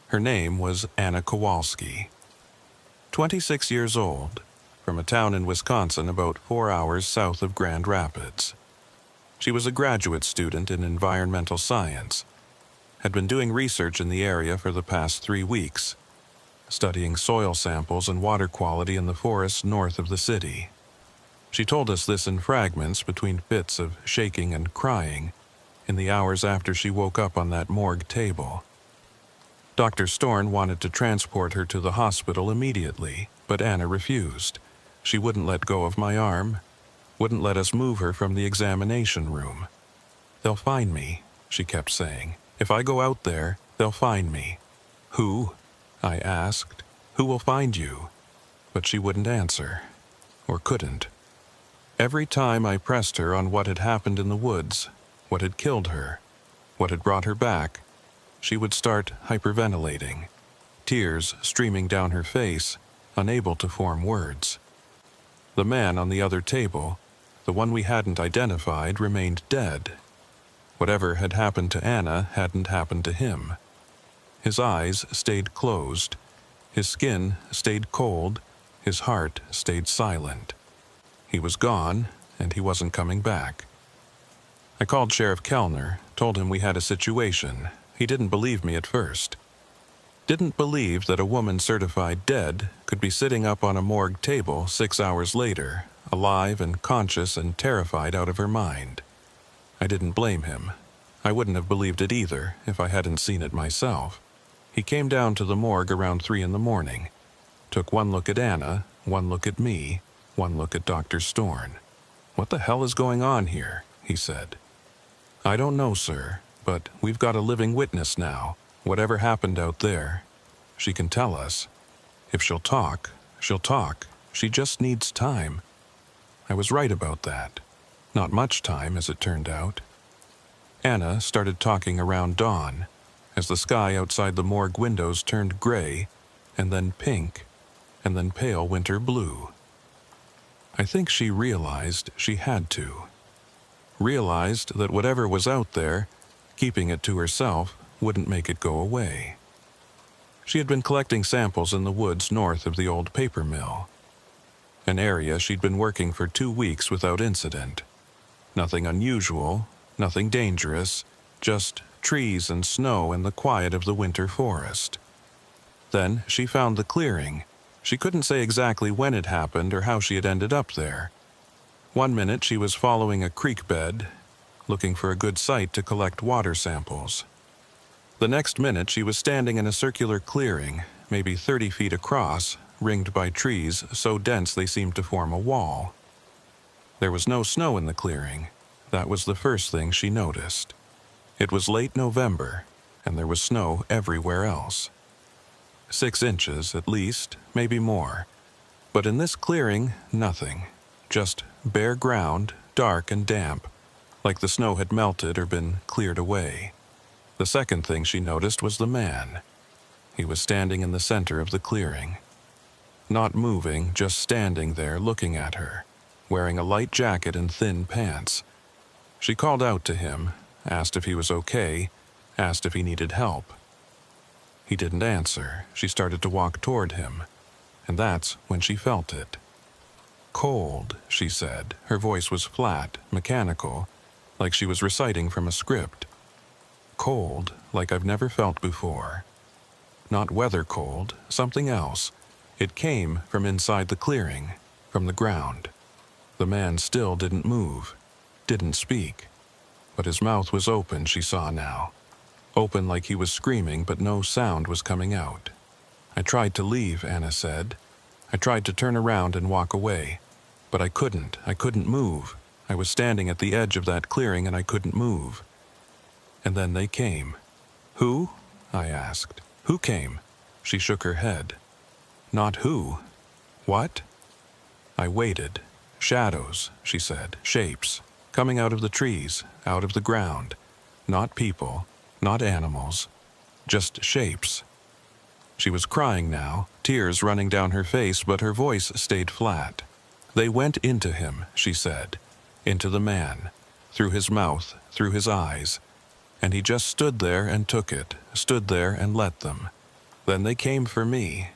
Her name was Anna Kowalski. 26 years old, from a town in Wisconsin about 4 hours south of Grand Rapids. She was a graduate student in environmental science, had been doing research in the area for the past 3 weeks, studying soil samples and water quality in the forests north of the city. She told us this in fragments between fits of shaking and crying in the hours after she woke up on that morgue table. Dr. Storn wanted to transport her to the hospital immediately, but Anna refused. She wouldn't let go of my arm, wouldn't let us move her from the examination room. "They'll find me," she kept saying. "If I go out there, they'll find me." "Who?" I asked. "Who will find you?" But she wouldn't answer, or couldn't. Every time I pressed her on what had happened in the woods, what had killed her, what had brought her back, she would start hyperventilating, tears streaming down her face, unable to form words. The man on the other table, the one we hadn't identified, remained dead. Whatever had happened to Anna hadn't happened to him. His eyes stayed closed, his skin stayed cold, his heart stayed silent. He was gone, and he wasn't coming back. I called Sheriff Kellner, told him we had a situation. He didn't believe me at first. Didn't believe that a woman certified dead could be sitting up on a morgue table 6 hours later, alive and conscious and terrified out of her mind. I didn't blame him. I wouldn't have believed it either if I hadn't seen it myself. He came down to the morgue around 3 in the morning, took one look at Anna, one look at me, one look at Dr. Storn. "What the hell is going on here?" he said. "I don't know, sir, but we've got a living witness now. Whatever happened out there, she can tell us. If she'll talk, she'll talk. She just needs time." I was right about that. Not much time, as it turned out. Anna started talking around dawn, as the sky outside the morgue windows turned gray, and then pink, and then pale winter blue. I think she realized she had to. Realized that whatever was out there, keeping it to herself wouldn't make it go away. She had been collecting samples in the woods north of the old paper mill, an area she'd been working for 2 weeks without incident. Nothing unusual, nothing dangerous, just trees and snow and the quiet of the winter forest. Then she found the clearing. She couldn't say exactly when it happened or how she had ended up there. 1 minute she was following a creek bed, looking for a good site to collect water samples. The next minute, she was standing in a circular clearing, maybe 30 feet across, ringed by trees so dense they seemed to form a wall. There was no snow in the clearing. That was the first thing she noticed. It was late November, and there was snow everywhere else. 6 inches at least, maybe more. But in this clearing, nothing. Just bare ground, dark and damp, like the snow had melted or been cleared away. The second thing she noticed was the man. He was standing in the center of the clearing. Not moving, just standing there looking at her, wearing a light jacket and thin pants. She called out to him, asked if he was okay, asked if he needed help. He didn't answer. She started to walk toward him, and that's when she felt it. Cold, she said. Her voice was flat, mechanical, like she was reciting from a script. Cold, like I've never felt before. Not weather cold, something else. It came from inside the clearing, from the ground. The man still didn't move, didn't speak. But his mouth was open, she saw now. Open like he was screaming, but no sound was coming out. I tried to leave, Anna said. I tried to turn around and walk away. But I couldn't move. I was standing at the edge of that clearing and I couldn't move. And then they came. Who? I asked. Who came? She shook her head. Not who. What? I waited. Shadows, she said. Shapes. Coming out of the trees, out of the ground. Not people, not animals. Just shapes. She was crying now, tears running down her face, but her voice stayed flat. They went into him, she said. Into the man. Through his mouth, through his eyes. And he just stood there and took it, stood there and let them. Then they came for me.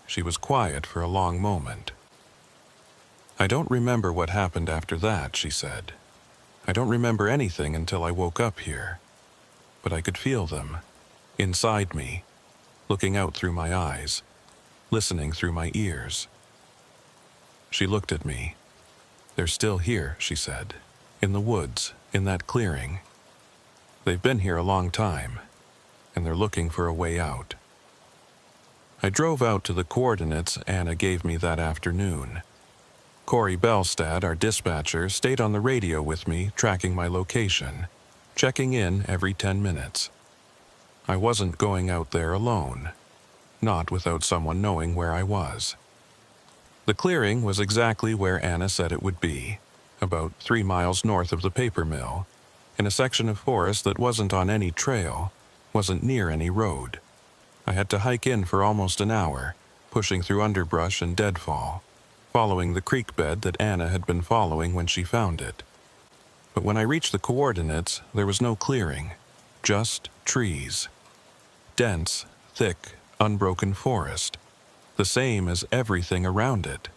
She was quiet for a long moment. I don't remember what happened after that, she said. I don't remember anything until I woke up here. But I could feel them, inside me, looking out through my eyes, listening through my ears. She looked at me. They're still here, she said, in the woods, in that clearing. They've been here a long time, and they're looking for a way out. I drove out to the coordinates Anna gave me that afternoon. Corey Belstad, our dispatcher, stayed on the radio with me, tracking my location, checking in every 10 minutes. I wasn't going out there alone, not without someone knowing where I was. The clearing was exactly where Anna said it would be, about 3 miles north of the paper mill, in a section of forest that wasn't on any trail, wasn't near any road. I had to hike in for almost an hour, pushing through underbrush and deadfall, following the creek bed that Anna had been following when she found it. But when I reached the coordinates, there was no clearing, just trees. Dense, thick, unbroken forest, the same as everything around it.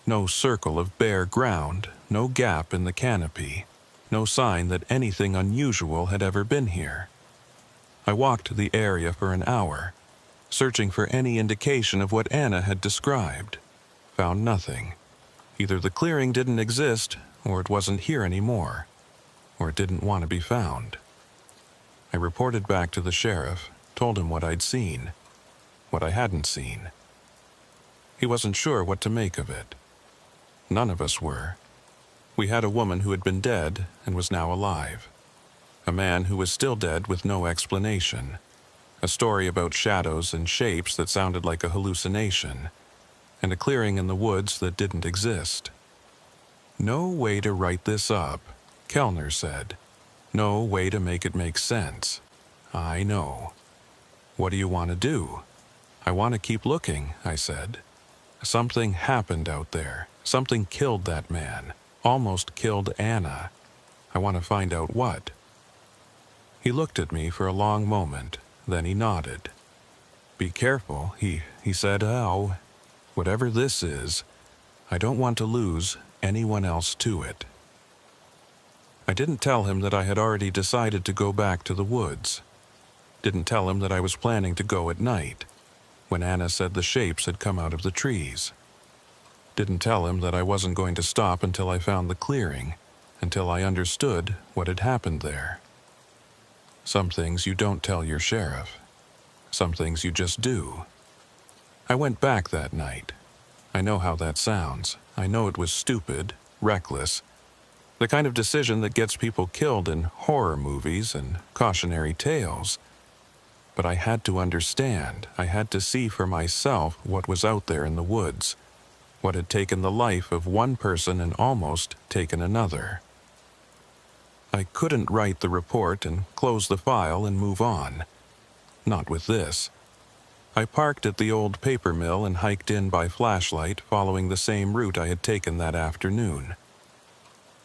No circle of bare ground, no gap in the canopy, no sign that anything unusual had ever been here. I walked the area for an hour, searching for any indication of what Anna had described. Found nothing. Either the clearing didn't exist, or it wasn't here anymore, or it didn't want to be found. I reported back to the sheriff, told him what I'd seen, what I hadn't seen. He wasn't sure what to make of it. None of us were. We had a woman who had been dead and was now alive. A man who was still dead with no explanation. A story about shadows and shapes that sounded like a hallucination. And a clearing in the woods that didn't exist. No way to write this up, Kellner said. No way to make it make sense. I know. What do you want to do? I want to keep looking, I said. Something happened out there. Something killed that man. Almost killed Anna. I want to find out what. He looked at me for a long moment, then he nodded. Be careful, he said. Oh, whatever this is, I don't want to lose anyone else to it. I didn't tell him that I had already decided to go back to the woods. Didn't tell him that I was planning to go at night, when Anna said the shapes had come out of the trees. Didn't tell him that I wasn't going to stop until I found the clearing, until I understood what had happened there. Some things you don't tell your sheriff. Some things you just do. I went back that night. I know how that sounds. I know it was stupid, reckless, the kind of decision that gets people killed in horror movies and cautionary tales. But I had to understand. I had to see for myself what was out there in the woods, what had taken the life of one person and almost taken another. I couldn't write the report and close the file and move on. Not with this. I parked at the old paper mill and hiked in by flashlight, following the same route I had taken that afternoon.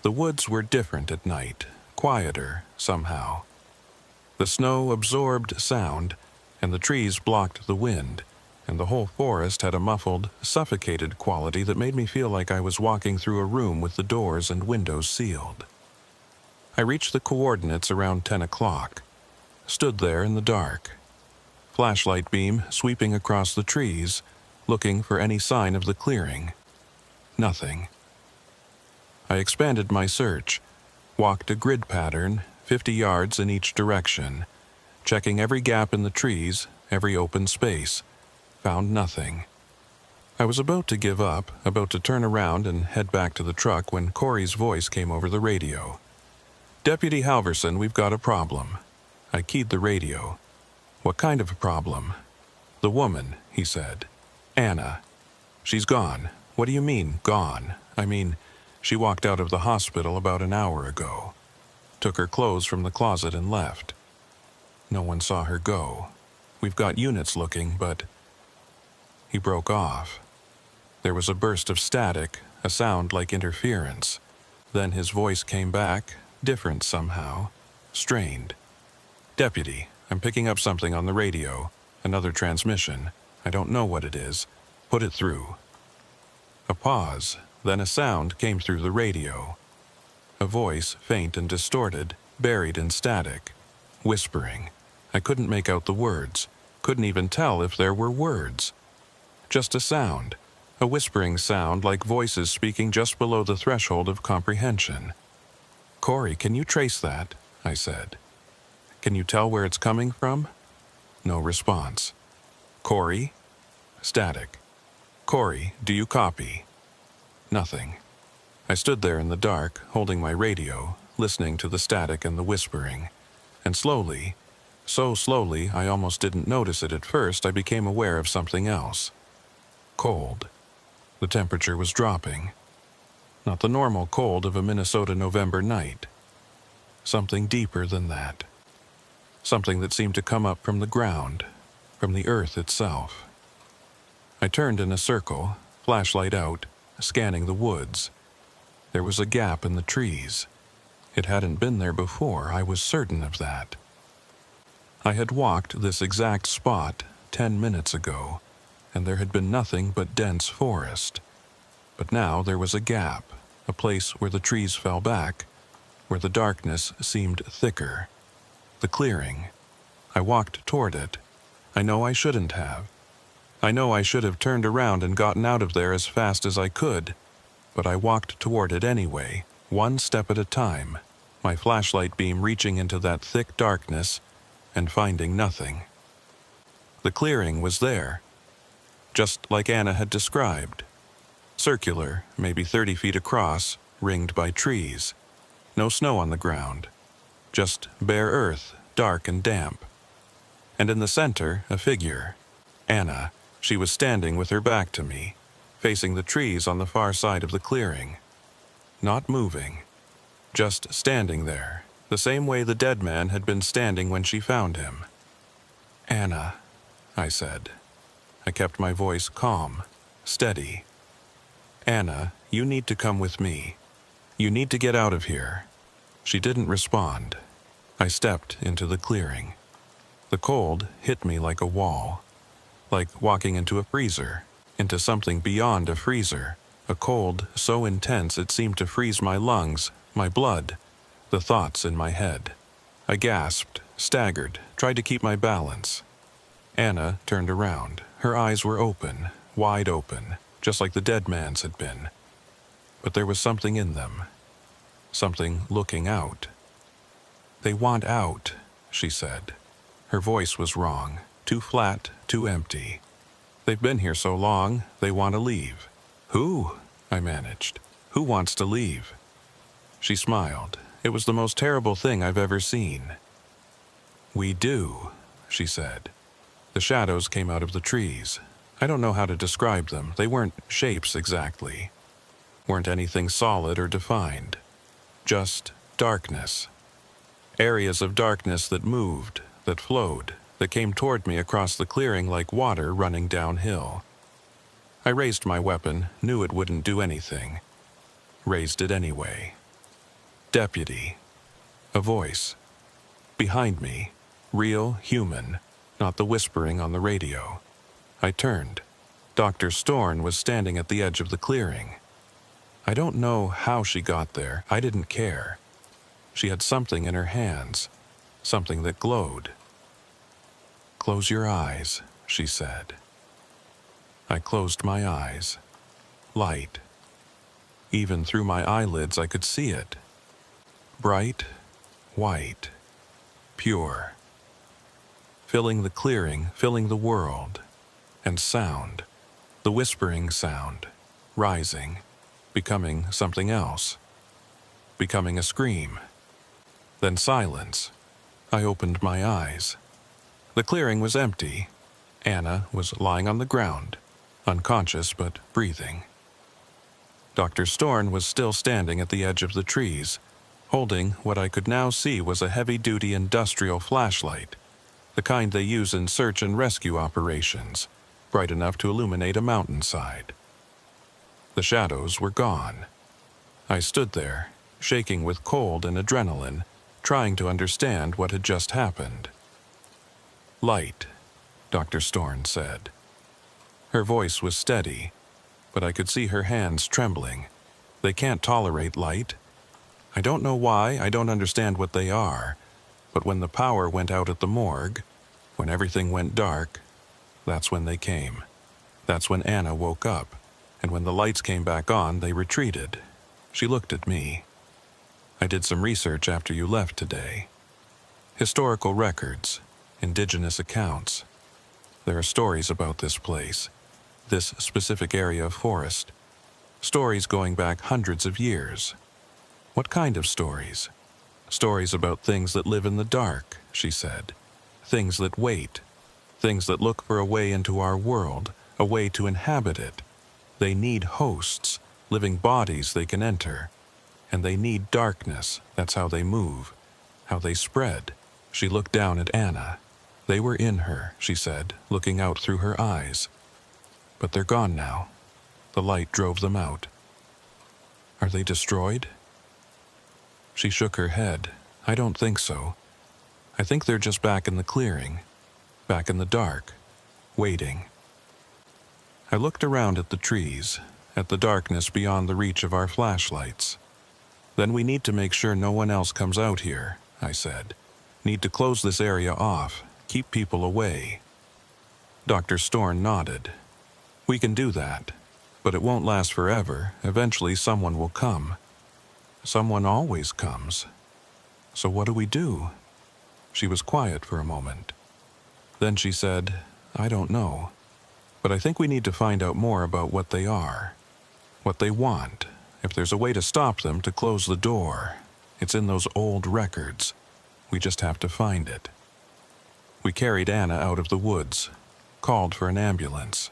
The woods were different at night, quieter somehow. The snow absorbed sound, and the trees blocked the wind, and the whole forest had a muffled, suffocated quality that made me feel like I was walking through a room with the doors and windows sealed. I reached the coordinates around 10 o'clock, stood there in the dark, flashlight beam sweeping across the trees, looking for any sign of the clearing. Nothing. I expanded my search, walked a grid pattern, 50 yards in each direction, checking every gap in the trees, every open space. Found nothing. I was about to give up, about to turn around and head back to the truck when Corey's voice came over the radio. "Deputy Halverson, we've got a problem." I keyed the radio. "What kind of a problem?" "The woman," he said. "Anna. She's gone." "What do you mean, gone?" "I mean, she walked out of the hospital about an hour ago. Took her clothes from the closet and left. No one saw her go. We've got units looking, but..." He broke off. There was a burst of static, a sound like interference. Then his voice came back, different somehow, strained. "Deputy, I'm picking up something on the radio. Another transmission. I don't know what it is. Put it through." A pause, then a sound came through the radio. A voice, faint and distorted, buried in static, whispering. I couldn't make out the words, couldn't even tell if there were words. Just a sound, a whispering sound like voices speaking just below the threshold of comprehension. "Corey, can you trace that?" I said. "Can you tell where it's coming from?" No response. "Corey?" Static. "Corey, do you copy?" Nothing. I stood there in the dark, holding my radio, listening to the static and the whispering. And slowly, so slowly I almost didn't notice it at first, I became aware of something else. Cold. The temperature was dropping. Not the normal cold of a Minnesota November night. Something deeper than that. Something that seemed to come up from the ground, from the earth itself. I turned in a circle, flashlight out, scanning the woods. There was a gap in the trees. It hadn't been there before, I was certain of that. I had walked this exact spot 10 minutes ago, and there had been nothing but dense forest. But now there was a gap, a place where the trees fell back, where the darkness seemed thicker. The clearing. I walked toward it. I know I shouldn't have. I know I should have turned around and gotten out of there as fast as I could, but I walked toward it anyway, one step at a time, my flashlight beam reaching into that thick darkness and finding nothing. The clearing was there, just like Anna had described. Circular, maybe 30 feet across, ringed by trees. No snow on the ground. Just bare earth, dark and damp. And in the center, a figure. Anna. She was standing with her back to me, facing the trees on the far side of the clearing. Not moving. Just standing there, the same way the dead man had been standing when she found him. "Anna," I said. I kept my voice calm, steady. "Anna, you need to come with me. You need to get out of here." She didn't respond. I stepped into the clearing. The cold hit me like a wall, like walking into a freezer, into something beyond a freezer, a cold so intense it seemed to freeze my lungs, my blood, the thoughts in my head. I gasped, staggered, tried to keep my balance. Anna turned around. Her eyes were open, wide open, just like the dead man's had been. But there was something in them. something looking out. "They want out," she said. Her voice was wrong, too flat, too empty. "They've been here so long, they want to leave." "Who?" I managed. "Who wants to leave?" She smiled. It was the most terrible thing I've ever seen. "We do," she said. The shadows came out of the trees. I don't know how to describe them. They weren't shapes exactly. Weren't anything solid or defined. Just darkness. Areas of darkness that moved, that flowed, that came toward me across the clearing like water running downhill. I raised my weapon, knew it wouldn't do anything. Raised it anyway. "Deputy." A voice. Behind me. Real, human, not the whispering on the radio. I turned. Dr. Storn was standing at the edge of the clearing. I don't know how she got there. I didn't care. She had something in her hands, something that glowed. "Close your eyes," she said. I closed my eyes. Light. Even through my eyelids I could see it. Bright, white, pure. Filling the clearing, filling the world. And sound. The whispering sound. Rising. Becoming something else. Becoming a scream. Then silence. I opened my eyes. The clearing was empty. Anna was lying on the ground, unconscious but breathing. Dr. Storn was still standing at the edge of the trees, holding what I could now see was a heavy-duty industrial flashlight, the kind they use in search and rescue operations, bright enough to illuminate a mountainside. The shadows were gone. I stood there, shaking with cold and adrenaline, trying to understand what had just happened. "Light," Dr. Storn said. Her voice was steady, but I could see her hands trembling. "They can't tolerate light. I don't know why, I don't understand what they are, but when the power went out at the morgue, when everything went dark, that's when they came. That's when Anna woke up, and when the lights came back on, they retreated." She looked at me. "I did some research after you left today. Historical records, indigenous accounts. There are stories about this place, this specific area of forest. Stories going back hundreds of years." "What kind of stories?" "Stories about things that live in the dark," she said. "Things that wait. Things that look for a way into our world, a way to inhabit it. They need hosts, living bodies they can enter. And they need darkness. That's how they move, how they spread." She looked down at Anna. "They were in her," she said, looking out through her eyes. "But they're gone now. The light drove them out." "Are they destroyed?" She shook her head. "I don't think so. I think they're just back in the clearing, back in the dark, waiting." I looked around at the trees, at the darkness beyond the reach of our flashlights. "Then we need to make sure no one else comes out here," I said. "Need to close this area off, keep people away." Dr. Storn nodded. "We can do that, but it won't last forever. Eventually someone will come." "Someone always comes. So what do we do?" She was quiet for a moment. Then she said, "I don't know. But I think we need to find out more about what they are, what they want, if there's a way to stop them, to close the door. It's in those old records. We just have to find it." We carried Anna out of the woods, called for an ambulance.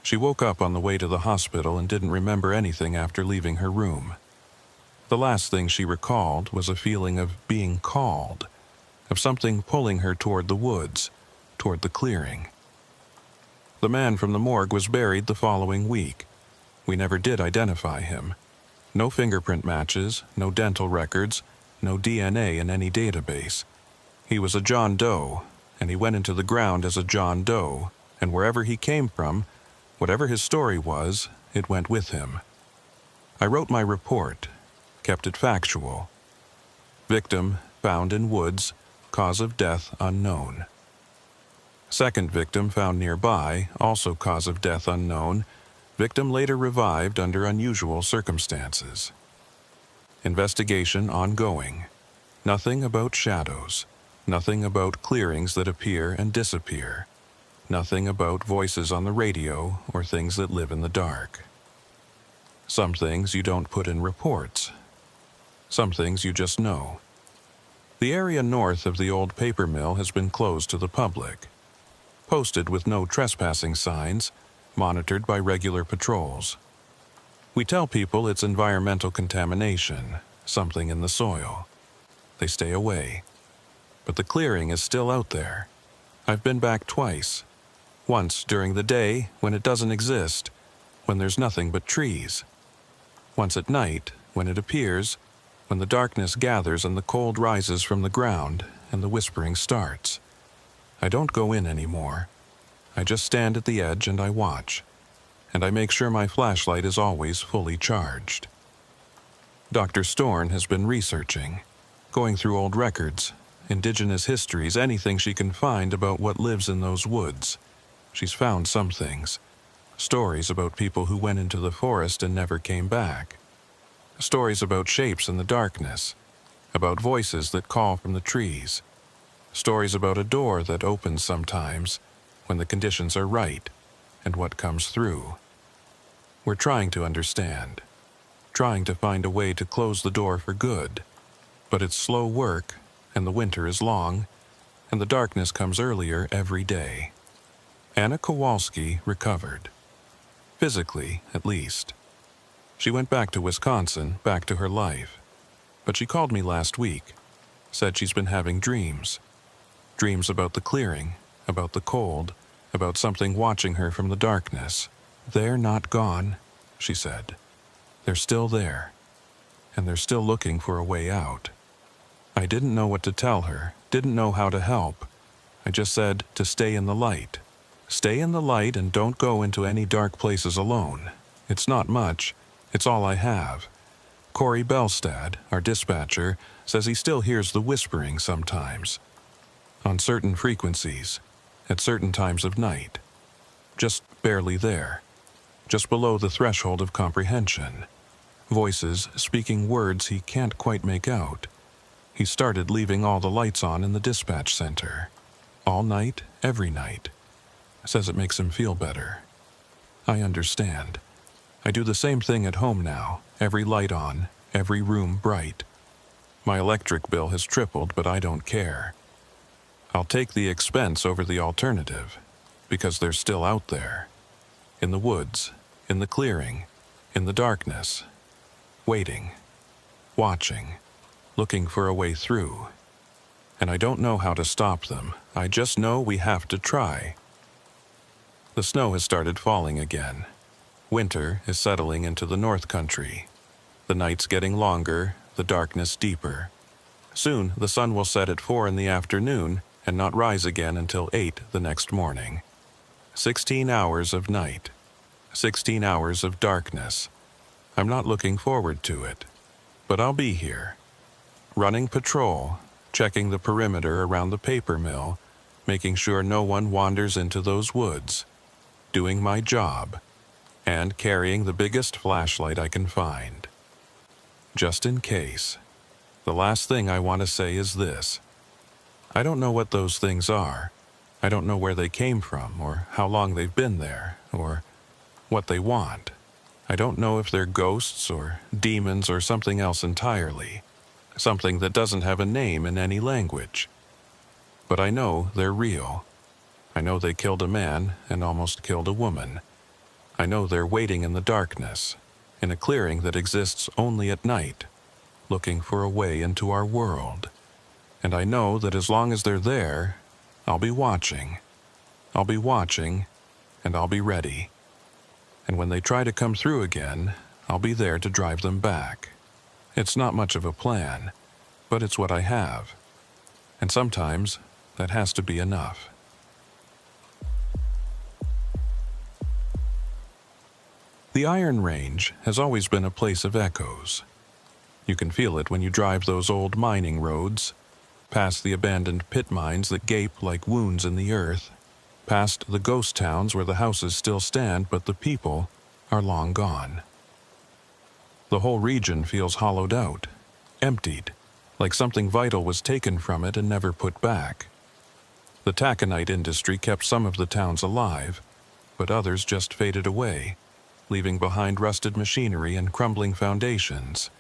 She woke up on the way to the hospital and didn't remember anything after leaving her room. The last thing she recalled was a feeling of being called, of something pulling her toward the woods, toward the clearing. The man from the morgue was buried the following week. We never did identify him. No fingerprint matches, no dental records, no DNA in any database. He was a John Doe, and he went into the ground as a John Doe, and wherever he came from, whatever his story was, it went with him. I wrote my report, kept it factual. Victim found in woods, cause of death unknown. Second victim found nearby, also cause of death unknown. Victim later revived under unusual circumstances. Investigation ongoing. Nothing about shadows. Nothing about clearings that appear and disappear. Nothing about voices on the radio or things that live in the dark. Some things you don't put in reports. Some things you just know. The area north of the old paper mill has been closed to the public. Posted with no trespassing signs, monitored by regular patrols. We tell people it's environmental contamination, something in the soil. They stay away. But the clearing is still out there. I've been back twice. Once during the day when it doesn't exist, when there's nothing but trees. Once at night when it appears, when the darkness gathers and the cold rises from the ground and the whispering starts. I don't go in anymore. I just stand at the edge and I watch. And I make sure my flashlight is always fully charged. Dr. Storn has been researching, going through old records, indigenous histories, anything she can find about what lives in those woods. She's found some things. Stories about people who went into the forest and never came back. Stories about shapes in the darkness, about voices that call from the trees. Stories about a door that opens sometimes when the conditions are right and what comes through. We're trying to understand, trying to find a way to close the door for good. But it's slow work, and the winter is long, and the darkness comes earlier every day. Anna Kowalski recovered. Physically, at least. She went back to Wisconsin, back to her life. But she called me last week, said she's been having dreams. Dreams about the clearing, about the cold, about something watching her from the darkness. They're not gone, she said. They're still there, and they're still looking for a way out. I didn't know what to tell her, didn't know how to help. I just said to stay in the light. Stay in the light and don't go into any dark places alone. It's not much. It's all I have. Corey Belstad, our dispatcher, says he still hears the whispering sometimes. On certain frequencies, at certain times of night. Just barely there. Just below the threshold of comprehension. Voices speaking words he can't quite make out. He started leaving all the lights on in the dispatch center. All night, every night. Says it makes him feel better. I understand. I do the same thing at home now, every light on, every room bright. My electric bill has tripled, but I don't care. I'll take the expense over the alternative, because they're still out there. In the woods, in the clearing, in the darkness, waiting, watching, looking for a way through. And I don't know how to stop them. I just know we have to try. The snow has started falling again. Winter is settling into the North Country. The nights getting longer, the darkness deeper. Soon the sun will set at 4 in the afternoon and not rise again until 8 the next morning. 16 hours of night. 16 hours of darkness. I'm not looking forward to it, but I'll be here. Running patrol, checking the perimeter around the paper mill, making sure no one wanders into those woods. Doing my job, and carrying the biggest flashlight I can find. Just in case. The last thing I want to say is this. I don't know what those things are. I don't know where they came from, or how long they've been there, or what they want. I don't know if they're ghosts or demons or something else entirely. Something that doesn't have a name in any language. But I know they're real. I know they killed a man and almost killed a woman. I know they're waiting in the darkness, in a clearing that exists only at night, looking for a way into our world. And I know that as long as they're there, I'll be watching. I'll be watching, and I'll be ready. And when they try to come through again, I'll be there to drive them back. It's not much of a plan, but it's what I have. And sometimes that has to be enough. The Iron Range has always been a place of echoes. You can feel it when you drive those old mining roads, past the abandoned pit mines that gape like wounds in the earth, past the ghost towns where the houses still stand but the people are long gone. The whole region feels hollowed out, emptied, like something vital was taken from it and never put back. The taconite industry kept some of the towns alive, but others just faded away, leaving behind rusted machinery and crumbling foundations,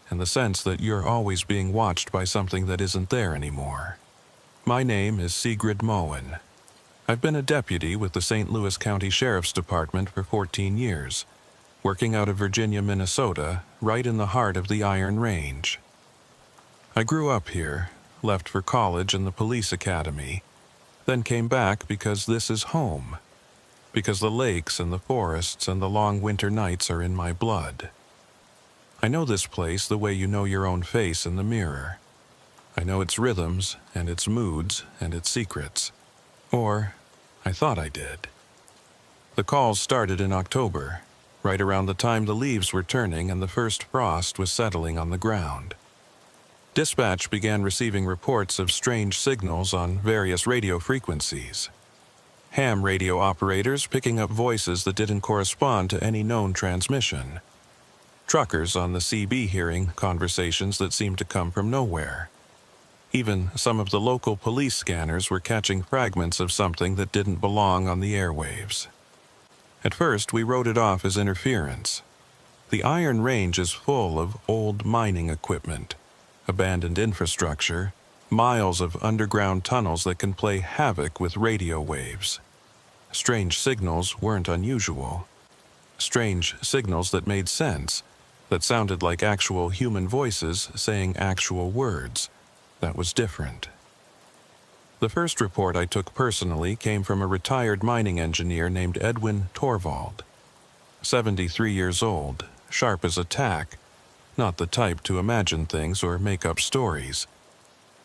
and the sense that you're always being watched by something that isn't there anymore. My name is Sigrid Moen. I've been a deputy with the St. Louis County Sheriff's Department for 14 years, working out of Virginia, Minnesota, right in the heart of the Iron Range. I grew up here, left for college and the police academy, then came back because this is home, because the lakes and the forests and the long winter nights are in my blood. I know this place the way you know your own face in the mirror. I know its rhythms and its moods and its secrets. Or, I thought I did. The calls started in October, right around the time the leaves were turning and the first frost was settling on the ground. Dispatch began receiving reports of strange signals on various radio frequencies. Ham radio operators picking up voices that didn't correspond to any known transmission. Truckers on the CB hearing conversations that seemed to come from nowhere. Even some of the local police scanners were catching fragments of something that didn't belong on the airwaves. At first, we wrote it off as interference. The Iron Range is full of old mining equipment, abandoned infrastructure, miles of underground tunnels that can play havoc with radio waves. Strange signals weren't unusual. Strange signals that made sense, that sounded like actual human voices saying actual words. That was different. The first report I took personally came from a retired mining engineer named Edwin Torvald. 73 years old, sharp as a tack, not the type to imagine things or make up stories.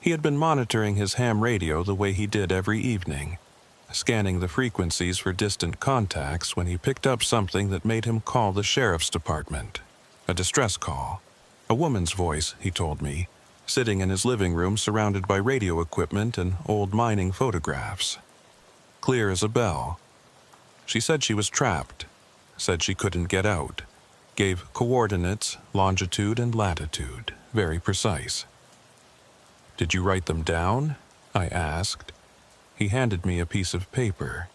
He had been monitoring his ham radio the way he did every evening, scanning the frequencies for distant contacts when he picked up something that made him call the sheriff's department. A distress call. A woman's voice, he told me, sitting in his living room surrounded by radio equipment and old mining photographs. Clear as a bell. She said she was trapped, said she couldn't get out, gave coordinates, longitude and latitude, very precise. "Did you write them down?" I asked. He handed me a piece of paper.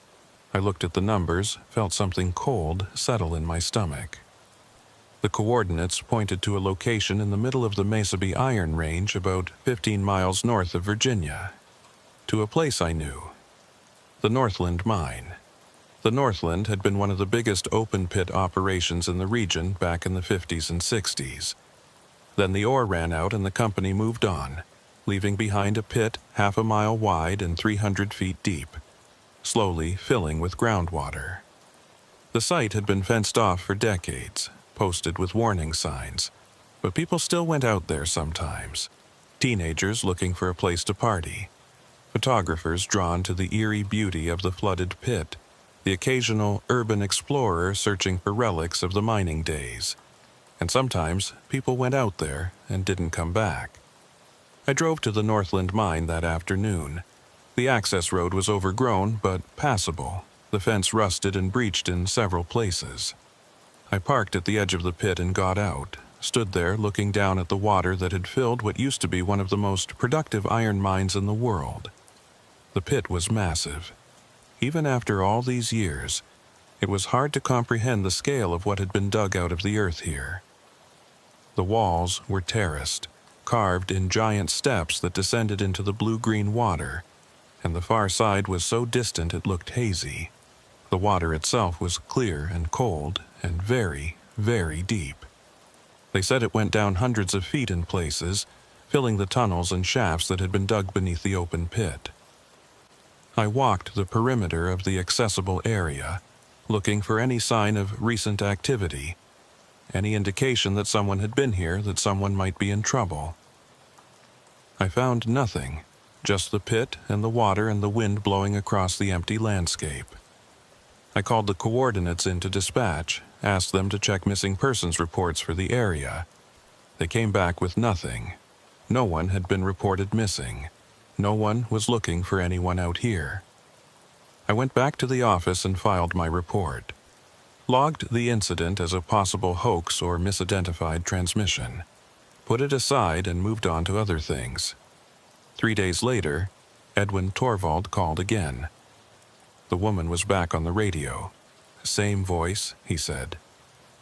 I looked at the numbers, felt something cold settle in my stomach. The coordinates pointed to a location in the middle of the Mesabee Iron Range about 15 miles north of Virginia, to a place I knew, the Northland Mine. The Northland had been one of the biggest open-pit operations in the region back in the 50s and 60s. Then the ore ran out and the company moved on, leaving behind a pit half a mile wide and 300 feet deep, slowly filling with groundwater. The site had been fenced off for decades, posted with warning signs, but people still went out there sometimes. Teenagers looking for a place to party, photographers drawn to the eerie beauty of the flooded pit, the occasional urban explorer searching for relics of the mining days. And sometimes people went out there and didn't come back. I drove to the Northland Mine that afternoon. The access road was overgrown but passable, the fence rusted and breached in several places. I parked at the edge of the pit and got out, stood there looking down at the water that had filled what used to be one of the most productive iron mines in the world. The pit was massive. Even after all these years, it was hard to comprehend the scale of what had been dug out of the earth here. The walls were terraced, carved in giant steps that descended into the blue-green water, and the far side was so distant it looked hazy. The water itself was clear and cold and very, very deep. They said it went down hundreds of feet in places, filling the tunnels and shafts that had been dug beneath the open pit. I walked the perimeter of the accessible area, looking for any sign of recent activity, any indication that someone had been here, that someone might be in trouble. I found nothing, just the pit and the water and the wind blowing across the empty landscape. I called the coordinates into dispatch, asked them to check missing persons reports for the area. They came back with nothing. No one had been reported missing. No one was looking for anyone out here. I went back to the office and filed my report. Logged the incident as a possible hoax or misidentified transmission. put it aside, and moved on to other things. 3 days later, Edwin Torvald called again. The woman was back on the radio. Same voice, he said.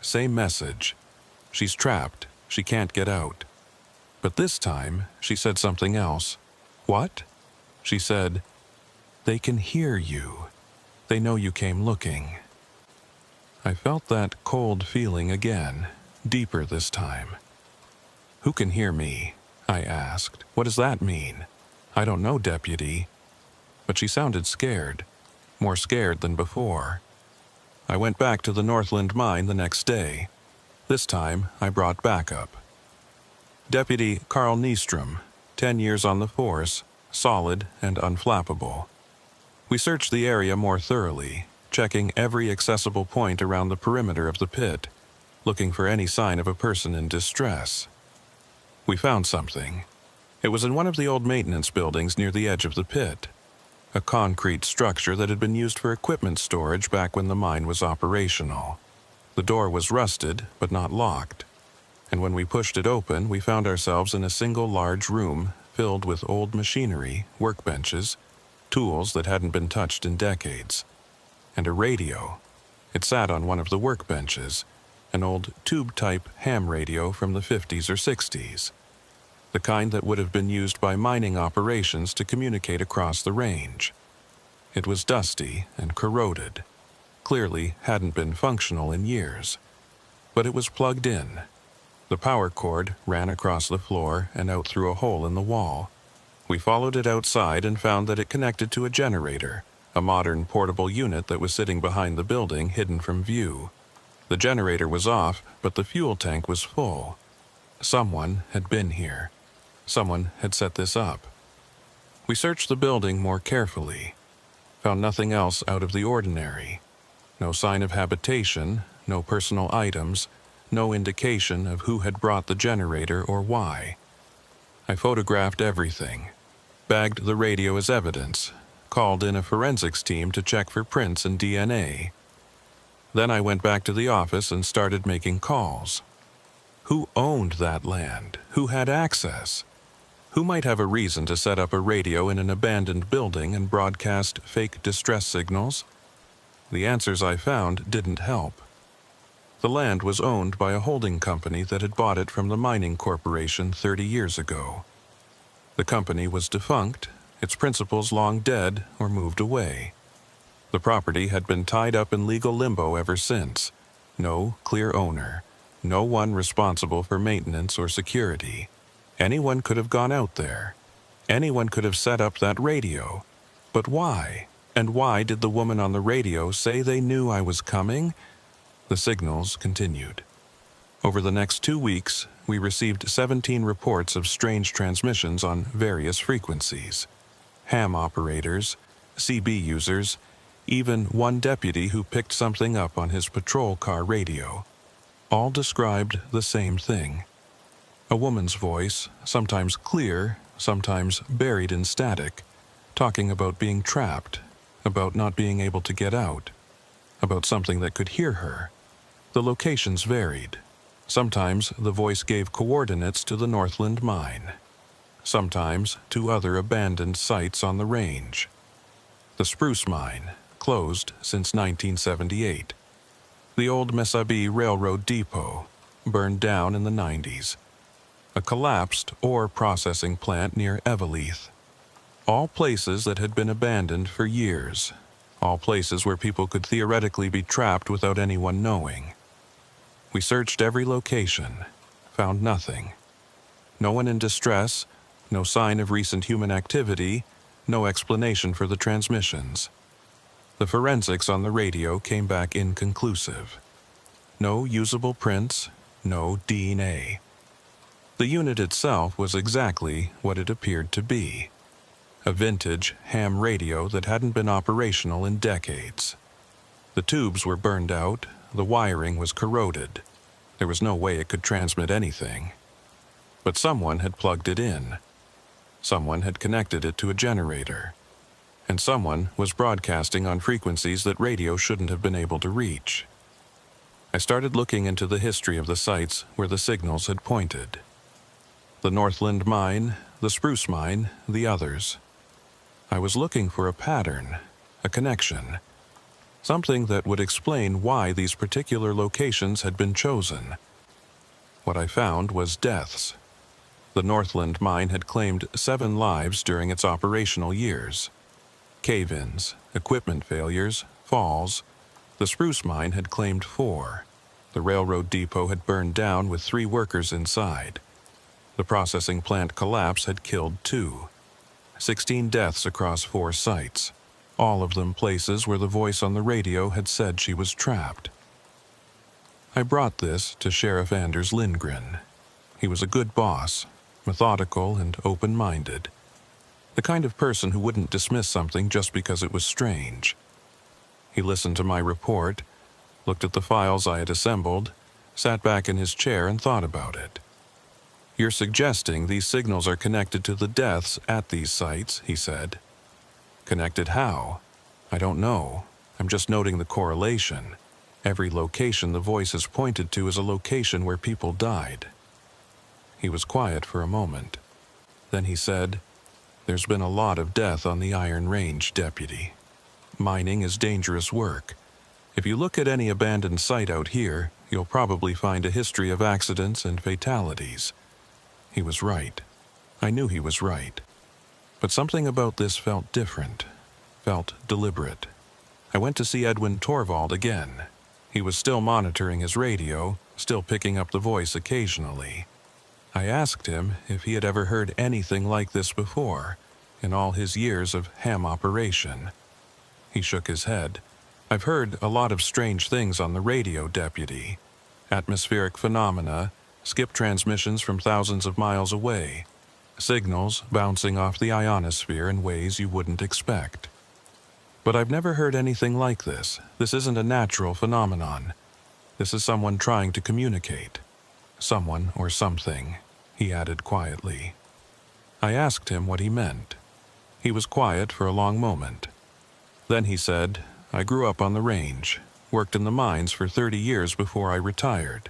Same message. She's trapped. She can't get out. But this time, she said something else. What? She said, "They can hear you. They know you came looking." I felt that cold feeling again, deeper this time. "Who can hear me?" I asked. "What does that mean?" "I don't know, Deputy." But she sounded scared, more scared than before. I went back to the Northland mine the next day. This time, I brought backup. Deputy Carl Nystrom, 10 years on the force, solid and unflappable. We searched the area more thoroughly, checking every accessible point around the perimeter of the pit, looking for any sign of a person in distress. We found something. It was in one of the old maintenance buildings near the edge of the pit, a concrete structure that had been used for equipment storage back when the mine was operational. The door was rusted, but not locked, and when we pushed it open, we found ourselves in a single large room filled with old machinery, workbenches, tools that hadn't been touched in decades, and a radio. It sat on one of the workbenches, an old tube-type ham radio from the 50s or 60s, the kind that would have been used by mining operations to communicate across the range. It was dusty and corroded, clearly hadn't been functional in years, but it was plugged in. The power cord ran across the floor and out through a hole in the wall. We followed it outside and found that it connected to a generator, a modern portable unit that was sitting behind the building hidden from view. The generator was off, but the fuel tank was full. Someone had been here. Someone had set this up. We searched the building more carefully, found nothing else out of the ordinary. No sign of habitation, no personal items, no indication of who had brought the generator or why. I photographed everything, bagged the radio as evidence, called in a forensics team to check for prints and DNA. Then I went back to the office and started making calls. Who owned that land? Who had access? Who might have a reason to set up a radio in an abandoned building and broadcast fake distress signals? The answers I found didn't help. The land was owned by a holding company that had bought it from the mining corporation 30 years ago. The company was defunct, its principals long dead or moved away. The property had been tied up in legal limbo ever since. No clear owner, no one responsible for maintenance or security. Anyone could have gone out there. Anyone could have set up that radio. But why? And why did the woman on the radio say they knew I was coming? The signals continued. Over the next 2 weeks, we received 17 reports of strange transmissions on various frequencies. Ham operators, CB users, even one deputy who picked something up on his patrol car radio. All described the same thing. A woman's voice, sometimes clear, sometimes buried in static, talking about being trapped, about not being able to get out, about something that could hear her. The locations varied. Sometimes the voice gave coordinates to the Northland mine. Sometimes to other abandoned sites on the range. The Spruce Mine, closed since 1978. The old Mesabi Railroad Depot, burned down in the 90s. A collapsed ore processing plant near Eveleth. All places that had been abandoned for years. All places where people could theoretically be trapped without anyone knowing. We searched every location, found nothing. No one in distress, no sign of recent human activity, no explanation for the transmissions. The forensics on the radio came back inconclusive. No usable prints, no DNA. The unit itself was exactly what it appeared to be. A vintage ham radio that hadn't been operational in decades. The tubes were burned out, the wiring was corroded. There was no way it could transmit anything. But someone had plugged it in. Someone had connected it to a generator. And someone was broadcasting on frequencies that radio shouldn't have been able to reach. I started looking into the history of the sites where the signals had pointed. The Northland mine, the Spruce mine, the others. I was looking for a pattern, a connection, something that would explain why these particular locations had been chosen. What I found was deaths. The Northland mine had claimed 7 lives during its operational years. Cave-ins, equipment failures, falls. The Spruce mine had claimed 4. The railroad depot had burned down with 3 workers inside. The processing plant collapse had killed 2. 16 deaths across 4 sites, all of them places where the voice on the radio had said she was trapped. I brought this to Sheriff Anders Lindgren. He was a good boss, methodical and open-minded. The kind of person who wouldn't dismiss something just because it was strange. He listened to my report, looked at the files I had assembled, sat back in his chair and thought about it. "You're suggesting these signals are connected to the deaths at these sites," he said. "Connected how? I don't know. I'm just noting the correlation. Every location the voice has pointed to is a location where people died." He was quiet for a moment. Then he said, "There's been a lot of death on the Iron Range, Deputy. Mining is dangerous work. If you look at any abandoned site out here, you'll probably find a history of accidents and fatalities." He was right. I knew he was right. But something about this felt different, felt deliberate. I went to see Edwin Torvald again. He was still monitoring his radio, still picking up the voice occasionally. I asked him if he had ever heard anything like this before, in all his years of ham operation. He shook his head. "I've heard a lot of strange things on the radio, Deputy. Atmospheric phenomena, skip transmissions from thousands of miles away, signals bouncing off the ionosphere in ways you wouldn't expect. But I've never heard anything like this. This isn't a natural phenomenon. This is someone trying to communicate. Someone or something," he added quietly. I asked him what he meant. He was quiet for a long moment. Then he said, "I grew up on the range, worked in the mines for 30 years before I retired.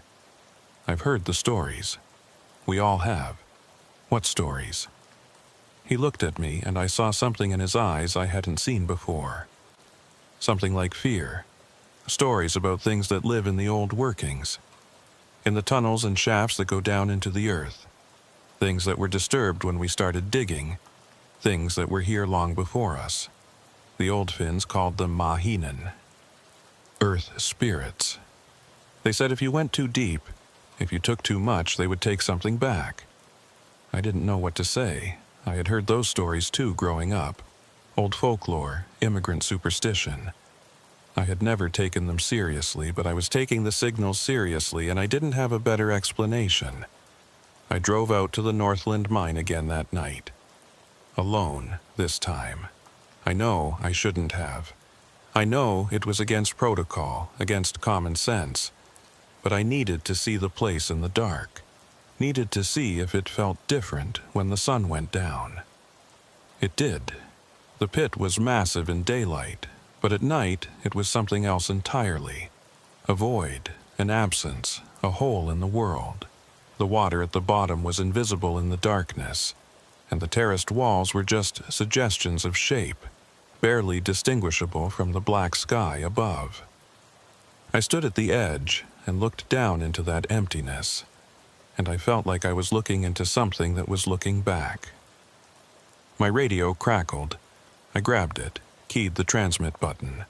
I've heard the stories. We all have." "What stories?" He looked at me, and I saw something in his eyes I hadn't seen before. Something like fear. Stories about things that live in the old workings, in the tunnels and shafts that go down into the earth. Things that were disturbed when we started digging. Things that were here long before us. The old Finns called them mahinen. Earth spirits. They said if you went too deep, if you took too much, they would take something back. I didn't know what to say. I had heard those stories too growing up. Old folklore, immigrant superstition. I had never taken them seriously, but I was taking the signals seriously, and I didn't have a better explanation. I drove out to the Northland mine again that night. Alone, this time. I know I shouldn't have. I know it was against protocol, against common sense. But I needed to see the place in the dark. Needed to see if it felt different when the sun went down. It did. The pit was massive in daylight, but at night it was something else entirely. A void, an absence, a hole in the world. The water at the bottom was invisible in the darkness, and the terraced walls were just suggestions of shape, barely distinguishable from the black sky above. I stood at the edge and looked down into that emptiness, and I felt like I was looking into something that was looking back. My radio crackled. I grabbed it, keyed the transmit button.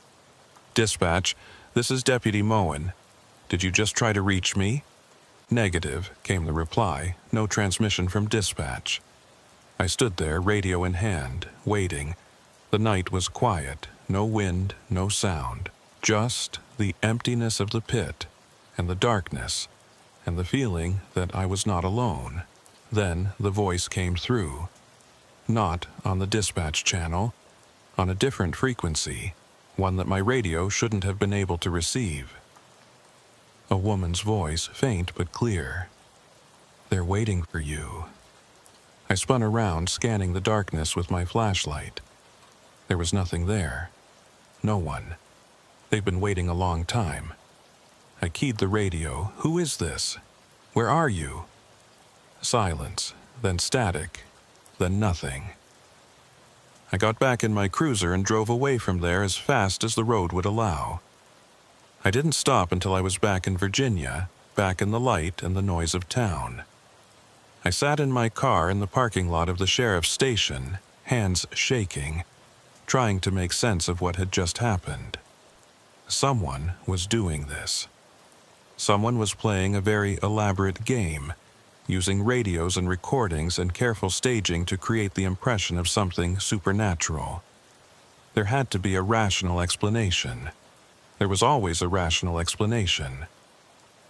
"Dispatch, this is Deputy Moen. Did you just try to reach me?" "Negative," came the reply. "No transmission from dispatch." I stood there, radio in hand, waiting. The night was quiet, no wind, no sound. Just the emptiness of the pit, and the darkness, and the feeling that I was not alone. Then the voice came through. Not on the dispatch channel, on a different frequency, one that my radio shouldn't have been able to receive. A woman's voice, faint but clear. "They're waiting for you." I spun around, scanning the darkness with my flashlight. There was nothing there. No one. They've been waiting a long time. I keyed the radio. "Who is this? Where are you?" Silence. then static, then nothing. I got back in my cruiser and drove away from there as fast as the road would allow. I didn't stop until I was back in Virginia, back in the light and the noise of town. I sat in my car in the parking lot of the sheriff's station, hands shaking, trying to make sense of what had just happened. Someone was doing this. Someone was playing a very elaborate game, using radios and recordings and careful staging to create the impression of something supernatural. There had to be a rational explanation. There was always a rational explanation.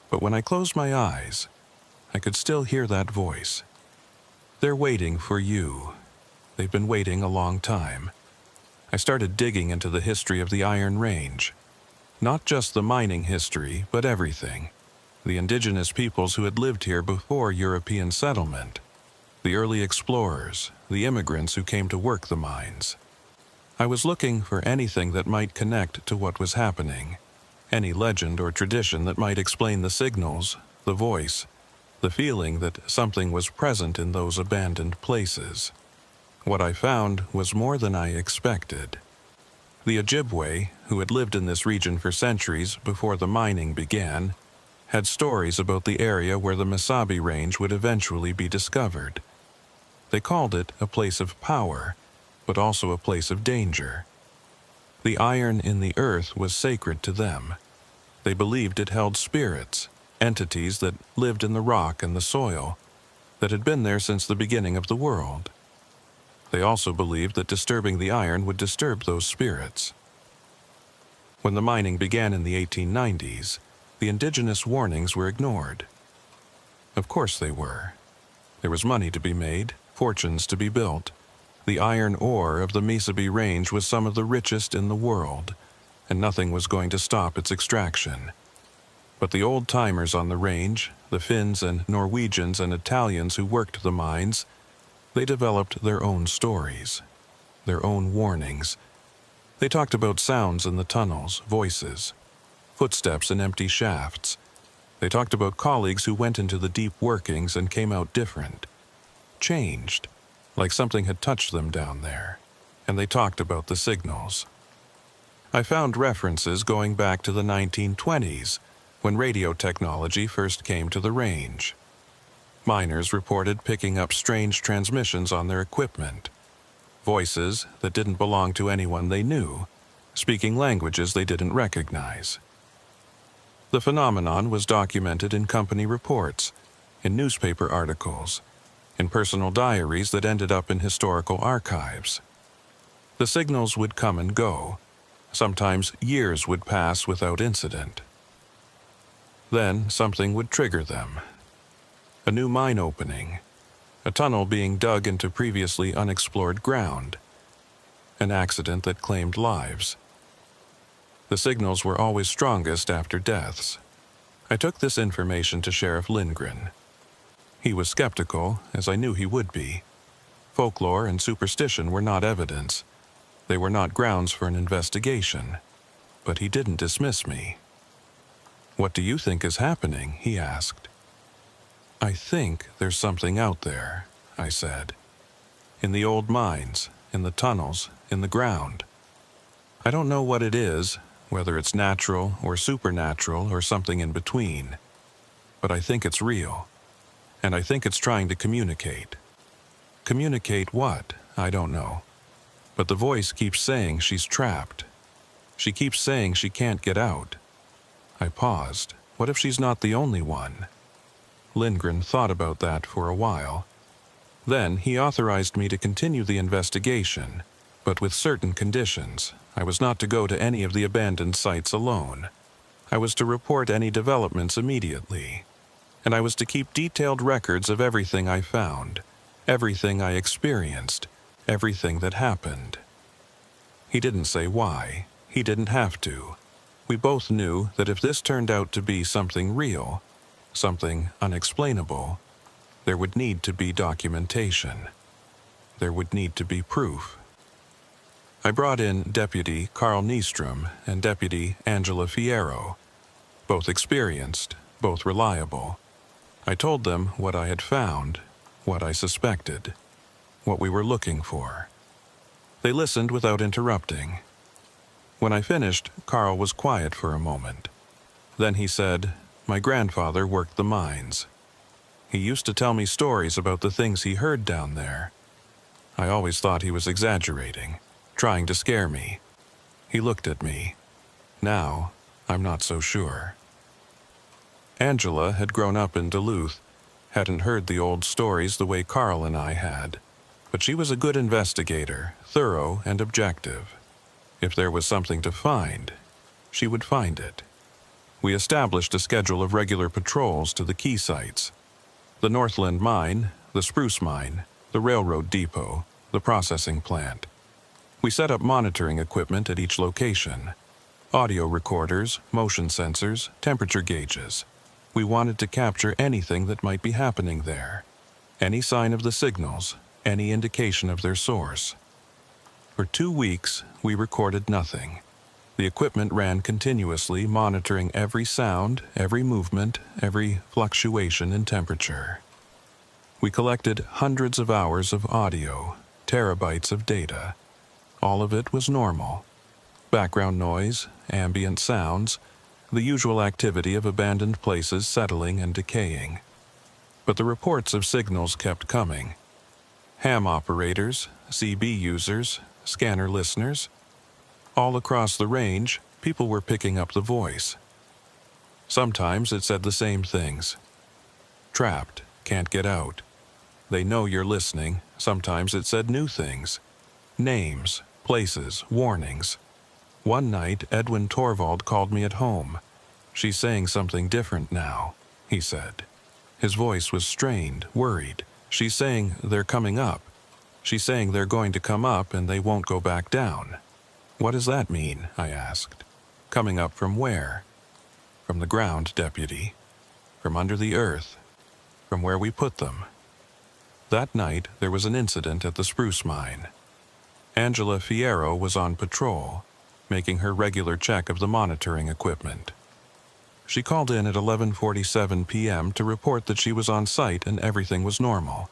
But when I closed my eyes, I could still hear that voice. They're waiting for you. They've been waiting a long time. I started digging into the history of the Iron Range. Not just the mining history, but everything. The indigenous peoples who had lived here before European settlement. The early explorers, the immigrants who came to work the mines. I was looking for anything that might connect to what was happening. Any legend or tradition that might explain the signals, the voice, the feeling that something was present in those abandoned places. What I found was more than I expected. The Ojibwe, who had lived in this region for centuries before the mining began, had stories about the area where the Mesabi Range would eventually be discovered. They called it a place of power, but also a place of danger. The iron in the earth was sacred to them. They believed it held spirits, entities that lived in the rock and the soil, that had been there since the beginning of the world. They also believed that disturbing the iron would disturb those spirits. When the mining began in the 1890s, the indigenous warnings were ignored. Of course they were. There was money to be made, fortunes to be built. The iron ore of the Mesabi Range was some of the richest in the world, and nothing was going to stop its extraction. But the old-timers on the range, the Finns and Norwegians and Italians who worked the mines, they developed their own stories, their own warnings. They talked about sounds in the tunnels, voices, footsteps in empty shafts. They talked about colleagues who went into the deep workings and came out different, changed, like something had touched them down there. And they talked about the signals. I found references going back to the 1920s, when radio technology first came to the range. Miners reported picking up strange transmissions on their equipment. Voices that didn't belong to anyone they knew, speaking languages they didn't recognize. The phenomenon was documented in company reports, in newspaper articles, in personal diaries that ended up in historical archives. The signals would come and go. Sometimes years would pass without incident. Then something would trigger them. A new mine opening, a tunnel being dug into previously unexplored ground, an accident that claimed lives. The signals were always strongest after deaths. I took this information to Sheriff Lindgren. He was skeptical, as I knew he would be. Folklore and superstition were not evidence. They were not grounds for an investigation. But he didn't dismiss me. "What do you think is happening?" he asked. "I think there's something out there," I said. "In the old mines, in the tunnels, in the ground. I don't know what it is, whether it's natural or supernatural or something in between. But I think it's real. And I think it's trying to communicate. Communicate what? I don't know. But the voice keeps saying she's trapped. She keeps saying she can't get out." I paused. What if she's not the only one? Lindgren thought about that for a while. Then he authorized me to continue the investigation, but with certain conditions. I was not to go to any of the abandoned sites alone. I was to report any developments immediately. And I was to keep detailed records of everything I found, everything I experienced, everything that happened. He didn't say why. He didn't have to. We both knew that if this turned out to be something real, something unexplainable, there would need to be documentation. There would need to be proof. I brought in Deputy Carl Nystrom and Deputy Angela Fierro, both experienced, both reliable. I told them what I had found, what I suspected, what we were looking for. They listened without interrupting. When I finished, Carl was quiet for a moment. Then he said, "My grandfather worked the mines. He used to tell me stories about the things he heard down there. I always thought he was exaggerating, trying to scare me." He looked at me. Now, I'm not so sure. Angela had grown up in Duluth, hadn't heard the old stories the way Carl and I had, but she was a good investigator, thorough and objective. If there was something to find, she would find it. We established a schedule of regular patrols to the key sites: the Northland Mine, the Spruce Mine, the railroad depot, the processing plant. We set up monitoring equipment at each location: audio recorders, motion sensors, temperature gauges. We wanted to capture anything that might be happening there, any sign of the signals, any indication of their source. For 2 weeks, we recorded nothing. The equipment ran continuously, monitoring every sound, every movement, every fluctuation in temperature. We collected hundreds of hours of audio, terabytes of data. All of it was normal. Background noise, ambient sounds, the usual activity of abandoned places settling and decaying. But the reports of signals kept coming. Ham operators, CB users, scanner listeners. All across the range, people were picking up the voice. Sometimes it said the same things. Trapped, can't get out. They know you're listening. Sometimes it said new things. Names, places, warnings. One night, Edwin Torvald called me at home. "She's saying something different now," he said. His voice was strained, worried. "She's saying they're coming up. She's saying they're going to come up and they won't go back down." "What does that mean?" I asked. "Coming up from where?" "From the ground, Deputy. From under the earth. From where we put them." That night, there was an incident at the Spruce Mine. Angela Fierro was on patrol, making her regular check of the monitoring equipment. She called in at 11:47 p.m. to report that she was on site and everything was normal.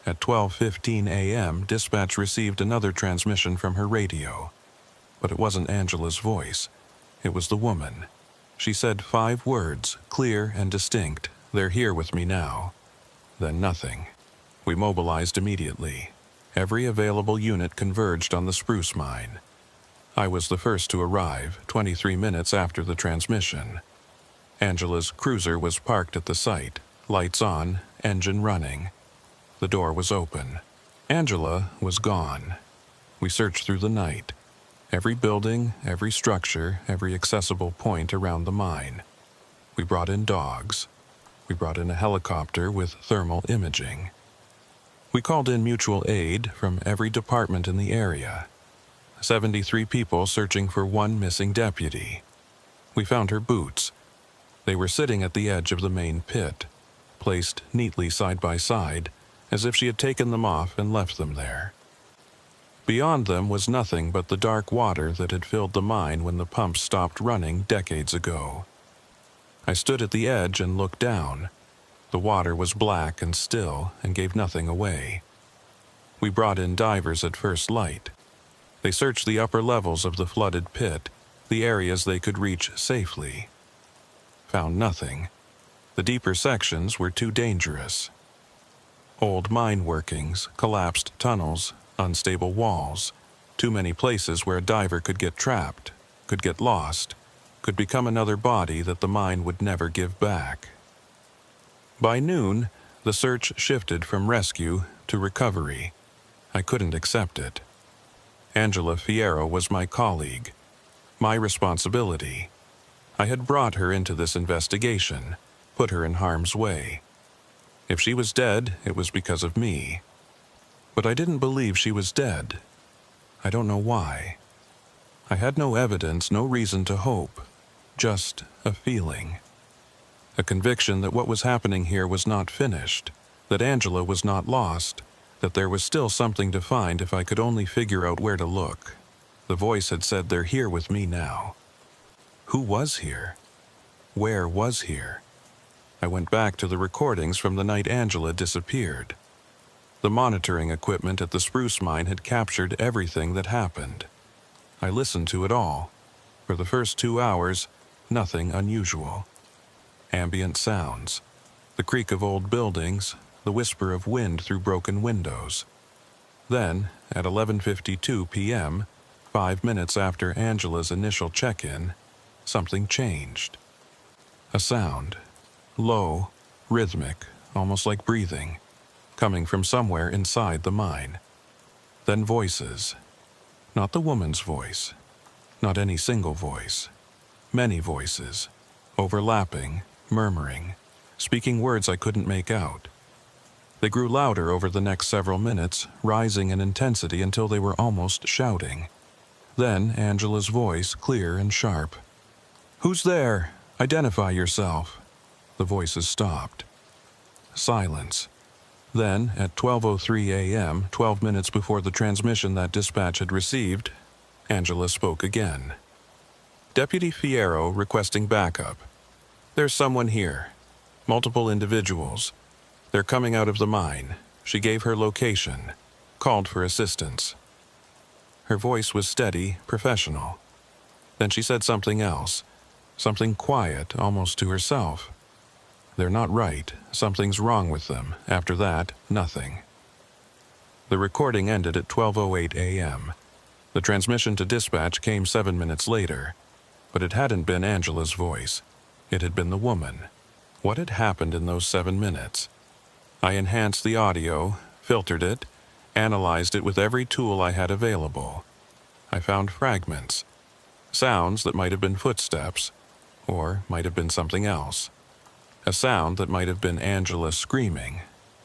At 12:15 a.m., dispatch received another transmission from her radio. But it wasn't Angela's voice. It was the woman. She said 5 words, clear and distinct: "They're here with me now." Then nothing. We mobilized immediately. Every available unit converged on the Spruce Mine. I was the first to arrive, 23 minutes after the transmission. Angela's cruiser was parked at the site, lights on, engine running. The door was open. Angela was gone. We searched through the night. Every building, every structure, every accessible point around the mine. We brought in dogs. We brought in a helicopter with thermal imaging. We called in mutual aid from every department in the area. 73 people searching for one missing deputy. We found her boots. They were sitting at the edge of the main pit, placed neatly side by side, as if she had taken them off and left them there. Beyond them was nothing but the dark water that had filled the mine when the pumps stopped running decades ago. I stood at the edge and looked down. The water was black and still and gave nothing away. We brought in divers at first light. They searched the upper levels of the flooded pit, the areas they could reach safely. Found nothing. The deeper sections were too dangerous. Old mine workings, collapsed tunnels, unstable walls. Too many places where a diver could get trapped, could get lost, could become another body that the mine would never give back. By noon, the search shifted from rescue to recovery. I couldn't accept it. Angela Fierro was my colleague, my responsibility. I had brought her into this investigation, put her in harm's way. If she was dead, it was because of me. But I didn't believe she was dead. I don't know why. I had no evidence, no reason to hope, just a feeling. A conviction that what was happening here was not finished, that Angela was not lost, that there was still something to find if I could only figure out where to look. The voice had said, "They're here with me now." Who was here? Where was here? I went back to the recordings from the night Angela disappeared. The monitoring equipment at the spruce mine had captured everything that happened. I listened to it all. For the first 2 hours, nothing unusual. Ambient sounds, the creak of old buildings, the whisper of wind through broken windows. Then, at 11:52 p.m., 5 minutes after Angela's initial check-in, something changed. A sound, low, rhythmic, almost like breathing, coming from somewhere inside the mine. Then voices. Not the woman's voice. Not any single voice. Many voices, overlapping, murmuring, speaking words I couldn't make out. They grew louder over the next several minutes, rising in intensity until they were almost shouting. Then Angela's voice, clear and sharp. "Who's there? Identify yourself." The voices stopped. Silence. Then, at 12:03 a.m., 12 minutes before the transmission that dispatch had received, Angela spoke again. "Deputy Fierro requesting backup. There's someone here. Multiple individuals. They're coming out of the mine." She gave her location. Called for assistance. Her voice was steady, professional. Then she said something else. Something quiet, almost to herself. "They're not right. Something's wrong with them." After that, nothing. The recording ended at 12:08 a.m. The transmission to dispatch came 7 minutes later. But it hadn't been Angela's voice. It had been the woman. What had happened in those 7 minutes? I enhanced the audio, filtered it, analyzed it with every tool I had available. I found fragments. Sounds that might have been footsteps, or might have been something else. A sound that might have been Angela screaming,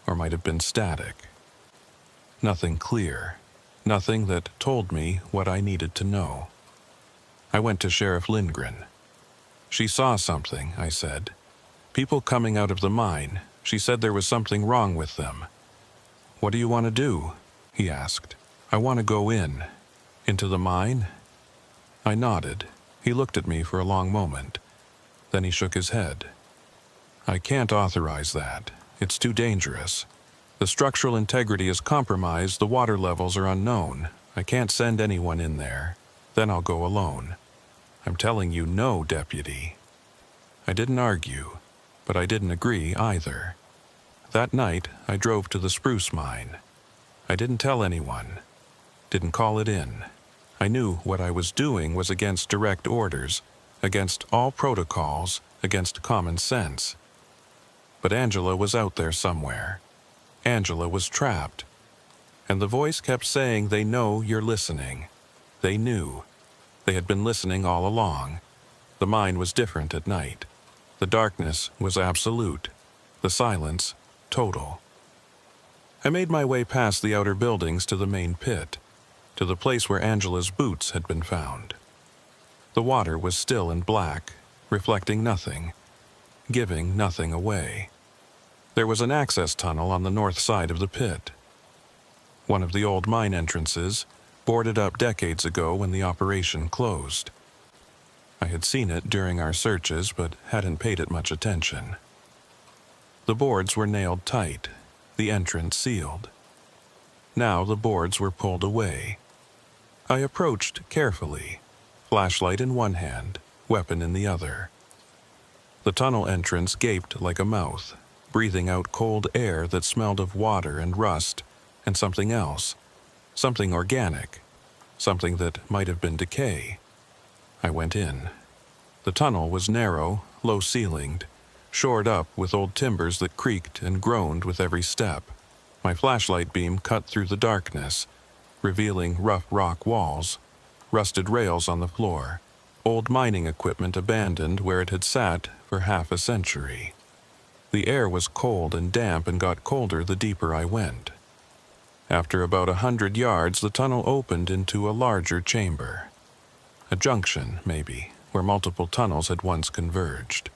or might have been static. Nothing clear. Nothing that told me what I needed to know. I went to Sheriff Lindgren. "She saw something," I said. "People coming out of the mine. She said there was something wrong with them." "What do you want to do?" he asked. "I want to go in." "Into the mine?" I nodded. He looked at me for a long moment. Then he shook his head. "I can't authorize that. It's too dangerous. The structural integrity is compromised, the water levels are unknown. I can't send anyone in there. Then I'll go alone." "I'm telling you no, Deputy." I didn't argue, but I didn't agree either. That night, I drove to the spruce mine. I didn't tell anyone. Didn't call it in. I knew what I was doing was against direct orders, against all protocols, against common sense. But Angela was out there somewhere. Angela was trapped. And the voice kept saying, "They know you're listening." They knew. They had been listening all along. The mine was different at night. The darkness was absolute. The silence, total. I made my way past the outer buildings to the main pit, to the place where Angela's boots had been found. The water was still and black, reflecting nothing, giving nothing away. There was an access tunnel on the north side of the pit. One of the old mine entrances, boarded up decades ago when the operation closed. I had seen it during our searches, but hadn't paid it much attention. The boards were nailed tight, the entrance sealed. Now the boards were pulled away. I approached carefully, flashlight in one hand, weapon in the other. The tunnel entrance gaped like a mouth, breathing out cold air that smelled of water and rust and something else, something organic, something that might have been decay. I went in. The tunnel was narrow, low-ceilinged, shored up with old timbers that creaked and groaned with every step. My flashlight beam cut through the darkness, revealing rough rock walls, rusted rails on the floor, old mining equipment abandoned where it had sat for half a century. The air was cold and damp and got colder the deeper I went. After about 100 yards, the tunnel opened into a larger chamber. A junction, maybe, where multiple tunnels had once converged.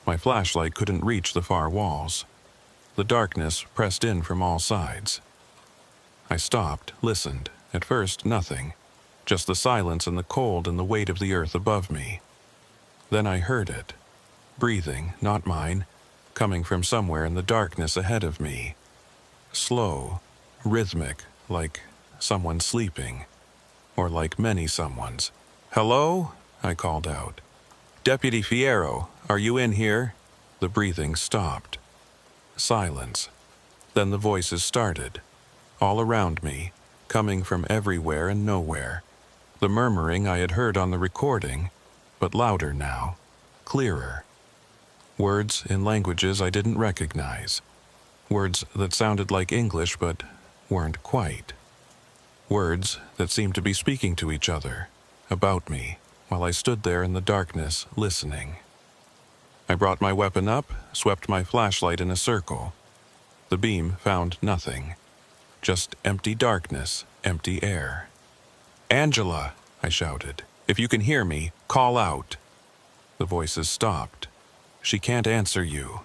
My flashlight couldn't reach the far walls. The darkness pressed in from all sides. I stopped, listened. At first, nothing. Just the silence and the cold and the weight of the earth above me. Then I heard it. Breathing, not mine, coming from somewhere in the darkness ahead of me. Slow, rhythmic, like someone sleeping, or like many someones. "Hello?" I called out. "Deputy Fierro, are you in here?" The breathing stopped. Silence. Then the voices started, all around me, coming from everywhere and nowhere. The murmuring I had heard on the recording, but louder now, clearer. Words in languages I didn't recognize. Words that sounded like English but weren't quite. Words that seemed to be speaking to each other, about me, while I stood there in the darkness, listening. I brought my weapon up, swept my flashlight in a circle. The beam found nothing. Just empty darkness, empty air. "Angela," I shouted, "if you can hear me, call out." The voices stopped. "She can't answer you."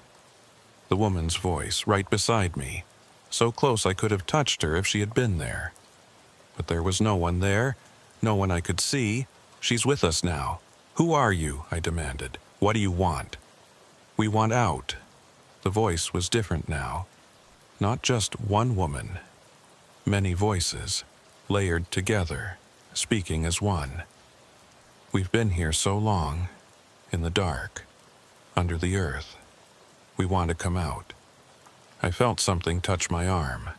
The woman's voice, right beside me, so close I could have touched her if she had been there. But there was no one there, no one I could see. "She's with us now. Who are you?" I demanded. "What do you want?" "We want out." The voice was different now. Not just one woman. Many voices, layered together, speaking as one. "We've been here so long, in the dark, under the earth. We want to come out." I felt something touch my arm.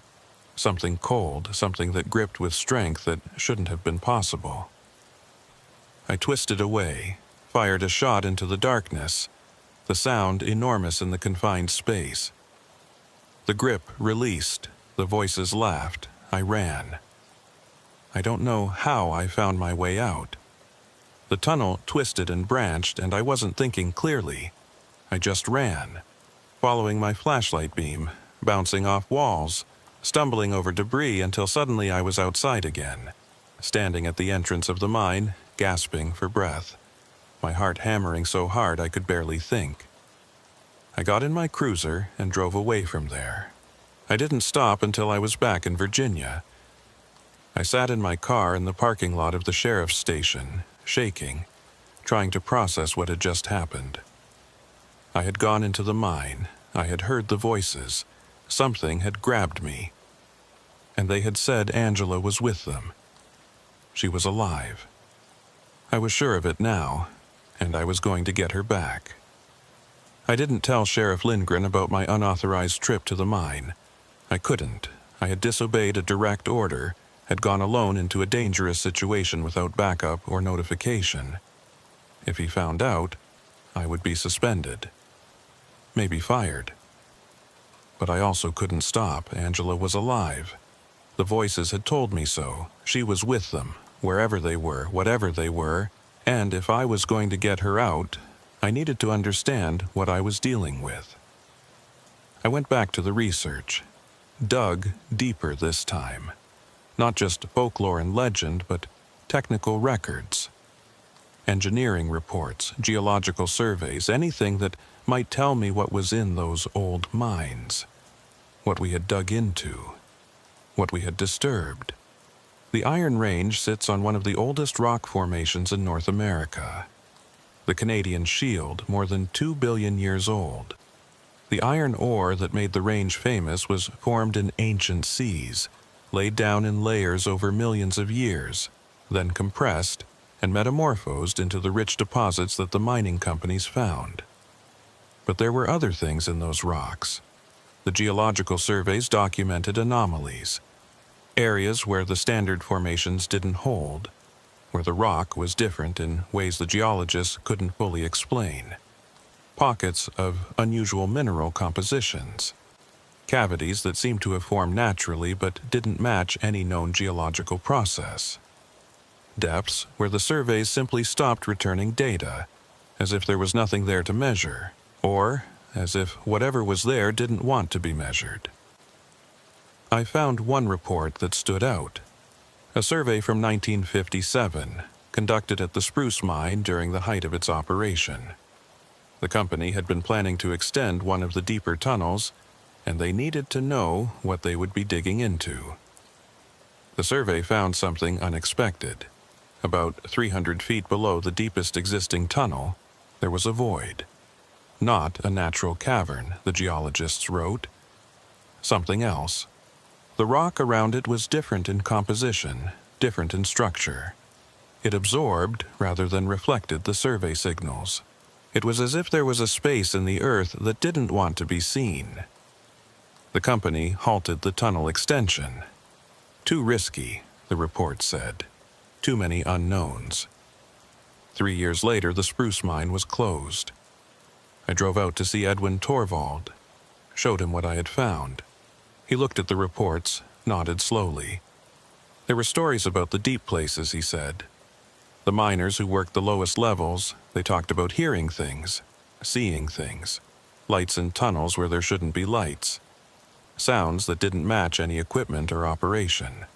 Something cold, something that gripped with strength that shouldn't have been possible. I twisted away, fired a shot into the darkness, the sound enormous in the confined space. The grip released, the voices laughed, I ran. I don't know how I found my way out. The tunnel twisted and branched, and I wasn't thinking clearly. I just ran, following my flashlight beam, bouncing off walls, stumbling over debris until suddenly I was outside again, standing at the entrance of the mine, gasping for breath, my heart hammering so hard I could barely think. I got in my cruiser and drove away from there. I didn't stop until I was back in Virginia. I sat in my car in the parking lot of the sheriff's station, shaking, trying to process what had just happened. I had gone into the mine. I had heard the voices. Something had grabbed me. And they had said Angela was with them. She was alive. I was sure of it now, and I was going to get her back. I didn't tell Sheriff Lindgren about my unauthorized trip to the mine. I couldn't. I had disobeyed a direct order, had gone alone into a dangerous situation without backup or notification. If he found out, I would be suspended. Maybe fired. But I also couldn't stop. Angela was alive. The voices had told me so. She was with them, wherever they were, whatever they were, and if I was going to get her out, I needed to understand what I was dealing with. I went back to the research, dug deeper this time. Not just folklore and legend, but technical records. Engineering reports, geological surveys, anything that might tell me what was in those old mines. What we had dug into. What we had disturbed. The Iron Range sits on one of the oldest rock formations in North America. The Canadian Shield, more than 2 billion years old. The iron ore that made the range famous was formed in ancient seas, laid down in layers over millions of years, then compressed and metamorphosed into the rich deposits that the mining companies found. But there were other things in those rocks. The geological surveys documented anomalies, areas where the standard formations didn't hold, where the rock was different in ways the geologists couldn't fully explain. Pockets of unusual mineral compositions. Cavities that seemed to have formed naturally but didn't match any known geological process. Depths where the surveys simply stopped returning data, as if there was nothing there to measure, or as if whatever was there didn't want to be measured. I found one report that stood out. A survey from 1957, conducted at the Spruce Mine during the height of its operation. The company had been planning to extend one of the deeper tunnels, and they needed to know what they would be digging into. The survey found something unexpected. About 300 feet below the deepest existing tunnel, there was a void. Not a natural cavern, the geologists wrote. Something else. The rock around it was different in composition, different in structure. It absorbed rather than reflected the survey signals. It was as if there was a space in the earth that didn't want to be seen. The company halted the tunnel extension. Too risky, the report said. Too many unknowns. 3 years later, the spruce mine was closed. I drove out to see Edwin Torvald, showed him what I had found. He looked at the reports, nodded slowly. There were stories about the deep places, he said. The miners who worked the lowest levels, they talked about hearing things, seeing things, lights in tunnels where there shouldn't be lights, sounds that didn't match any equipment or operation.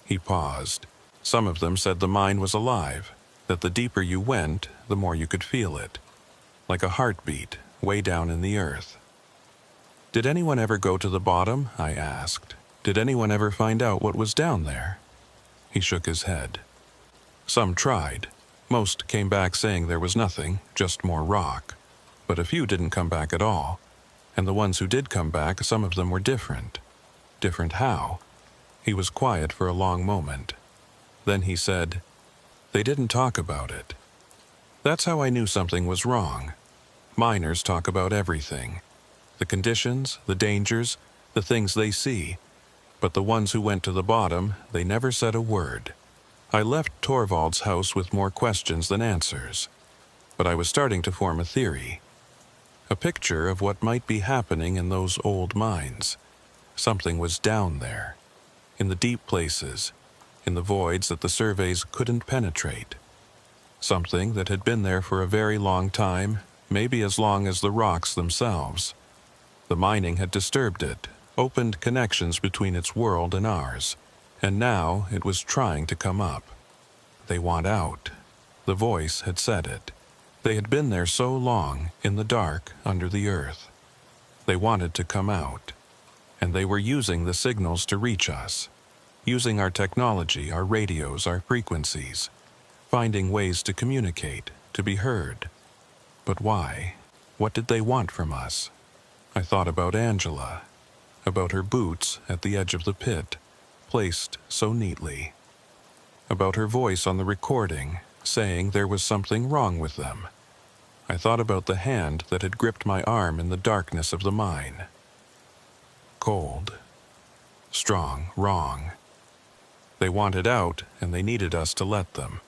He paused. Some of them said the mine was alive, that the deeper you went, the more you could feel it, like a heartbeat way down in the earth. Did anyone ever go to the bottom? I asked. Did anyone ever find out what was down there? He shook his head. Some tried. Most came back saying there was nothing, just more rock. But a few didn't come back at all. And the ones who did come back, some of them were different. Different how? He was quiet for a long moment. Then he said, "They didn't talk about it." That's how I knew something was wrong. Miners talk about everything. The conditions, the dangers, the things they see. But the ones who went to the bottom, they never said a word. I left Torvald's house with more questions than answers. But I was starting to form a theory. A picture of what might be happening in those old mines. Something was down there. In the deep places. In the voids that the surveys couldn't penetrate. Something that had been there for a very long time, maybe as long as the rocks themselves. The mining had disturbed it, opened connections between its world and ours, and now it was trying to come up. They want out. The voice had said it. They had been there so long, in the dark, under the earth. They wanted to come out, and they were using the signals to reach us, using our technology, our radios, our frequencies, finding ways to communicate, to be heard. But why? What did they want from us? I thought about Angela, about her boots at the edge of the pit, placed so neatly, about her voice on the recording, saying there was something wrong with them. I thought about the hand that had gripped my arm in the darkness of the mine. Cold. Strong. Wrong. They wanted out, and they needed us to let them.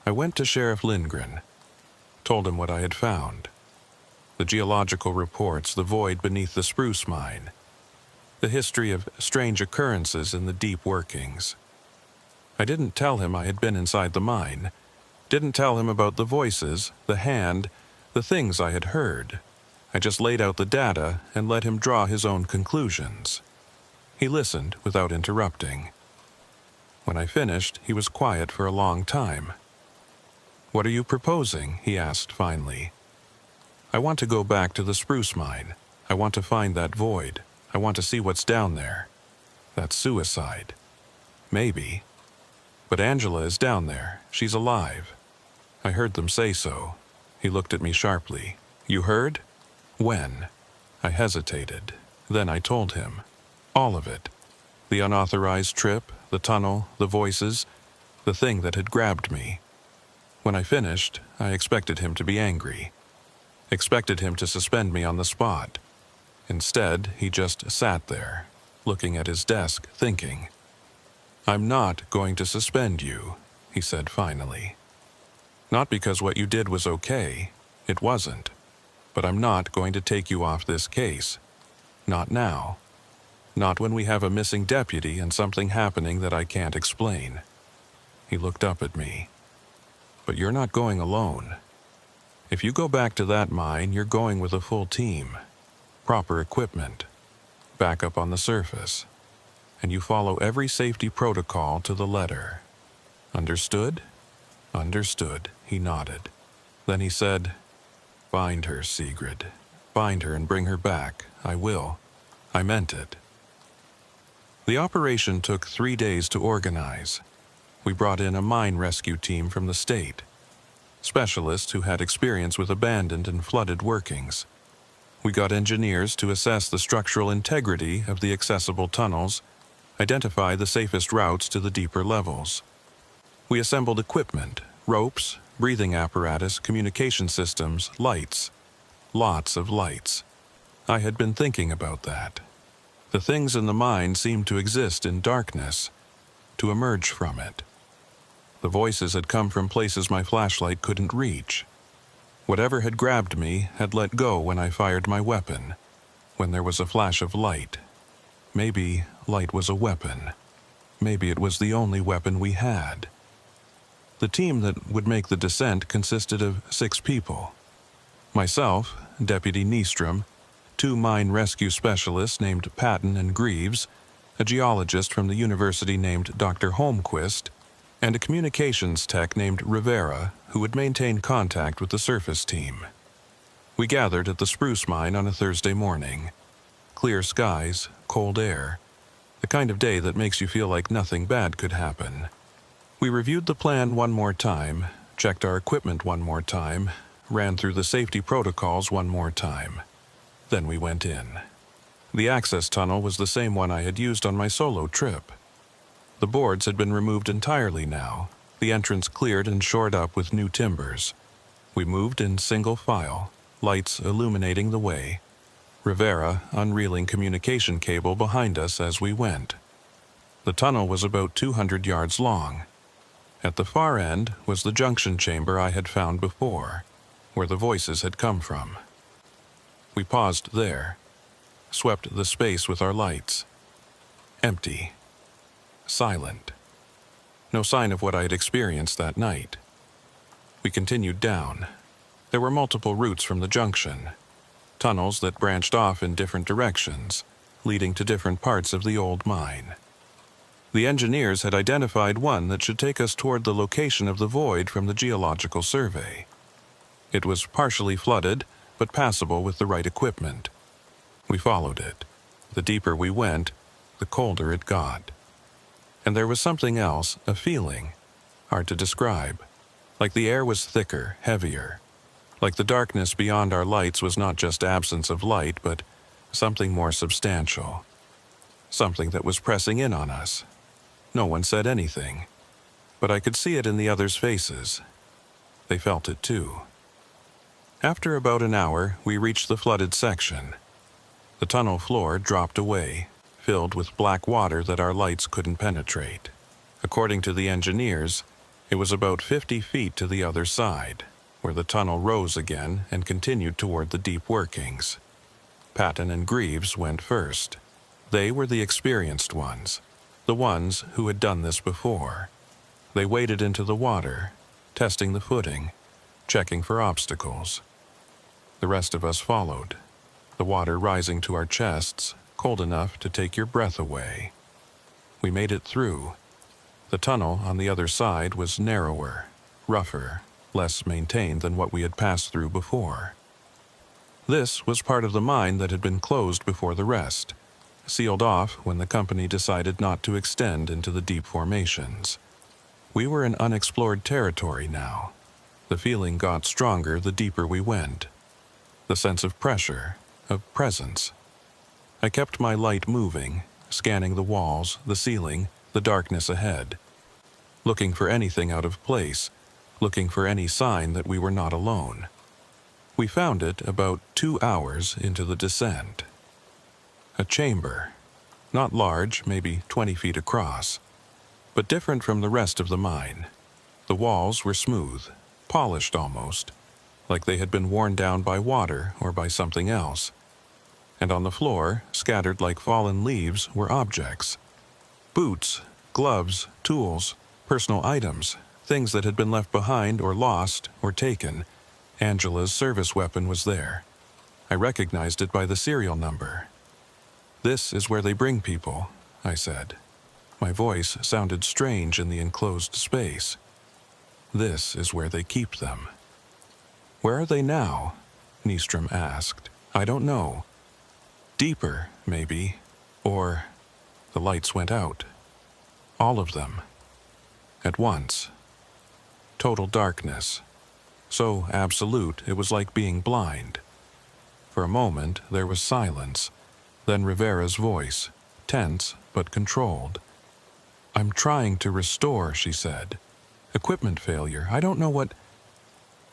I went to Sheriff Lindgren, told him what I had found. The geological reports, the void beneath the spruce mine, the history of strange occurrences in the deep workings. I didn't tell him I had been inside the mine, didn't tell him about the voices, the hand, the things I had heard. I just laid out the data and let him draw his own conclusions. He listened without interrupting. When I finished, he was quiet for a long time. "What are you proposing?" he asked finally. "I want to go back to the spruce mine. I want to find that void. I want to see what's down there. That's suicide. Maybe. But Angela is down there. She's alive. I heard them say so." He looked at me sharply. "You heard? When?" I hesitated. Then I told him. All of it. The unauthorized trip, the tunnel, the voices, the thing that had grabbed me. When I finished, I expected him to be angry. Expected him to suspend me on the spot. Instead, he just sat there, looking at his desk, thinking. "I'm not going to suspend you," he said finally. "Not because what you did was okay. It wasn't. But I'm not going to take you off this case. Not now. Not when we have a missing deputy and something happening that I can't explain." He looked up at me. "But you're not going alone. If you go back to that mine, you're going with a full team. Proper equipment. Backup on the surface. And you follow every safety protocol to the letter. Understood?" "Understood," he nodded. Then he said, "Find her, Sigrid. Find her and bring her back. I will. I meant it." The operation took 3 days to organize. We brought in a mine rescue team from the state. Specialists who had experience with abandoned and flooded workings. We got engineers to assess the structural integrity of the accessible tunnels, identify the safest routes to the deeper levels. We assembled equipment, ropes, breathing apparatus, communication systems, lights. Lots of lights. I had been thinking about that. The things in the mind seemed to exist in darkness, to emerge from it. The voices had come from places my flashlight couldn't reach. Whatever had grabbed me had let go when I fired my weapon, when there was a flash of light. Maybe light was a weapon. Maybe it was the only weapon we had. The team that would make the descent consisted of 6 people. Myself, Deputy Nystrom, 2 mine rescue specialists named Patton and Greaves, a geologist from the university named Dr. Holmquist, and a communications tech named Rivera, who would maintain contact with the surface team. We gathered at the spruce mine on a Thursday morning. Clear skies, cold air, the kind of day that makes you feel like nothing bad could happen. We reviewed the plan one more time, checked our equipment one more time, ran through the safety protocols one more time. Then we went in. The access tunnel was the same one I had used on my solo trip. The boards had been removed entirely now, the entrance cleared and shored up with new timbers. We moved in single file, lights illuminating the way. Rivera unreeling communication cable behind us as we went. The tunnel was about 200 yards long. At the far end was the junction chamber I had found before, where the voices had come from. We paused there, swept the space with our lights. Empty. Silent. No sign of what I had experienced that night. We continued down. There were multiple routes from the junction, tunnels that branched off in different directions, leading to different parts of the old mine. The engineers had identified one that should take us toward the location of the void from the geological survey. It was partially flooded, but passable with the right equipment. We followed it. The deeper we went, the colder it got. And there was something else, a feeling, hard to describe. Like the air was thicker, heavier. Like the darkness beyond our lights was not just absence of light, but something more substantial. Something that was pressing in on us. No one said anything, but I could see it in the others' faces. They felt it too. After about an hour, we reached the flooded section. The tunnel floor dropped away, filled with black water that our lights couldn't penetrate. According to the engineers, it was about 50 feet to the other side, where the tunnel rose again and continued toward the deep workings. Patton and Greaves went first. They were the experienced ones, the ones who had done this before. They waded into the water, testing the footing, checking for obstacles. The rest of us followed, the water rising to our chests, cold enough to take your breath away. We made it through. The tunnel on the other side was narrower, rougher, less maintained than what we had passed through before. This was part of the mine that had been closed before the rest, sealed off when the company decided not to extend into the deep formations. We were in unexplored territory now. The feeling got stronger the deeper we went. The sense of pressure, of presence. I kept my light moving, scanning the walls, the ceiling, the darkness ahead. Looking for anything out of place, looking for any sign that we were not alone. We found it about 2 hours into the descent. A chamber, not large, maybe 20 feet across, but different from the rest of the mine. The walls were smooth, polished almost, like they had been worn down by water or by something else. And on the floor, scattered like fallen leaves, were objects. Boots, gloves, tools, personal items, things that had been left behind or lost or taken. Angela's service weapon was there. I recognized it by the serial number. "This is where they bring people," I said. My voice sounded strange in the enclosed space. "This is where they keep them." "Where are they now?" Nystrom asked. "I don't know. Deeper, maybe. Or..." The lights went out. All of them. At once. Total darkness. So absolute it was like being blind. For a moment, there was silence. Then Rivera's voice, tense but controlled. "I'm trying to restore," she said. "Equipment failure. I don't know what—"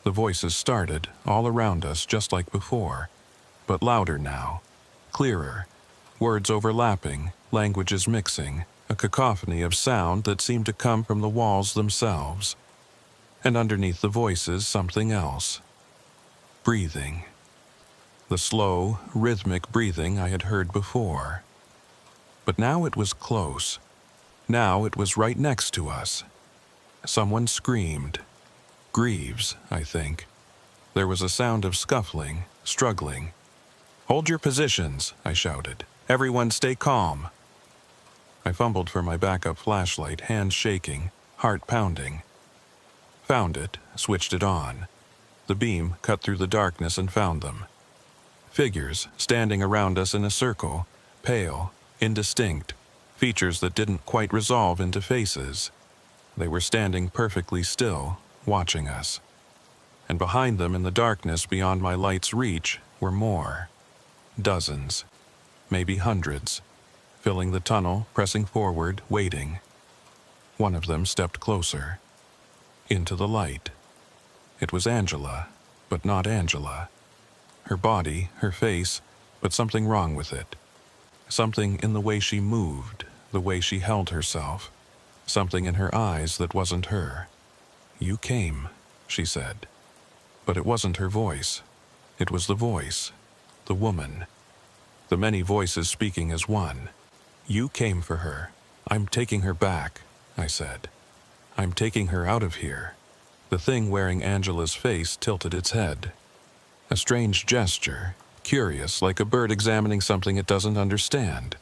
The voices started, all around us just like before, but louder now, clearer, words overlapping, languages mixing, a cacophony of sound that seemed to come from the walls themselves. And underneath the voices, something else. Breathing. The slow, rhythmic breathing I had heard before. But now it was close. Now it was right next to us. Someone screamed. Greaves, I think. There was a sound of scuffling, struggling. "Hold your positions," I shouted. "Everyone stay calm." I fumbled for my backup flashlight, hands shaking, heart pounding. Found it, switched it on. The beam cut through the darkness and found them. Figures standing around us in a circle, pale, indistinct, features that didn't quite resolve into faces. They were standing perfectly still, watching us. And behind them in the darkness beyond my light's reach were more. Dozens, maybe hundreds, filling the tunnel, pressing forward, waiting. One of them stepped closer. Into the light. It was Angela, but not Angela. Her body, her face, but something wrong with it. Something in the way she moved, the way she held herself. Something in her eyes that wasn't her. "You came," she said. But it wasn't her voice. It was the voice. The woman. The many voices speaking as one. "You came for her. I'm taking her back," I said. "I'm taking her out of here." The thing wearing Angela's face tilted its head. A strange gesture, curious, like a bird examining something it doesn't understand.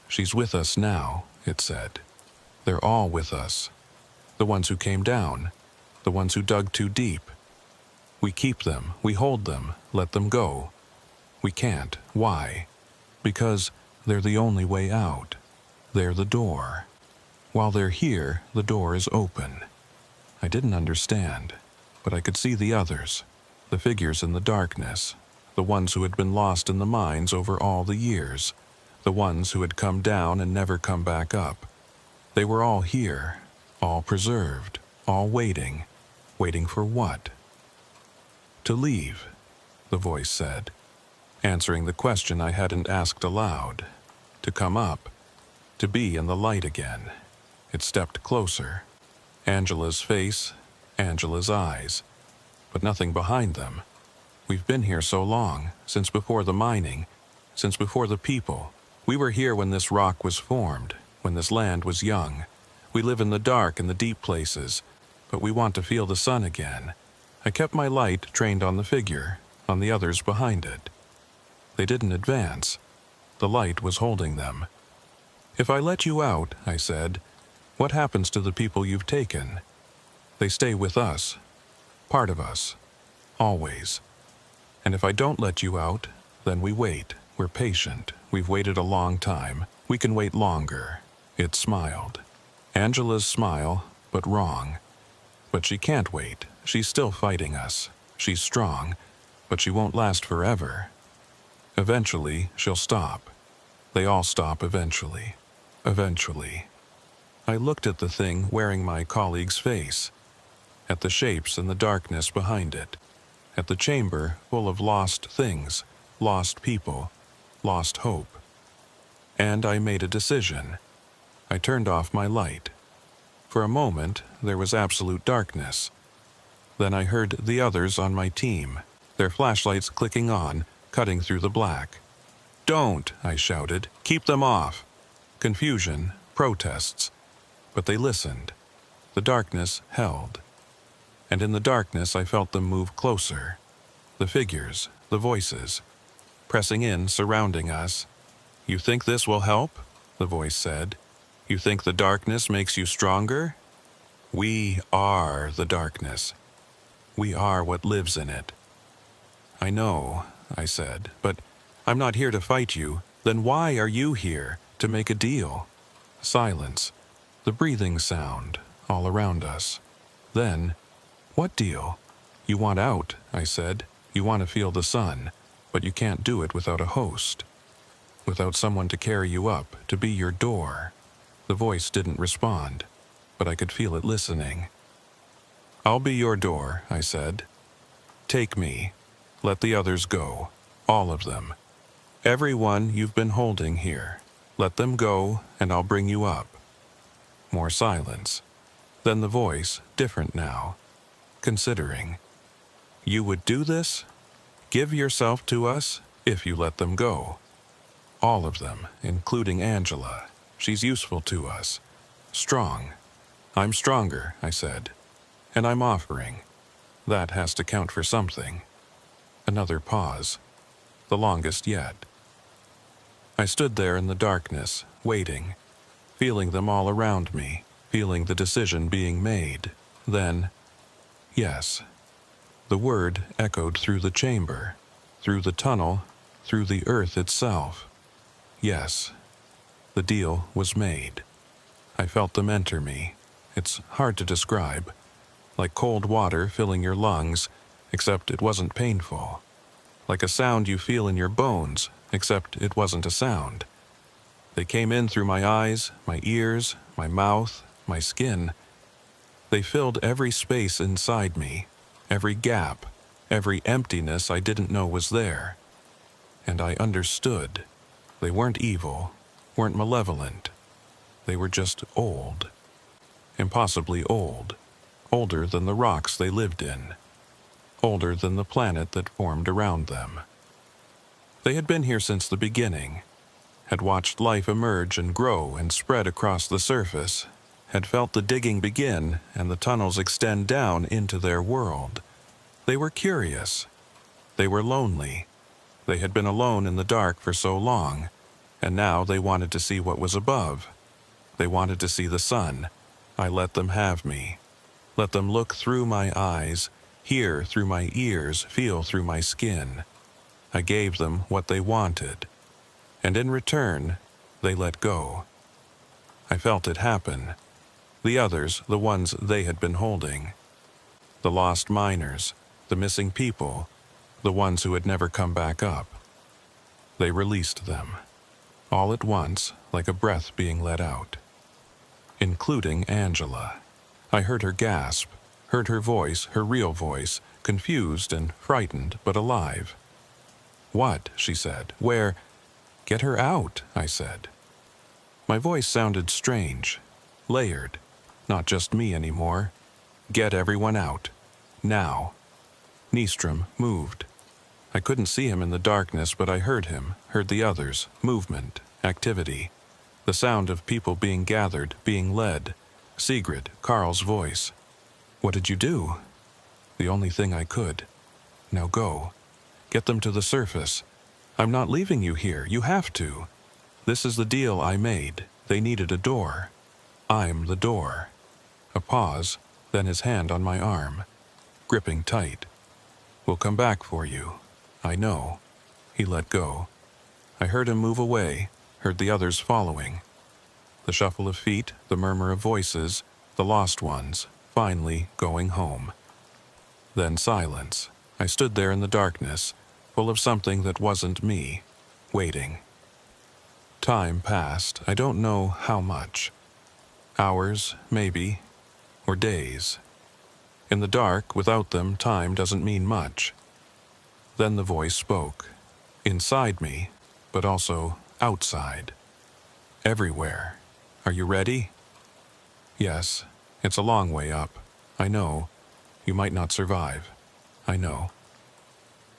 "She's with us now," it said. "They're all with us. The ones who came down. The ones who dug too deep. We keep them, we hold them, let them go. We can't. Why? Because they're the only way out. They're the door. While they're here, the door is open." I didn't understand, but I could see the others, the figures in the darkness, the ones who had been lost in the mines over all the years, the ones who had come down and never come back up. They were all here, all preserved, all waiting. Waiting for what? "To leave," the voice said, answering the question I hadn't asked aloud. "To come up. To be in the light again." It stepped closer. Angela's face, Angela's eyes, but nothing behind them. "We've been here so long, since before the mining, since before the people. We were here when this rock was formed, when this land was young. We live in the dark in the deep places, but we want to feel the sun again." I kept my light trained on the figure, on the others behind it. They didn't advance. The light was holding them. "If I let you out," I said, "what happens to the people you've taken?" "They stay with us. Part of us. Always. And if I don't let you out, then we wait. We're patient. We've waited a long time. We can wait longer." It smiled. Angela's smile, but wrong. But she can't wait. She's still fighting us. She's strong, but she won't last forever. Eventually, she'll stop. They all stop eventually. Eventually. I looked at the thing wearing my colleague's face, at the shapes in the darkness behind it, at the chamber full of lost things, lost people, lost hope. And I made a decision. I turned off my light. For a moment, there was absolute darkness. Then I heard the others on my team, their flashlights clicking on, cutting through the black. "Don't!" I shouted. "Keep them off!" Confusion, protests. But they listened. The darkness held. And in the darkness I felt them move closer. The figures, the voices, pressing in, surrounding us. "You think this will help?" the voice said. "You think the darkness makes you stronger? We are the darkness. We are what lives in it." "I know," I said, "but I'm not here to fight you. Then why are you here? To make a deal?" Silence. The breathing sound, all around us. Then, "What deal?" "You want out," I said. "You want to feel the sun. but you can't do it without a host, without someone to carry you up, to be your door. The voice didn't respond, but I could feel it listening. "I'll be your door," I said. "Take me. Let the others go. All of them. Everyone you've been holding here. Let them go, and I'll bring you up." More silence. Then the voice, different now, considering. "You would do this? Give yourself to us if you let them go. All of them, including Angela. She's useful to us. Strong. I'm stronger," I said. "And I'm offering. That has to count for something." Another pause. The longest yet. I stood there in the darkness, waiting, feeling them all around me, feeling the decision being made. Then, yes. The word echoed through the chamber, through the tunnel, through the earth itself. Yes. The deal was made. I felt them enter me. It's hard to describe. Like cold water filling your lungs, except it wasn't painful. Like a sound you feel in your bones, except it wasn't a sound. They came in through my eyes, my ears, my mouth, my skin. They filled every space inside me, every gap, every emptiness I didn't know was there. And I understood. They weren't evil, weren't malevolent. They were just old. Impossibly old. Older than the rocks they lived in. Older than the planet that formed around them. They had been here since the beginning, had watched life emerge and grow and spread across the surface, had felt the digging begin and the tunnels extend down into their world. They were curious. They were lonely. They had been alone in the dark for so long, and now they wanted to see what was above. They wanted to see the sun. I let them have me. Let them look through my eyes, hear through my ears, feel through my skin. I gave them what they wanted, and in return, they let go. I felt it happen. The others, the ones they had been holding. The lost miners, the missing people, the ones who had never come back up. They released them, all at once, like a breath being let out. Including Angela. I heard her gasp, heard her voice, her real voice, confused and frightened, but alive. "What?" she said. "Where?" "Get her out," I said. My voice sounded strange, layered, not just me anymore. "Get everyone out. Now." Nystrom moved. I couldn't see him in the darkness, but I heard him, heard the others, movement, activity, the sound of people being gathered, being led. Sigrid, Carl's voice. "What did you do?" "The only thing I could. Now go. Get them to the surface. I'm not leaving you here. You have to. This is the deal I made. They needed a door. I'm the door." A pause, then his hand on my arm, gripping tight. "We'll come back for you. I know." He let go. I heard him move away, heard the others following. The shuffle of feet, the murmur of voices, the lost ones, finally going home. Then silence. I stood there in the darkness, full of something that wasn't me, waiting. Time passed, I don't know how much. Hours, maybe, or days. In the dark, without them, time doesn't mean much. Then the voice spoke. Inside me, but also outside. Everywhere. "Are you ready?" "Yes. It's a long way up. I know. You might not survive. I know."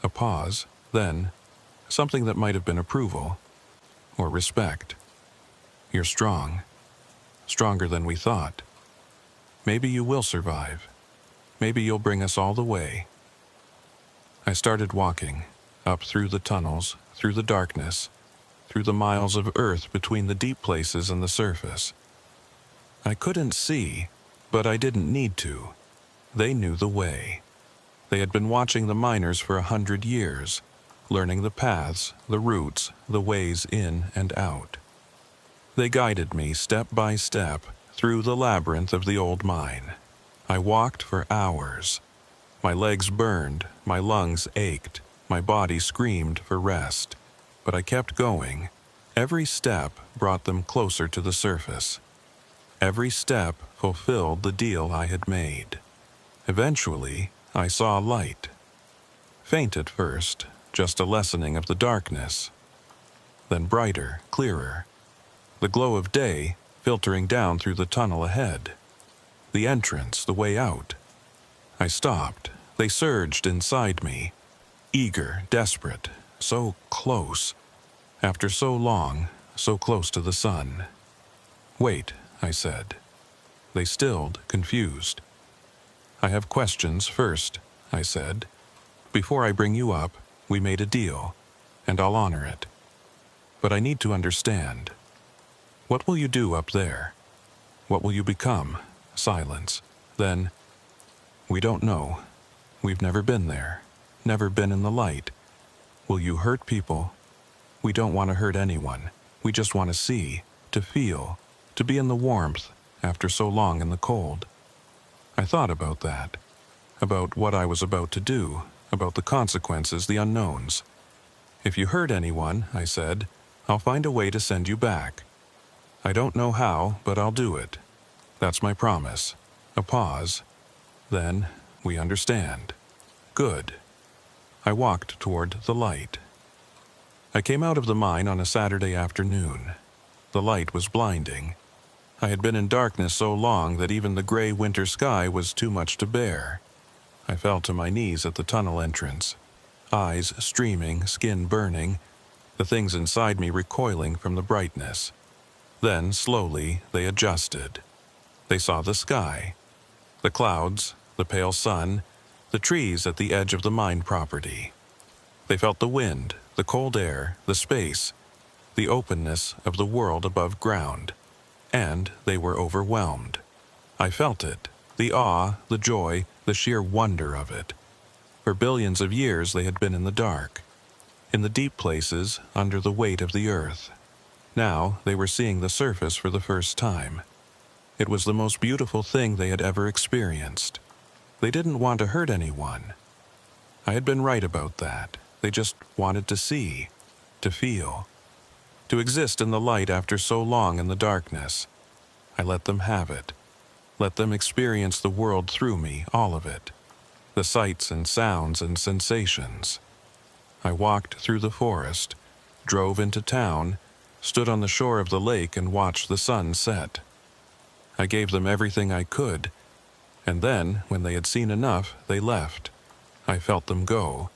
A pause, then, something that might have been approval, or respect. "You're strong. Stronger than we thought. Maybe you will survive. Maybe you'll bring us all the way." I started walking, up through the tunnels, through the darkness, through the miles of earth between the deep places and the surface. I couldn't see, but I didn't need to. They knew the way. They had been watching the miners for 100 years, learning the paths, the routes, the ways in and out. They guided me step by step through the labyrinth of the old mine. I walked for hours. My legs burned, my lungs ached, My body screamed for rest, but I kept going. Every step brought them closer to the surface. Every step fulfilled the deal I had made. Eventually, I saw light. Faint at first, just a lessening of the darkness. Then brighter, clearer. The glow of day filtering down through the tunnel ahead. The entrance, the way out. I stopped. They surged inside me. Eager, desperate, so close. After so long, so close to the sun. "Wait," I said. They stilled, confused. "I have questions first," I said. "Before I bring you up, we made a deal, and I'll honor it. But I need to understand. What will you do up there? What will you become?" Silence. Then, "We don't know. We've never been there. Never been in the light. Will you hurt people?" "We don't want to hurt anyone. We just want to see, to feel, to be in the warmth after so long in the cold." I thought about that. About what I was about to do. About the consequences, the unknowns. "If you hurt anyone," I said, "I'll find a way to send you back. I don't know how, but I'll do it. That's my promise." A pause. Then, "We understand." "Good." I walked toward the light. I came out of the mine on a Saturday afternoon. The light was blinding. I had been in darkness so long that even the gray winter sky was too much to bear. I fell to my knees at the tunnel entrance. Eyes streaming, skin burning, the things inside me recoiling from the brightness. Then, slowly, they adjusted. They saw the sky, the clouds, the pale sun, the trees at the edge of the mine property. They felt the wind, the cold air, the space, the openness of the world above ground. And they were overwhelmed. I felt it, the awe, the joy, the sheer wonder of it. For billions of years they had been in the dark, in the deep places under the weight of the earth. Now they were seeing the surface for the first time. It was the most beautiful thing they had ever experienced. They didn't want to hurt anyone. I had been right about that. They just wanted to see, to feel, to exist in the light after so long in the darkness. I let them have it. Let them experience the world through me, all of it. The sights and sounds and sensations. I walked through the forest, drove into town, stood on the shore of the lake and watched the sun set. I gave them everything I could, and then, when they had seen enough, they left. I felt them go.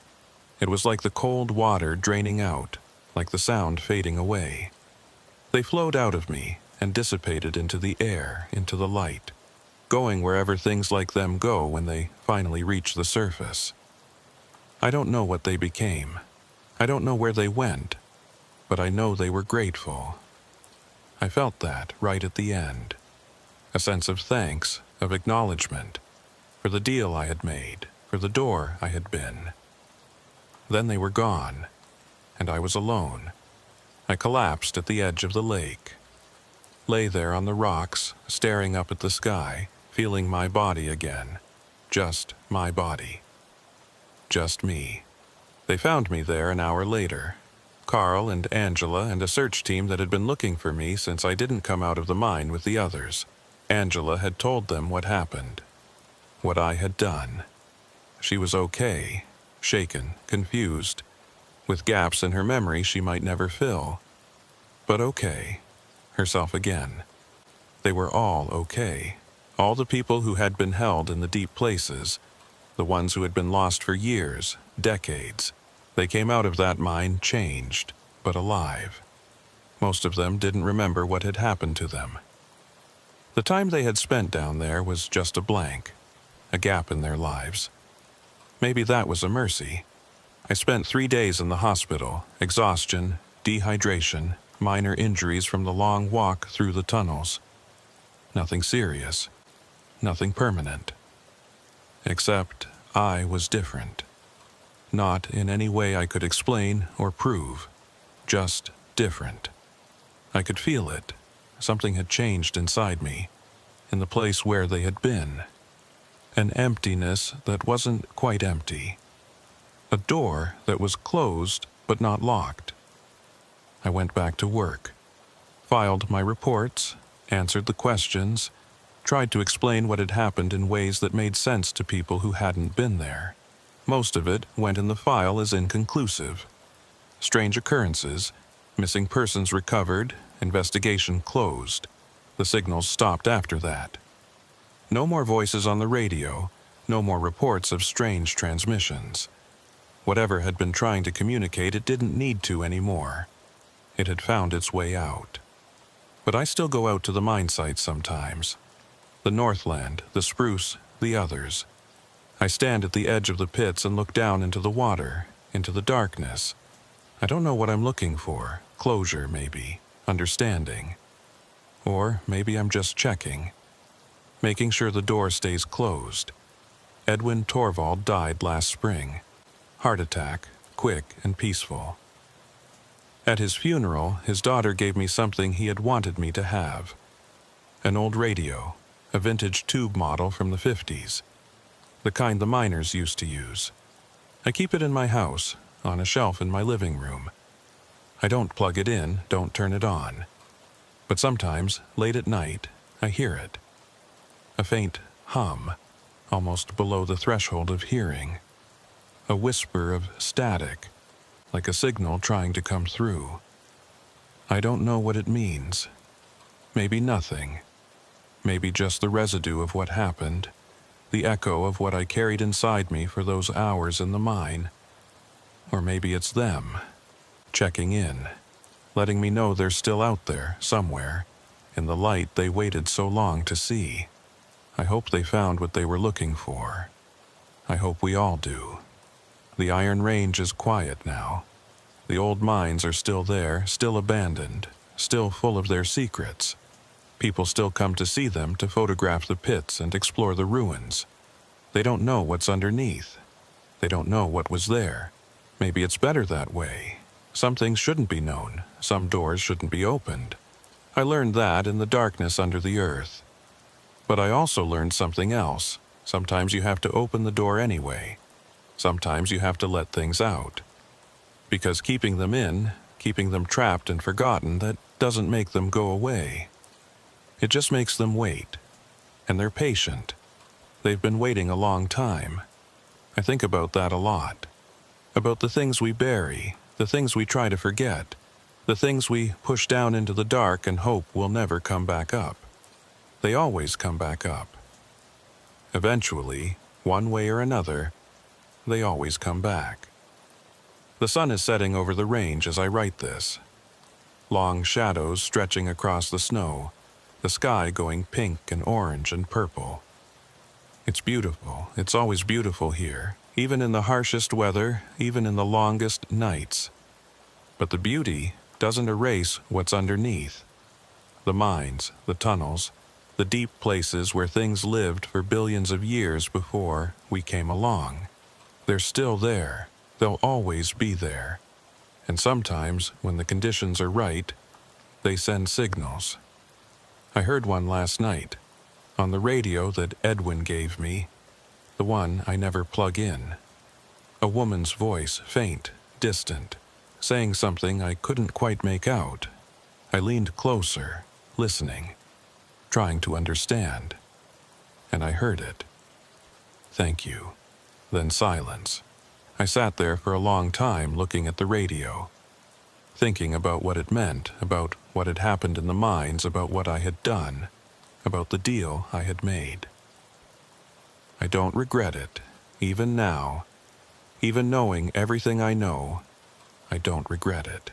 It was like the cold water draining out, like the sound fading away. They flowed out of me and dissipated into the air, into the light, going wherever things like them go when they finally reach the surface. I don't know what they became. I don't know where they went, but I know they were grateful. I felt that right at the end. A sense of thanks, of acknowledgement, for the deal I had made, for the door I had been. Then they were gone, and I was alone. I collapsed at the edge of the lake. Lay there on the rocks, staring up at the sky, feeling my body again. Just my body. Just me. They found me there an hour later. Carl and Angela and a search team that had been looking for me since I didn't come out of the mine with the others. Angela had told them what happened, what I had done. She was okay, shaken, confused, with gaps in her memory she might never fill. But okay, herself again. They were all okay. All the people who had been held in the deep places, the ones who had been lost for years, decades. They came out of that mine changed, but alive. Most of them didn't remember what had happened to them. The time they had spent down there was just a blank, a gap in their lives. Maybe that was a mercy. I spent 3 days in the hospital, exhaustion, dehydration, minor injuries from the long walk through the tunnels. Nothing serious, nothing permanent. Except I was different. Not in any way I could explain or prove, just different. I could feel it. Something had changed inside me, in the place where they had been. An emptiness that wasn't quite empty. A door that was closed but not locked. I went back to work, filed my reports, answered the questions, tried to explain what had happened in ways that made sense to people who hadn't been there. Most of it went in the file as inconclusive. Strange occurrences, missing persons recovered, investigation closed. The signals stopped after that. No more voices on the radio, no more reports of strange transmissions. Whatever had been trying to communicate, it didn't need to anymore. It had found its way out. But I still go out to the mine sites sometimes. The Northland, the Spruce, the others. I stand at the edge of the pits and look down into the water, into the darkness. I don't know what I'm looking for. Closure, maybe. Understanding. Or maybe I'm just checking. Making sure the door stays closed. Edwin Torvald died last spring. Heart attack, quick and peaceful. At his funeral, his daughter gave me something he had wanted me to have. An old radio, a vintage tube model from the 50s. The kind the miners used to use. I keep it in my house, on a shelf in my living room. I don't plug it in, don't turn it on. But sometimes, late at night, I hear it. A faint hum, almost below the threshold of hearing. A whisper of static, like a signal trying to come through. I don't know what it means. Maybe nothing. Maybe just the residue of what happened, the echo of what I carried inside me for those hours in the mine. Or maybe it's them, checking in, letting me know they're still out there, somewhere, in the light they waited so long to see. I hope they found what they were looking for. I hope we all do. The Iron Range is quiet now. The old mines are still there, still abandoned, still full of their secrets. People still come to see them, to photograph the pits and explore the ruins. They don't know what's underneath. They don't know what was there. Maybe it's better that way. Some things shouldn't be known. Some doors shouldn't be opened. I learned that in the darkness under the earth. But I also learned something else. Sometimes you have to open the door anyway. Sometimes you have to let things out. Because keeping them in, keeping them trapped and forgotten, that doesn't make them go away. It just makes them wait. And they're patient. They've been waiting a long time. I think about that a lot. About the things we bury, the things we try to forget, the things we push down into the dark and hope will never come back up. They always come back up. Eventually, one way or another, they always come back. The sun is setting over the range as I write this. Long shadows stretching across the snow, the sky going pink and orange and purple. It's beautiful. It's always beautiful here, even in the harshest weather, even in the longest nights. But the beauty doesn't erase what's underneath. The mines, the tunnels, the deep places where things lived for billions of years before we came along. They're still there. They'll always be there. And sometimes, when the conditions are right, they send signals. I heard one last night, on the radio that Edwin gave me, the one I never plug in. A woman's voice, faint, distant, saying something I couldn't quite make out. I leaned closer, listening, trying to understand. And I heard it. Thank you. Then silence. I sat there for a long time looking at the radio, thinking about what it meant, about what had happened in the mines, about what I had done, about the deal I had made. I don't regret it, even now. Even knowing everything I know, I don't regret it.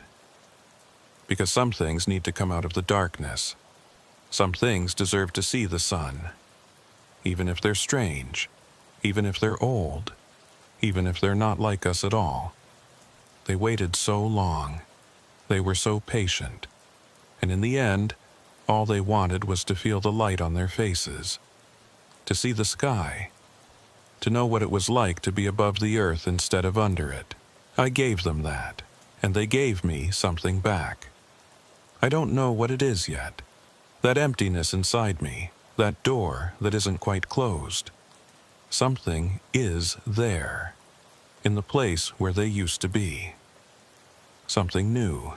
Because some things need to come out of the darkness. Some things deserve to see the sun. Even if they're strange, even if they're old, even if they're not like us at all. They waited so long. They were so patient. And in the end, all they wanted was to feel the light on their faces, to see the sky, to know what it was like to be above the earth instead of under it. I gave them that, and they gave me something back. I don't know what it is yet. That emptiness inside me, that door that isn't quite closed. Something is there. in the place where they used to be. Something new.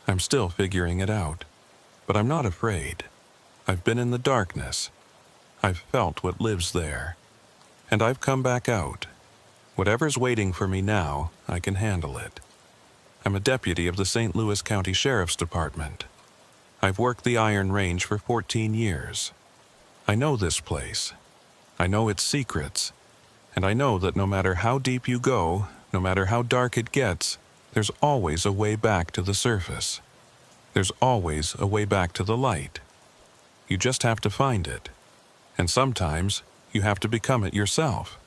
I'm still figuring it out, but I'm not afraid. I've been in the darkness. I've felt what lives there. And I've come back out. Whatever's waiting for me now, I can handle it. I'm a deputy of the St. Louis County Sheriff's Department. I've worked the Iron Range for 14 years. I know this place. I know its secrets. And I know that no matter how deep you go, no matter how dark it gets, there's always a way back to the surface. There's always a way back to the light. You just have to find it. And sometimes, you have to become it yourself.